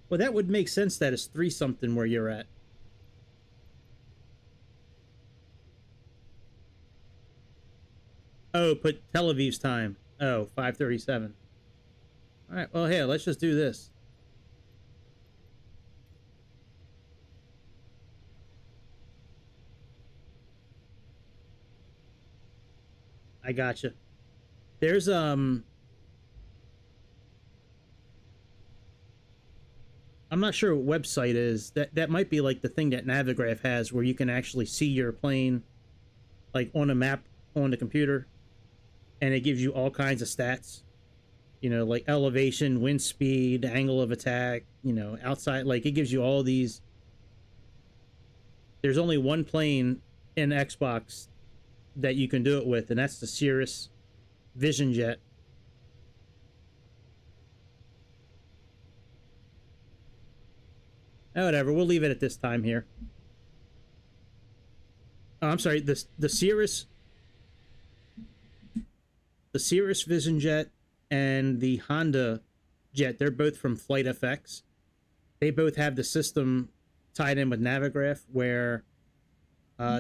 Well, that would make sense that it's 3 something where you're at. Oh, put Tel Aviv's time. Oh, 5:37. All right, well, here, let's just do this. I gotcha. There's, I'm not sure what website is. That might be like the thing that Navigraph has where you can actually see your plane, like, on a map on the computer, and it gives you all kinds of stats. You know, like elevation, wind speed, angle of attack, you know, outside, like it gives you all these. There's only one plane in Xbox that you can do it with, and that's the Cirrus Vision Jet. Oh, whatever, we'll leave it at this time here. Oh, I'm sorry, the Cirrus Vision Jet and the Honda Jet, they're both from Flight FX. They both have the system tied in with Navigraph where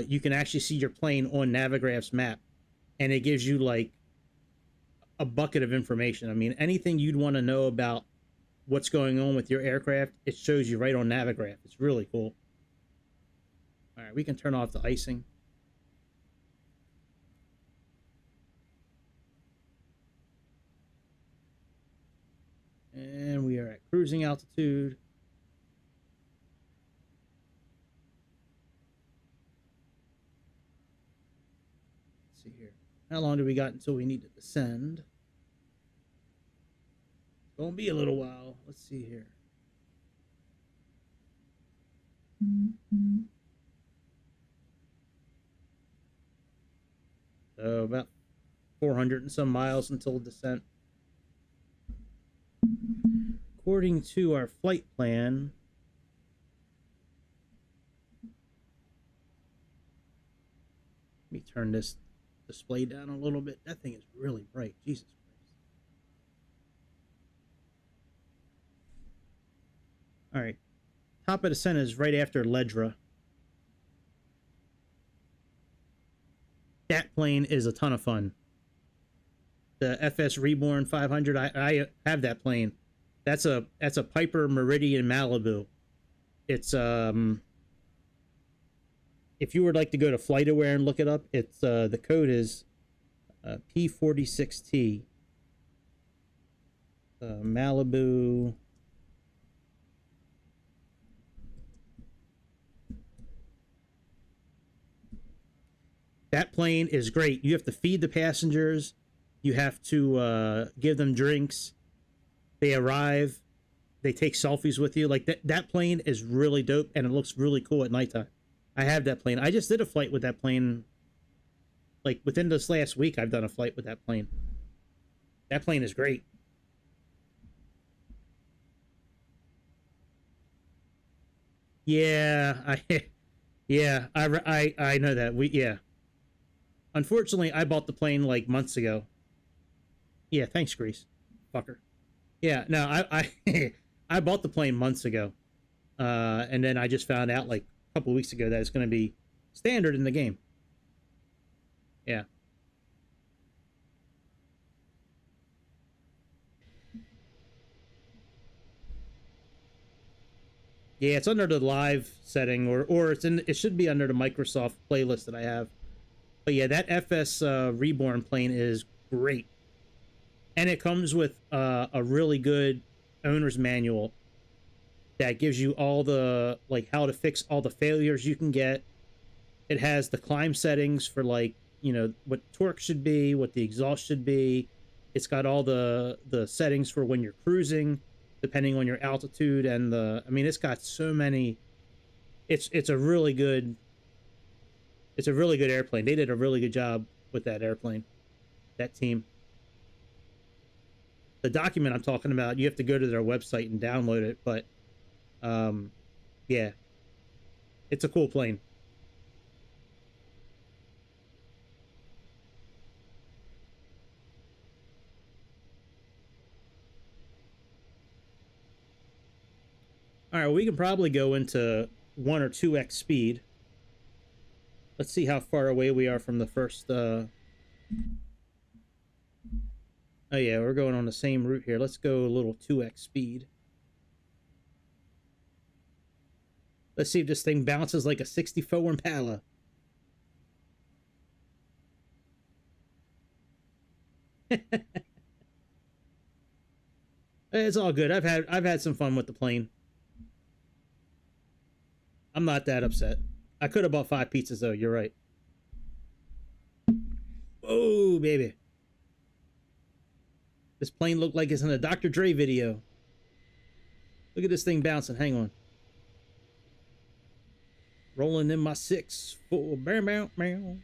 you can actually see your plane on Navigraph's map, and it gives you like a bucket of information. I mean, anything you'd want to know about what's going on with your aircraft, it shows you right on Navigraph. It's really cool. All right, we can turn off the icing. And we are at cruising altitude. Let's see here. How long do we got until we need to descend? It's gonna be a little while. Let's see here. So about 400 and some miles until descent. According to our flight plan, turn this display down a little bit. That thing is really bright. Jesus Christ. All right. Top of the descent is right after Ledra. That plane is a ton of fun. The FS Reborn 500, I have that plane. That's a Piper Meridian Malibu. It's if you would like to go to FlightAware and look it up, it's the code is P46T. Malibu. That plane is great. You have to feed the passengers. You have to give them drinks. They arrive. They take selfies with you. Like that plane is really dope, and it looks really cool at nighttime. I have that plane. I just did a flight with that plane. Like within this last week, I've done a flight with that plane. That plane is great. Yeah, I know that. Unfortunately, I bought the plane like months ago. Yeah, thanks, Grease, fucker. Yeah, no, I I bought the plane months ago, and then I just found out like a couple of weeks ago that it's going to be standard in the game. Yeah. Yeah, it's under the live setting, or it should be under the Microsoft playlist that I have. But yeah, that FS Reborn plane is great. And it comes with a really good owner's manual that gives you all the, like, how to fix all the failures you can get. It has the climb settings for, like, you know, what torque should be, what the exhaust should be. It's got all the settings for when you're cruising, depending on your altitude, and I mean, it's got so many. It's a really good airplane. They did a really good job with that airplane, that team. The document I'm talking about, you have to go to their website and download it, but yeah, it's a cool plane. All right, we can probably go into 1 or 2x speed. Let's see how far away we are from the first. Oh yeah, we're going on the same route here. Let's go a little 2x speed. Let's see if this thing bounces like a 64 Impala. It's all good. I've had some fun with the plane. I'm not that upset. I could have bought 5 pizzas though. You're right. Oh baby, this plane looked like it's in a Dr. Dre video. Look at this thing bouncing. Hang on. Rolling in my 6-4. Bow, bow, bow.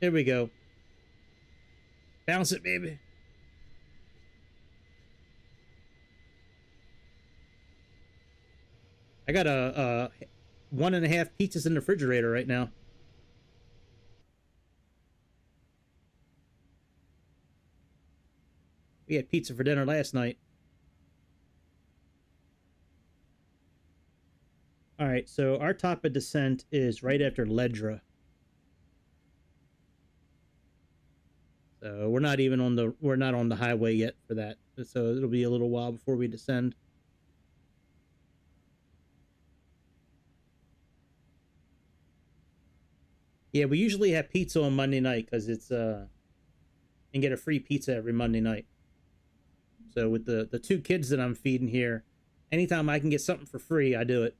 There we go. Bounce it, baby. I got a 1.5 pizzas in the refrigerator right now. We had pizza for dinner last night. All right, so our top of descent is right after Ledra. So we're not on the highway yet for that. So it'll be a little while before we descend. Yeah, we usually have pizza on Monday night because it's and get a free pizza every Monday night. So with the 2 kids that I'm feeding here, anytime I can get something for free, I do it.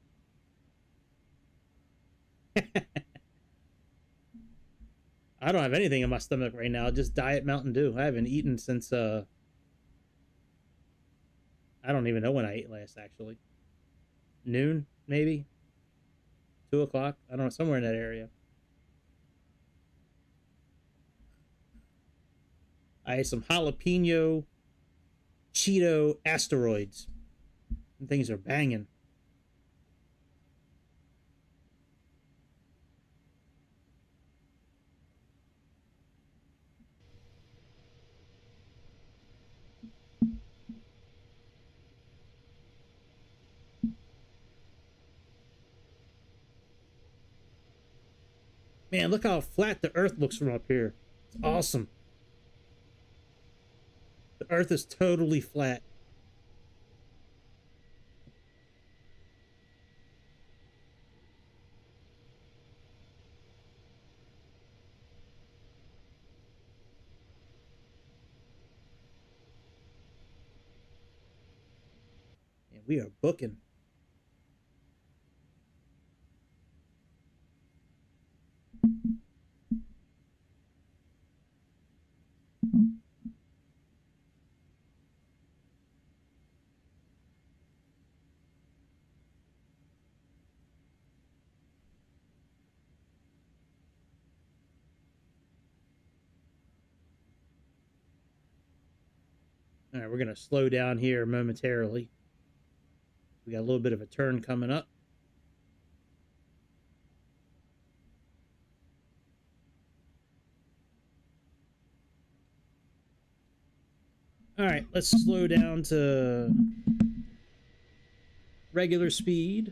I don't have anything in my stomach right now, just Diet Mountain Dew. I haven't eaten since I don't even know when I ate last, actually. Noon, maybe? 2 o'clock? I don't know, somewhere in that area. I had some jalapeno Cheeto asteroids. Things are banging. Man, look how flat the Earth looks from up here. It's awesome. The Earth is totally flat. And we are booking. All right, we're going to slow down here momentarily. We got a little bit of a turn coming up. All right, let's slow down to regular speed.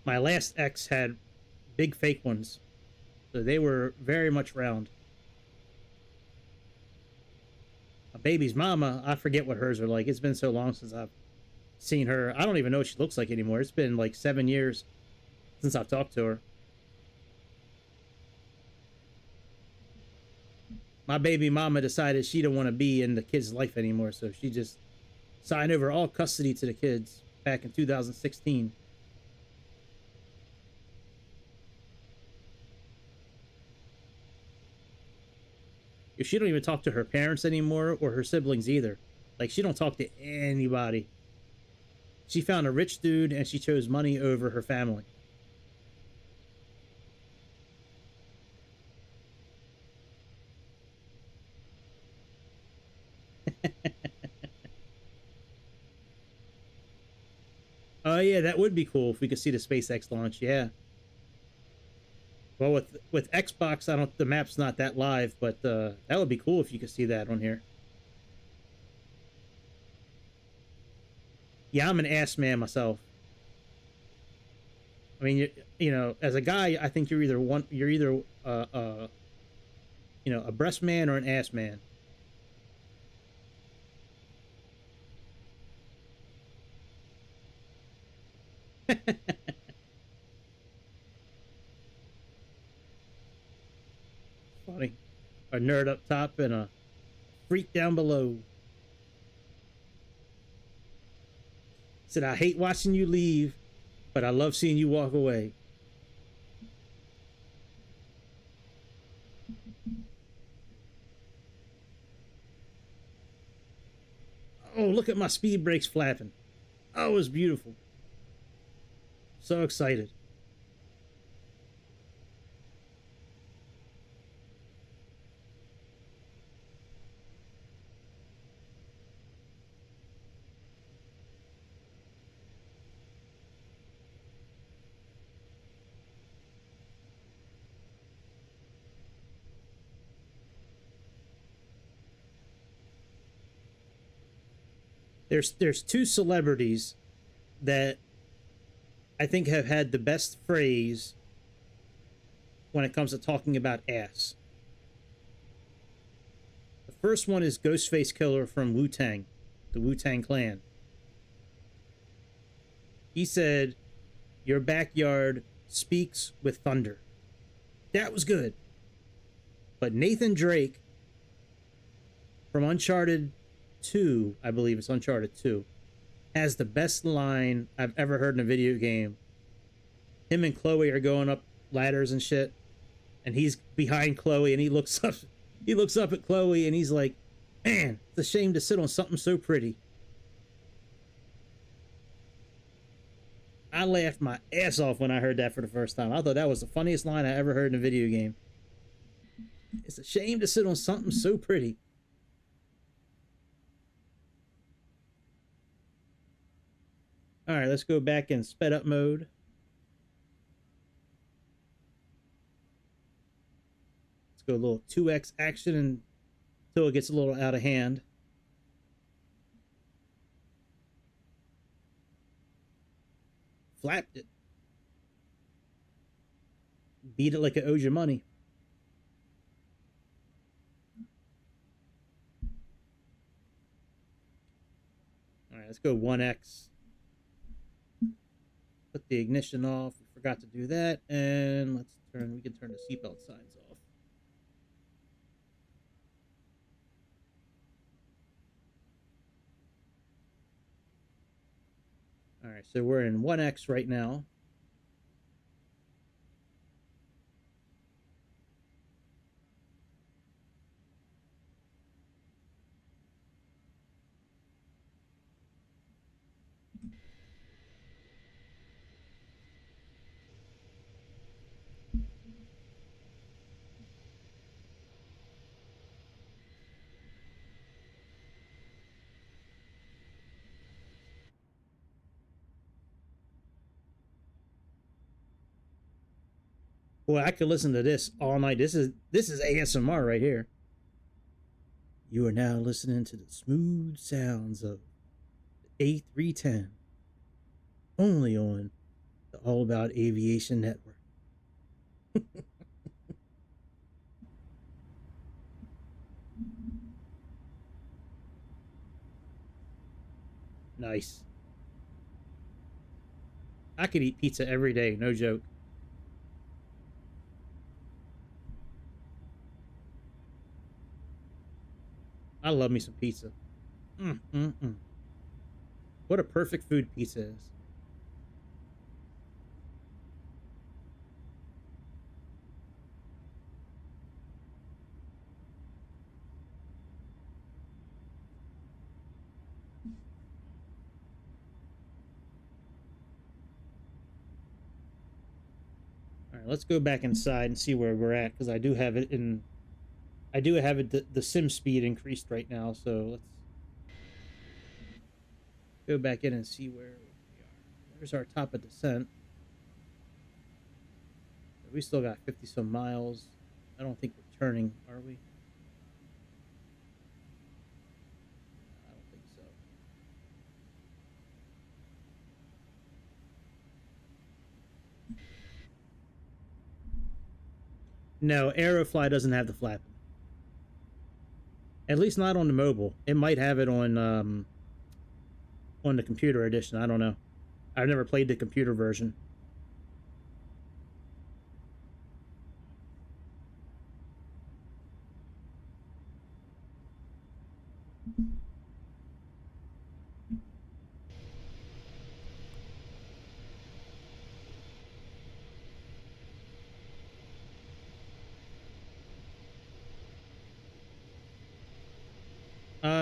My last X had big fake ones, so they were very much round. A baby's mama, I forget what hers are like. It's been so long since I've seen her. I don't even know what she looks like anymore. It's been like 7 years since I've talked to her. My baby mama decided she didn't want to be in the kid's life anymore, so she just signed over all custody to the kids back in 2016. She don't even talk to her parents anymore or her siblings either. Like, she don't talk to anybody. She found a rich dude and she chose money over her family. Oh yeah, that would be cool if we could see the SpaceX launch. Yeah. Well, with Xbox, I don't. The map's not that live, but that would be cool if you could see that on here. Yeah, I'm an ass man myself. I mean, you know, as a guy, I think you're either you know, a breast man or an ass man. Funny. A nerd up top and a freak down below. Said, I hate watching you leave, but I love seeing you walk away. Oh, look at my speed brakes flapping. Oh, it was beautiful. So excited. There's two celebrities that I think have had the best phrase when it comes to talking about ass. The first one is Ghostface Killer from Wu-Tang, the Wu-Tang Clan. He said, "Your backyard speaks with thunder." That was good. But Nathan Drake from Uncharted 2, I believe it's Uncharted 2, has the best line I've ever heard in a video game. Him and Chloe are going up ladders and shit, and he's behind Chloe, and he looks up at Chloe, and he's like, "Man, it's a shame to sit on something so pretty." I laughed my ass off when I heard that for the first time. I thought that was the funniest line I ever heard in a video game. It's a shame to sit on something so pretty. All right, let's go back in sped up mode. go a little 2x action until it gets a little out of hand. Flapped it. Beat it like it owes you money. All right, let's go 1x. Put the ignition off. We forgot to do that. And we can turn the seatbelt signs off. All right, so we're in 1x right now. Boy, I could listen to this all night. This is ASMR right here. You are now listening to the smooth sounds of the A310, only on the All About Aviation Network. Nice. I could eat pizza every day, no joke. I love me some pizza. What a perfect food pizza is. All right, let's go back inside and see where we're at, because I do have it the sim speed increased right now, so let's go back in and see where we are. There's our top of descent. We still got 50 some miles. I don't think we're turning, are we? I don't think so. No, Aerofly doesn't have the flapping. At least not on the mobile. It might have it on the computer edition. I don't know. I've never played the computer version.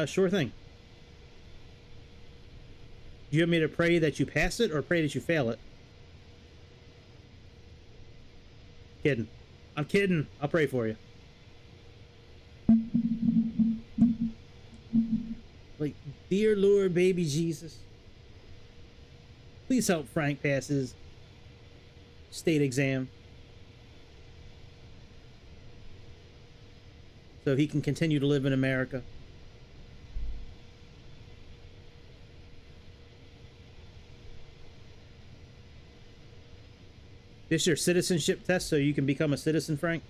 Sure thing. Do you want me to pray that you pass it or pray that you fail it? Kidding. I'm kidding. I'll pray for you. Like, dear Lord, baby Jesus, please help Frank pass his state exam so he can continue to live in America. This your citizenship test so you can become a citizen, Frank?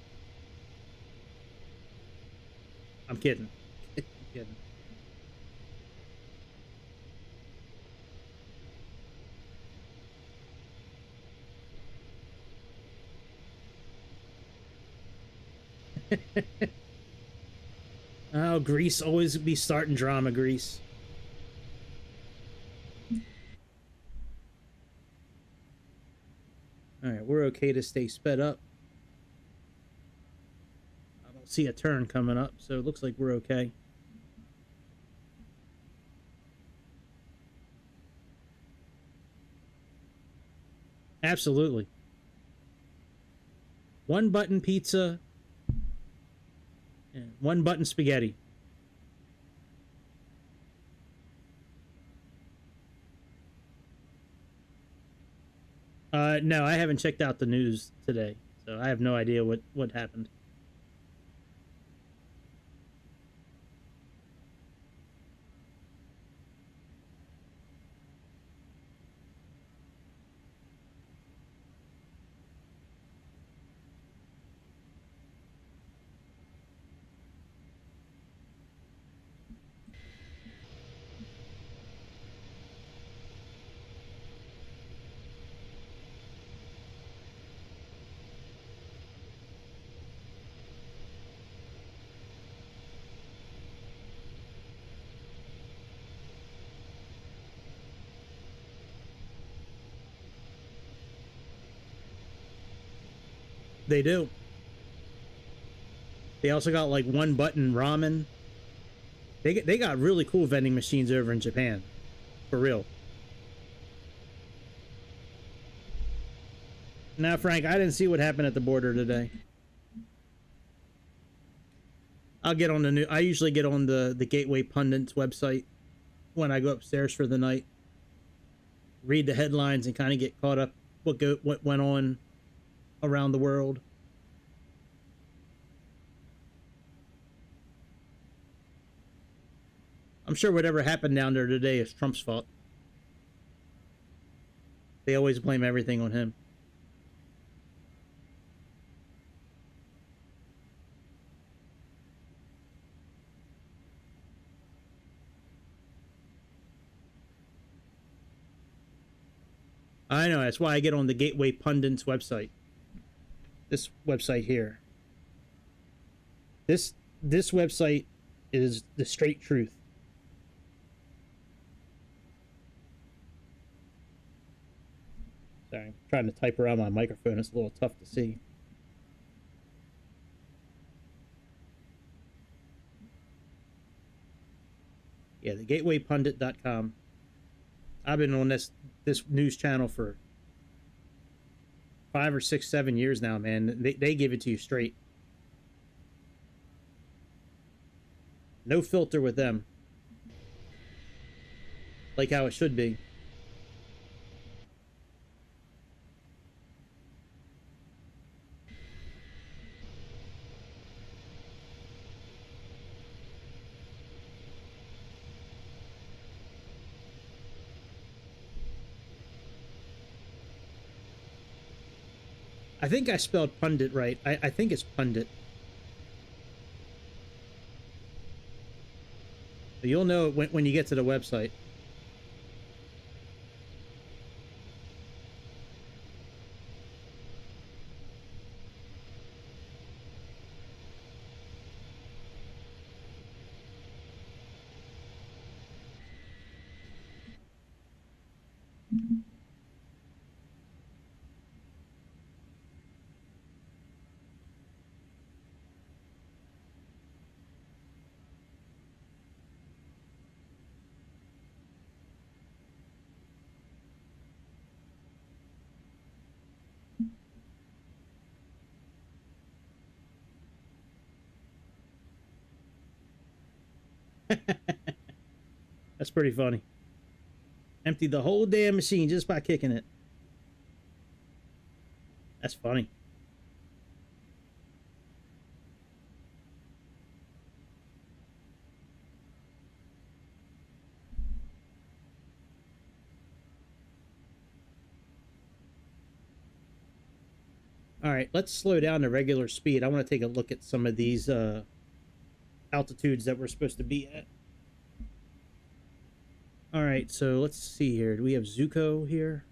I'm kidding. I'm kidding. Oh, Greece always be starting drama, Greece. All right, we're okay to stay sped up. I don't see a turn coming up, so it looks like we're okay. Absolutely. One button pizza and one button spaghetti. No, I haven't checked out the news today, so I have no idea what happened. They do. They also got like one button ramen. They got really cool vending machines over in Japan. For real. Now, Frank, I didn't see what happened at the border today. I'll get on the new... I usually get on the Gateway Pundit's website when I go upstairs for the night. Read the headlines and kind of get caught up what went on around the world. I'm sure whatever happened down there today is Trump's fault. They always blame everything on him. I know, that's why I get on the Gateway Pundit's website. This website here. This website is the straight truth. Sorry, I'm trying to type around my microphone. It's a little tough to see. Yeah, the gatewaypundit.com. I've been on this news channel for 5 or 6, 7 years now, man. They give it to you straight. No filter with them. Like how it should be. I think I spelled pundit right. I think it's pundit. You'll know it when you get to the website. That's pretty funny. Emptied the whole damn machine just by kicking it. That's funny. All right, let's slow down to regular speed. I want to take a look at some of these altitudes that we're supposed to be at. All right, so let's see here. Do we have Zuko here?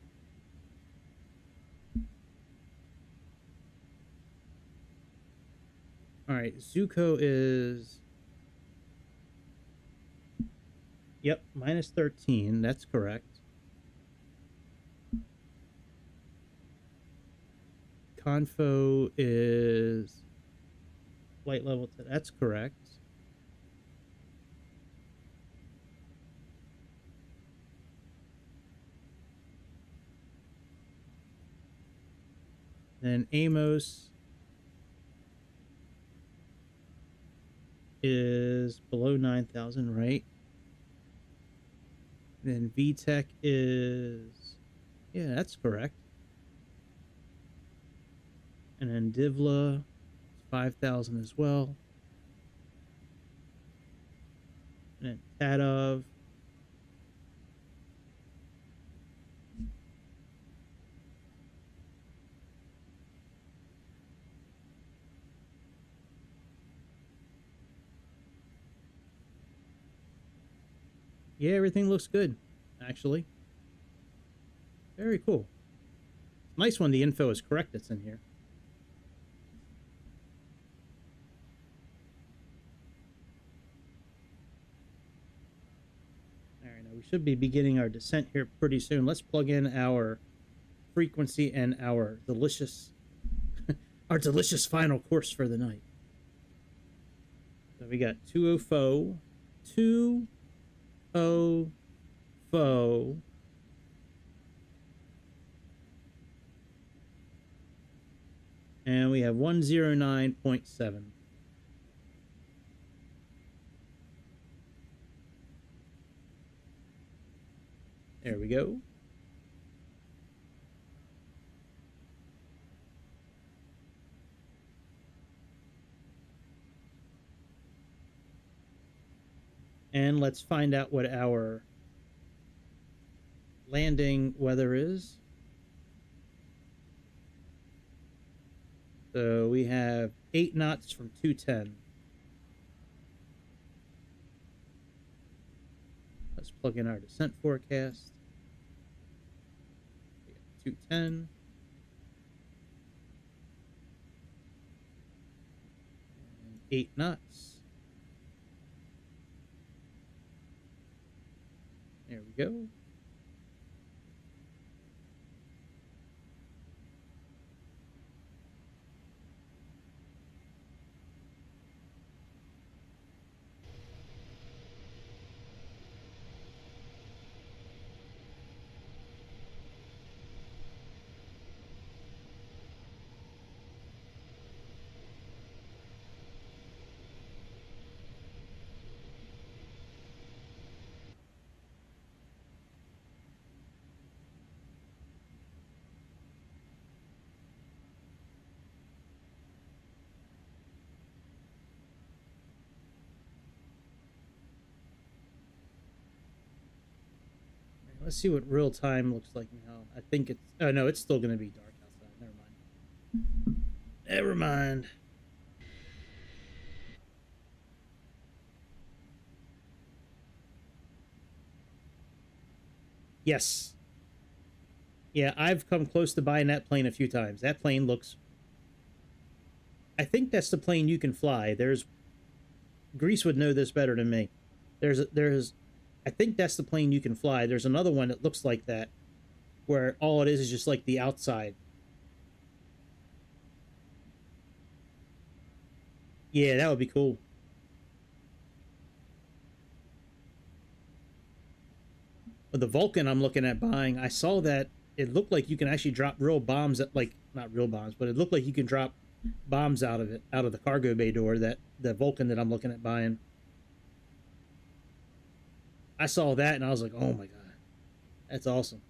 All right, Zuko is... Yep, minus 13. That's correct. Confo is flight level 10. That's correct. Then Amos is below 9,000, right? Then VTech is, yeah, that's correct. And then Divla is 5,000 as well. And then Tadov. Yeah, everything looks good, actually. Very cool. Nice when the info is correct that's in here. Alright, now we should be beginning our descent here pretty soon. Let's plug in our frequency and our delicious our delicious final course for the night. So we got 204, 204, and we have 109.7. There we go. And let's find out what our landing weather is. So we have 8 knots from 210. Let's plug in our descent forecast. We got 210. And 8 knots. There we go. Let's see what real time looks like now. I think it's... Oh, no, it's still going to be dark outside. Never mind. Never mind. Yes. Yeah, I've come close to buying that plane a few times. That plane looks... I think that's the plane you can fly. There's... Greece would know this better than me. There's... I think that's the plane you can fly. There's another one that looks like that, where all it is just like the outside. Yeah, that would be cool. But the Vulcan I'm looking at buying, I saw that it looked like you can actually drop real bombs at, like, not real bombs, but it looked like you can drop bombs out of it, out of the cargo bay door, that the Vulcan that I'm looking at buying. I saw that and I was like, oh my god, that's awesome.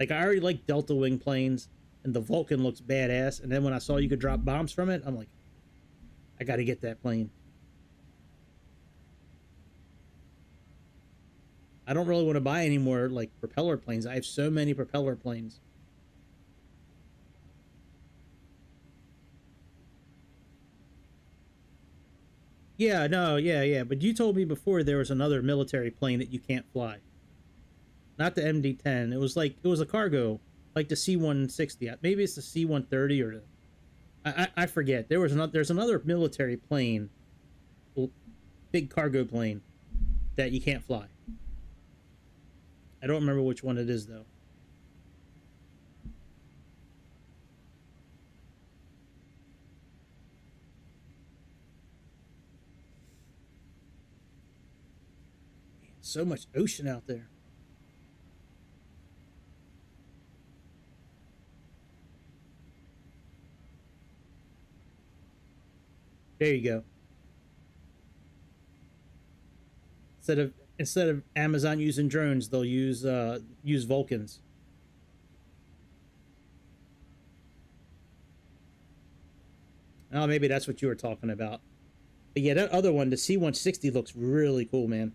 Like, I already like Delta Wing planes, and the Vulcan looks badass, and then when I saw you could drop bombs from it, I'm like, I gotta get that plane. I don't really want to buy any more, like, propeller planes. I have so many propeller planes. Yeah, no, yeah. But you told me before there was another military plane that you can't fly. Not the MD-10. It was like, it was a cargo, like the C-160. Maybe it's the C-130 or the... I forget. There's another military plane, big cargo plane, that you can't fly. I don't remember which one it is, though. So much ocean out there. There you go. Instead of Amazon using drones, they'll use Vulcans. Oh, maybe that's what you were talking about. But yeah, that other one, the C-160, looks really cool, man.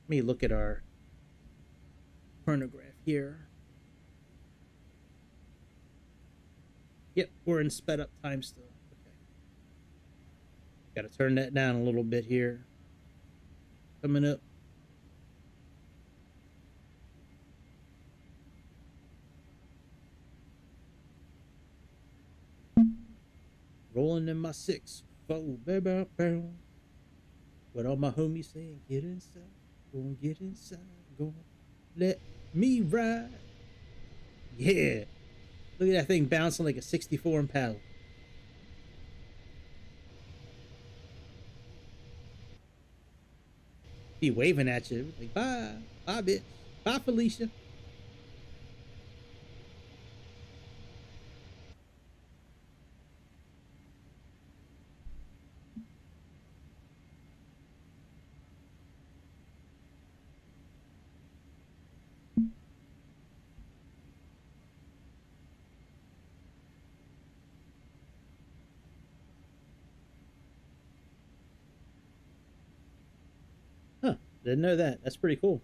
Let me look at our chronograph here. Yep, we're in sped up time still. Okay. Got to turn that down a little bit here. Coming up. Rolling in my 6-4, barrel. What all my homies saying, get inside, go and get inside, go on, let me ride. Yeah, look at that thing bouncing like a 64 Impala. Be waving at you like, bye, bye, bitch, bye, Felicia. Huh, didn't know that. That's pretty cool.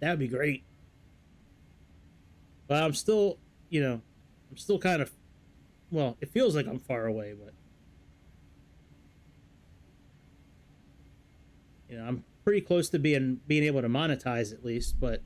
That would be great. But I'm still, I'm still kind of, well, it feels like I'm far away, but I'm pretty close to being able to monetize at least. But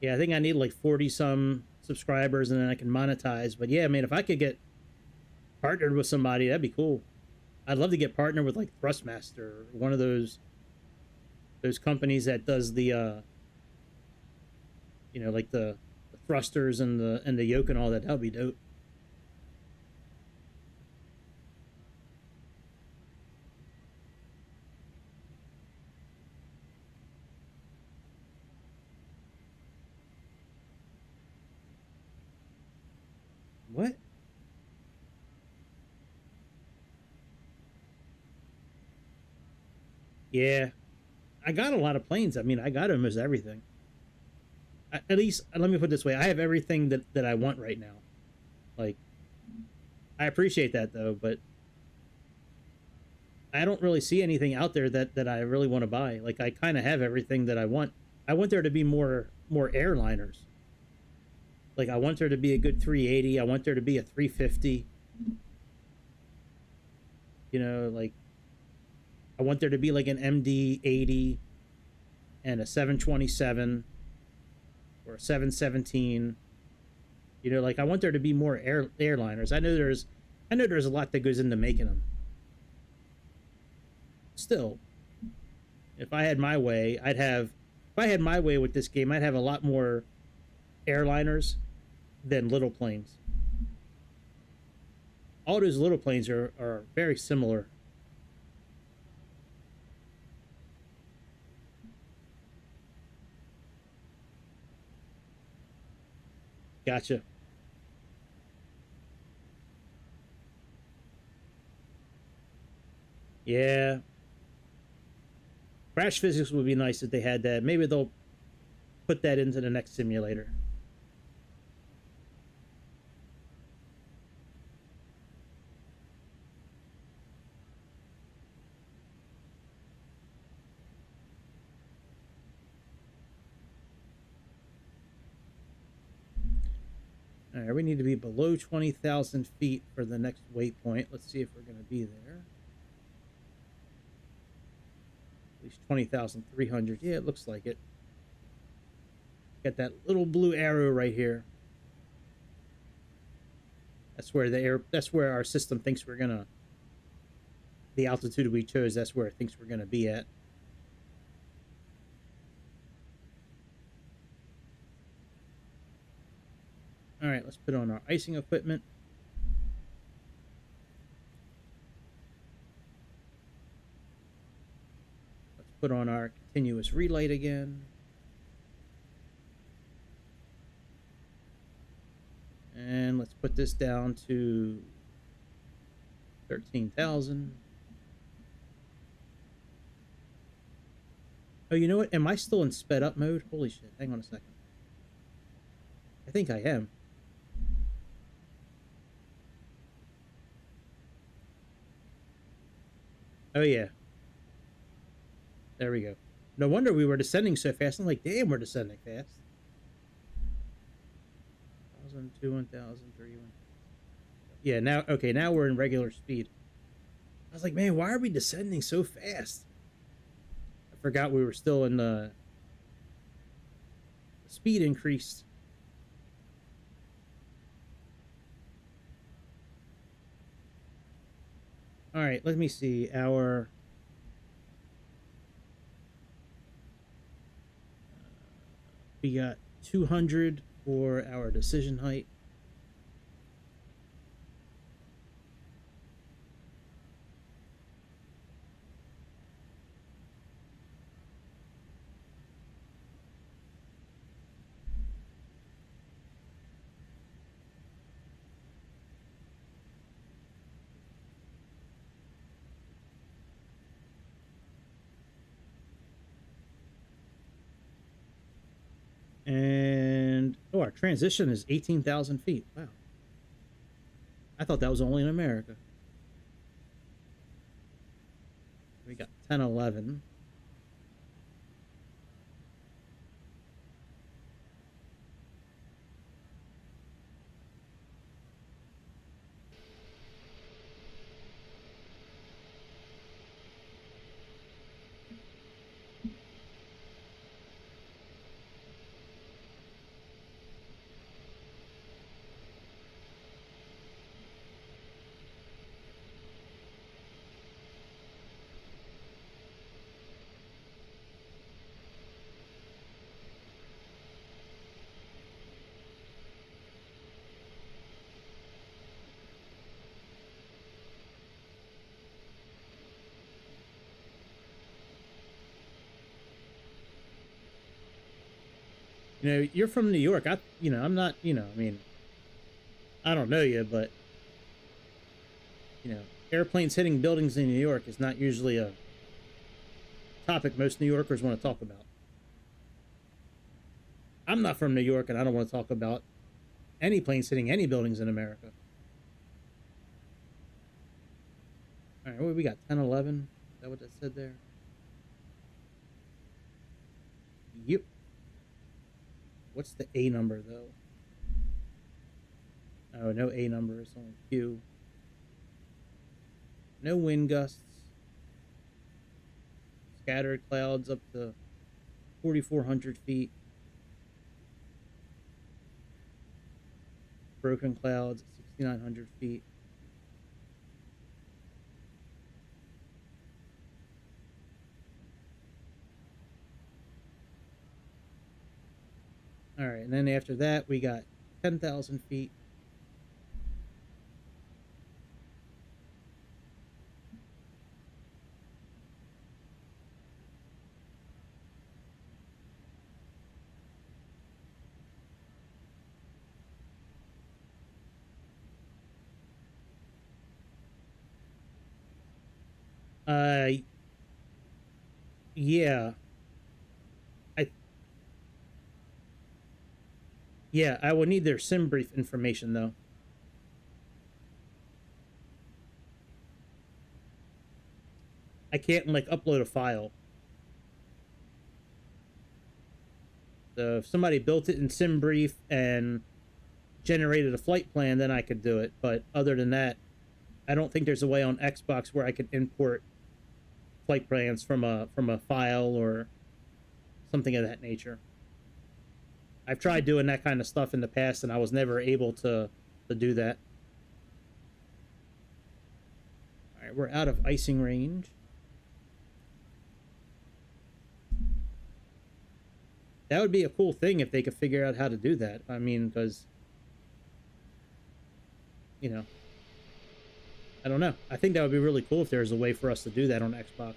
yeah, I think I need like 40 some subscribers and then I can monetize. But yeah, I mean, if I could get partnered with somebody, that'd be cool. I'd love to get partnered with like Thrustmaster, one of those companies that does the like the thrusters and the yoke and all that. That'd be dope. What? Yeah, I got a lot of planes. I mean, I got almost everything. At least, let me put it this way: I have everything that I want right now. Like, I appreciate that though, but I don't really see anything out there that I really want to buy. Like, I kind of have everything that I want. I want there to be more airliners. Like, I want there to be a good 380. I want there to be a 350. Like, I want there to be like an MD-80 and a 727 or a 717. Like, I want there to be more airliners. I know there's a lot that goes into making them. Still, if I had my way, if I had my way with this game, I'd have a lot more airliners than little planes. All those little planes are very similar. Gotcha. Yeah. Crash physics would be nice if they had that. Maybe they'll put that into the next simulator. All right, we need to be below 20,000 feet for the next waypoint. Let's see if we're going to be there. At least 20,300. Yeah, it looks like it. Got that little blue arrow right here. That's where our system thinks we're gonna. The altitude we chose, that's where it thinks we're gonna be at. All right, let's put on our icing equipment. Let's put on our continuous relight again. And let's put this down to 13,000. Oh, you know what? Am I still in sped up mode? Holy shit. Hang on a second. I think I am. Oh, yeah. There we go. No wonder we were descending so fast. I'm like, damn, we're descending fast. 1,000, 2, 1,000, 3, 1. Yeah, now, okay, now we're in regular speed. I was like, man, why are we descending so fast? I forgot we were still in the speed increased. All right, let me see. We got 200 for our decision height. And, oh, our transition is 18,000 feet. Wow. I thought that was only in America. We got 10, 11. You know, you're from New York. I'm not, I mean, I don't know you, but, airplanes hitting buildings in New York is not usually a topic most New Yorkers want to talk about. I'm not from New York, and I don't want to talk about any planes hitting any buildings in America. All right, what we got? 10, 11? Is that what that said there? Yep. What's the A number, though? Oh, no A number. It's only Q. No wind gusts. Scattered clouds up to 4,400 feet. Broken clouds at 6,900 feet. All right, and then after that, we got 10,000 feet. Yeah. Yeah, I will need their sim brief information, though. I can't, like, upload a file. So if somebody built it in sim brief and generated a flight plan, then I could do it. But other than that, I don't think there's a way on Xbox where I could import flight plans from a file or something of that nature. I've tried doing that kind of stuff in the past, and I was never able to do that. All right, we're out of icing range. That would be a cool thing if they could figure out how to do that. I mean, because, I don't know. I think that would be really cool if there was a way for us to do that on Xbox.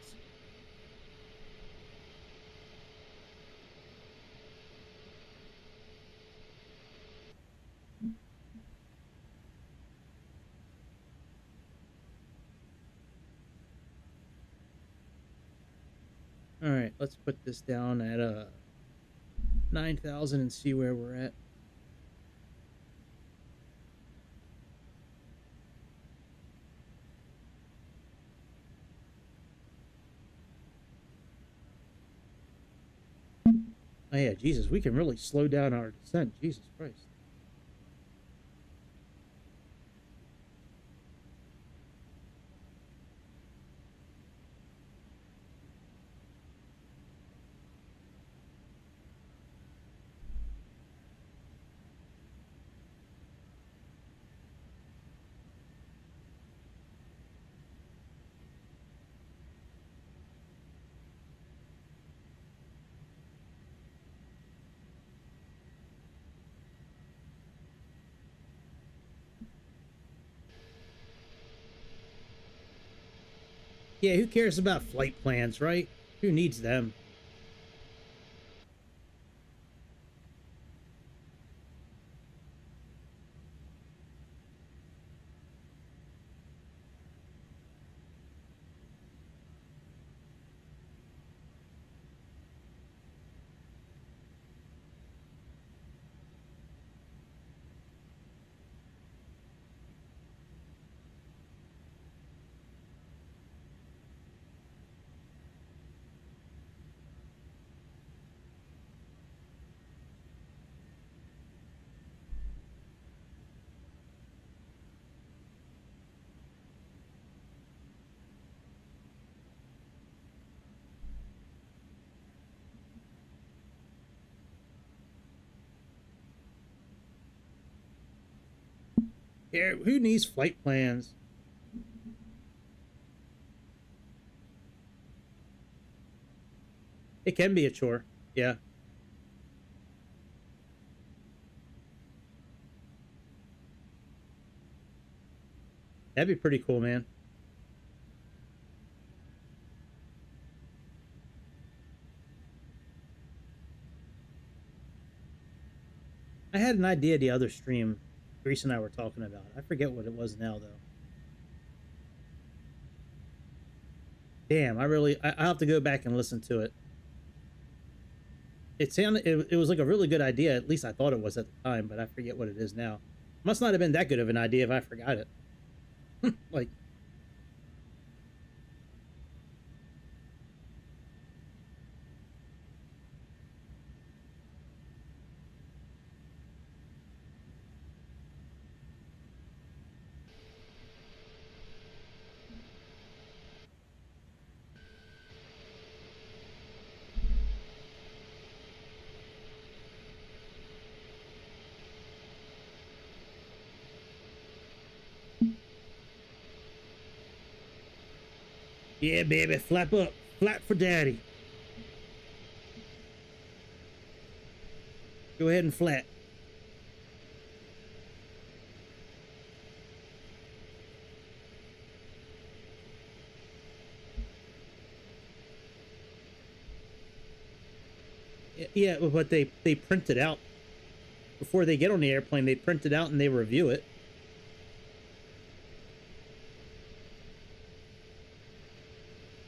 All right, let's put this down at 9,000 and see where we're at. Oh yeah, Jesus, we can really slow down our descent. Jesus Christ. Yeah, who cares about flight plans, right? Who needs them? Yeah, who needs flight plans? It can be a chore. Yeah. That'd be pretty cool, man. I had an idea the other stream Grease and I were talking about. I forget what it was now, though. Damn, I'll have to go back and listen to it. It was like a really good idea. At least I thought it was at the time, but I forget what it is now. Must not have been that good of an idea if I forgot it. Like, yeah, baby, flap up, flap for daddy. Go ahead and flap. Yeah, but they print it out before they get on the airplane. They print it out and they review it.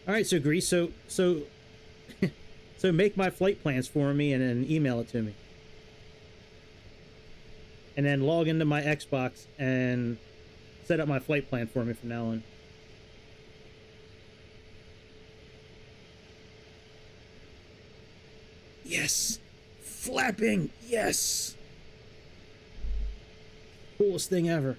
All right, so Grease, so so make my flight plans for me and then email it to me, and then log into my Xbox and set up my flight plan for me from now on. Yes, flapping. Yes, coolest thing ever.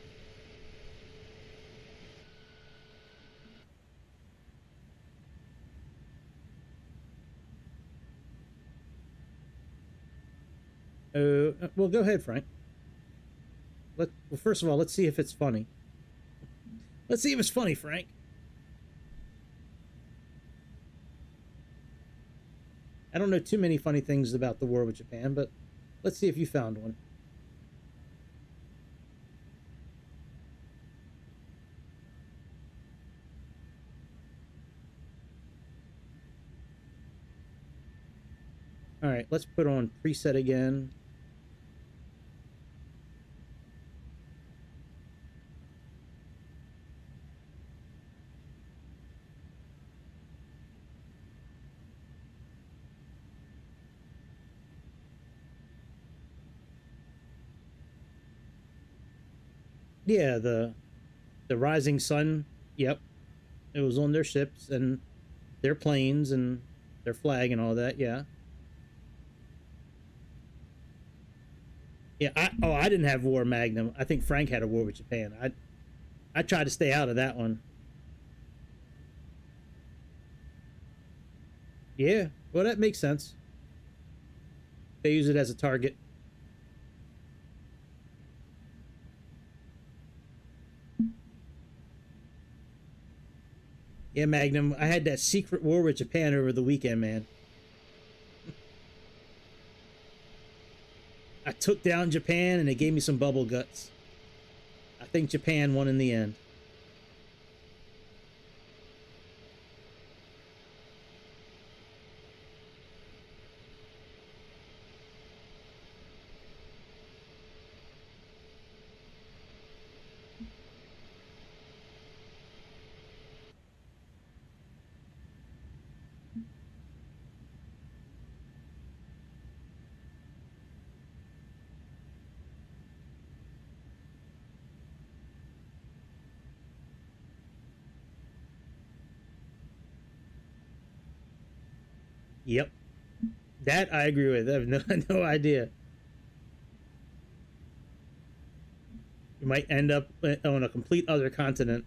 Well, go ahead, Frank. Well, first of all, let's see if it's funny. Let's see if it's funny, Frank. I don't know too many funny things about the war with Japan, but let's see if you found one. All right, let's put on preset again. Yeah, the rising sun. Yep, it was on their ships and their planes and their flag and all that. Yeah, yeah. I didn't have War Magnum. I think Frank had a war with Japan. I tried to stay out of that one. Yeah, well, that makes sense. They use it as a target. Yeah, Magnum. I had that secret war with Japan over the weekend, man. I took down Japan and they gave me some bubble guts. I think Japan won in the end. Yep. That I agree with. I have no idea. You might end up on a complete other continent.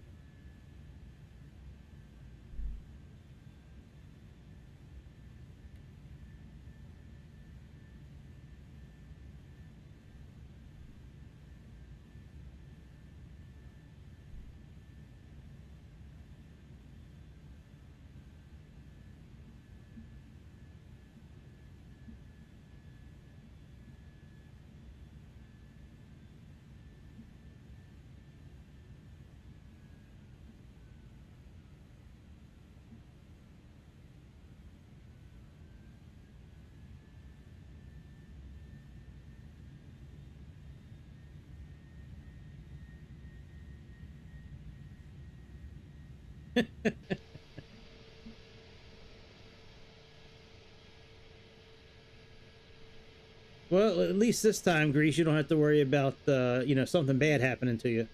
Well, at least this time, Greece, you don't have to worry about something bad happening to you.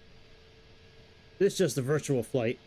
This is just a virtual flight.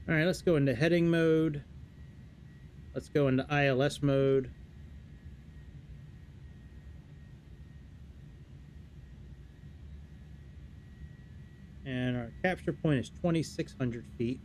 All right, let's go into heading mode. Let's go into ILS mode. And our capture point is 2,600 feet.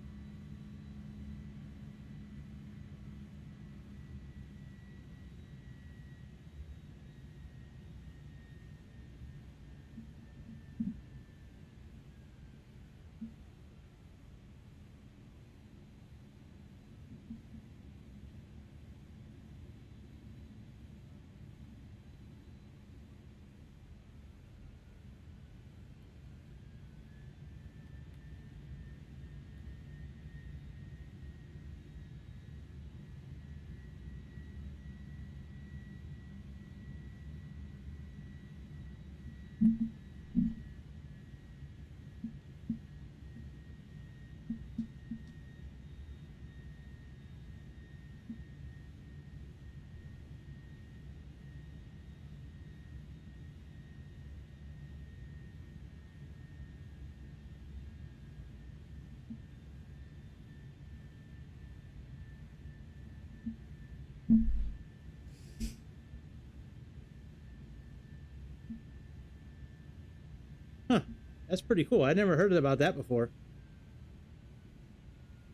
Huh. That's pretty cool. I never heard about that before.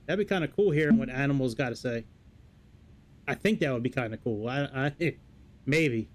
That'd be kind of cool hearing what animals got to say. I think that would be kind of cool. Maybe.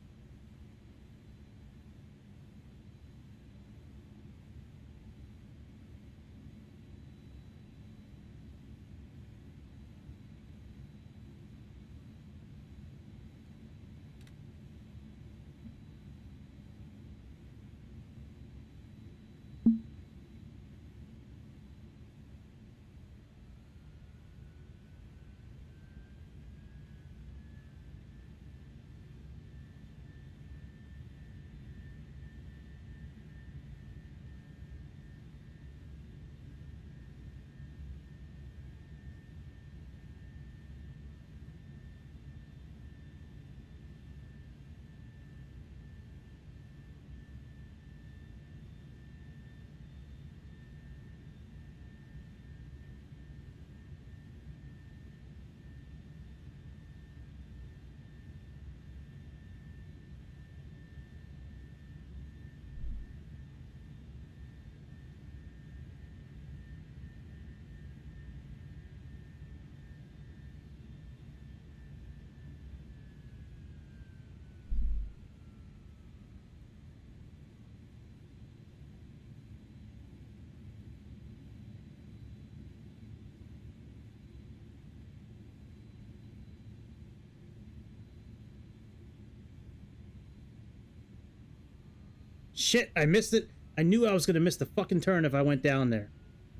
Shit, I missed it. I knew I was going to miss the fucking turn if I went down there.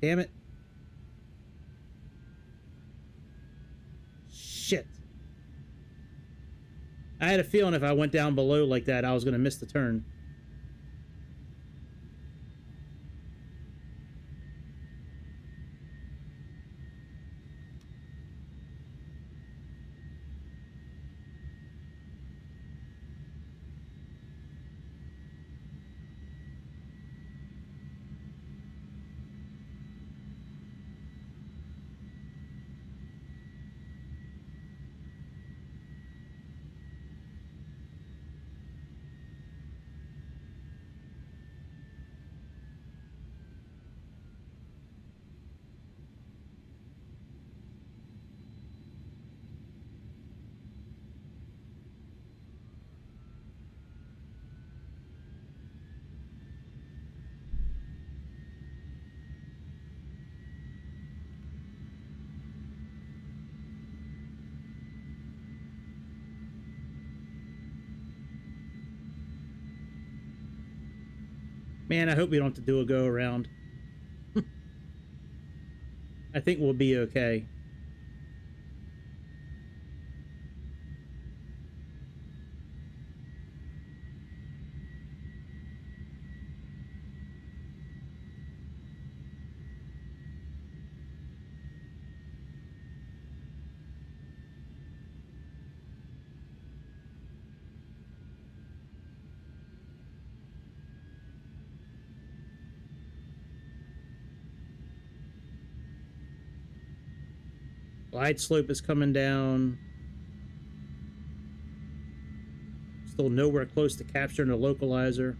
Damn it. Shit. I had a feeling if I went down below like that, I was going to miss the turn. Man, I hope we don't have to do a go around. I think we'll be okay. Glide slope is coming down. Still nowhere close to capturing a localizer.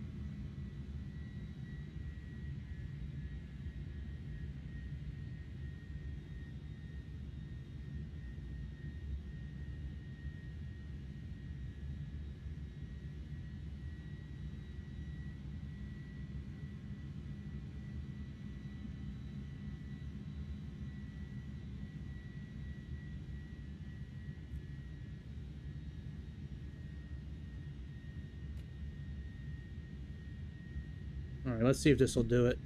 All right, let's see if this will do it.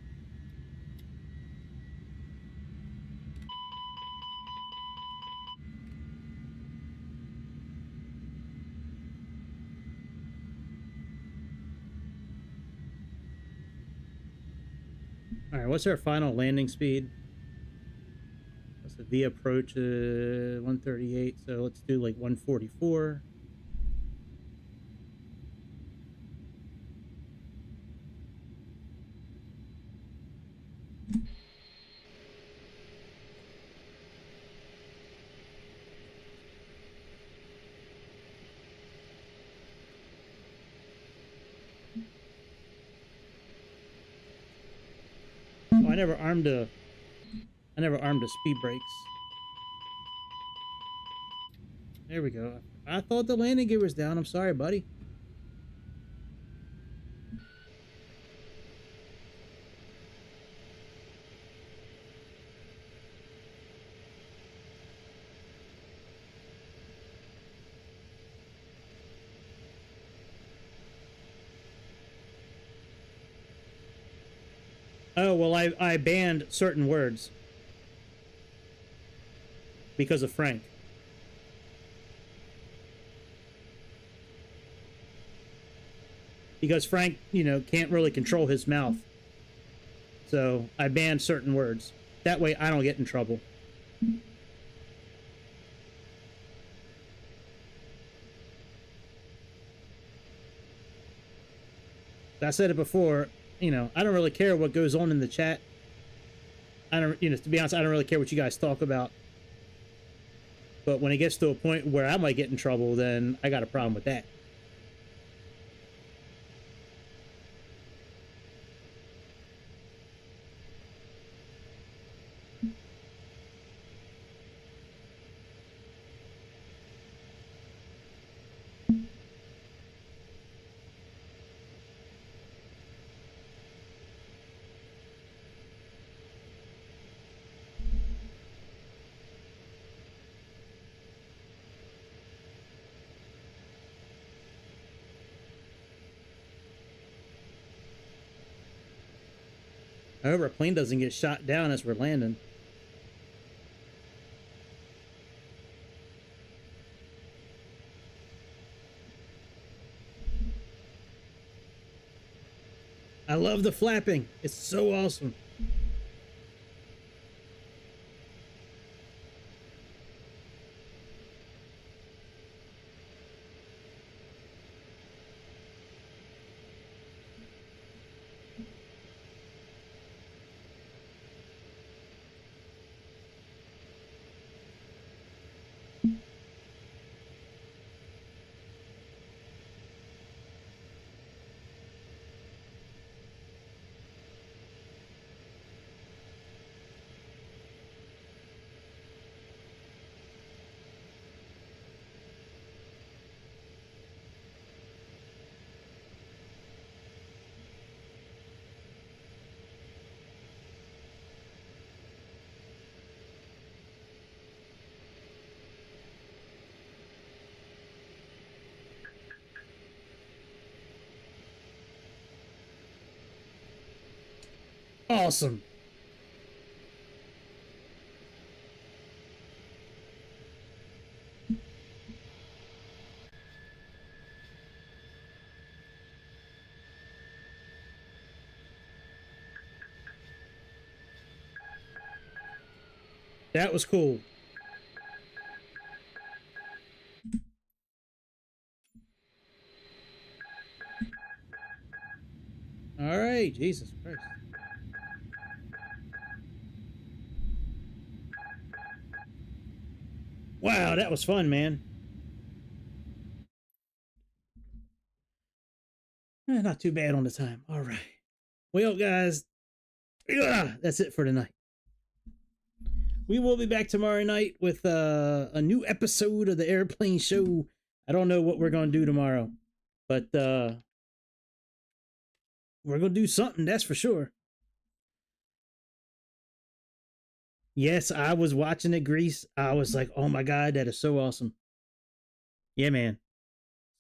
All right, what's our final landing speed? That's the V approach 138, so let's do like 144. Oh, I never armed a speed brakes. There we go. I thought the landing gear was down. I'm sorry, buddy. Oh, well, I banned certain words because of Frank. Because Frank, you know, can't really control his mouth. So I banned certain words. That way I don't get in trouble. I said it before, you know, I don't really care what goes on in the chat. I don't, you know, to be honest, I don't really care what you guys talk about. But when it gets to a point where I might get in trouble, then I got a problem with that. I hope our plane doesn't get shot down as we're landing. I love the flapping. It's so awesome. Awesome. That was cool. All right, Jesus Christ. Wow, that was fun, man. Not too bad on the time. All right. Well, guys, that's it for tonight. We will be back tomorrow night with a new episode of the Airplane Show. I don't know what we're going to do tomorrow, but we're going to do something, that's for sure. Yes, I was watching it, Grease. I was like, oh my God, that is so awesome. Yeah, man.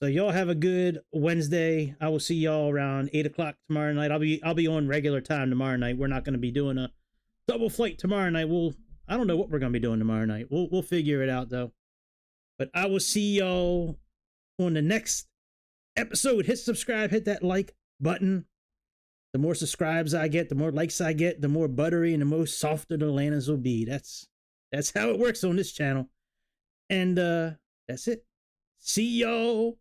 So y'all have a good Wednesday. I will see y'all around 8 o'clock tomorrow night. I'll be on regular time tomorrow night. We're not going to be doing a double flight tomorrow night. I don't know what we're going to be doing tomorrow night. We'll figure it out though. But I will see y'all on the next episode. Hit subscribe, hit that like button. The more subscribes I get, the more likes I get, the more buttery and the more softer the Lanas will be. That's how it works on this channel. And that's it. See y'all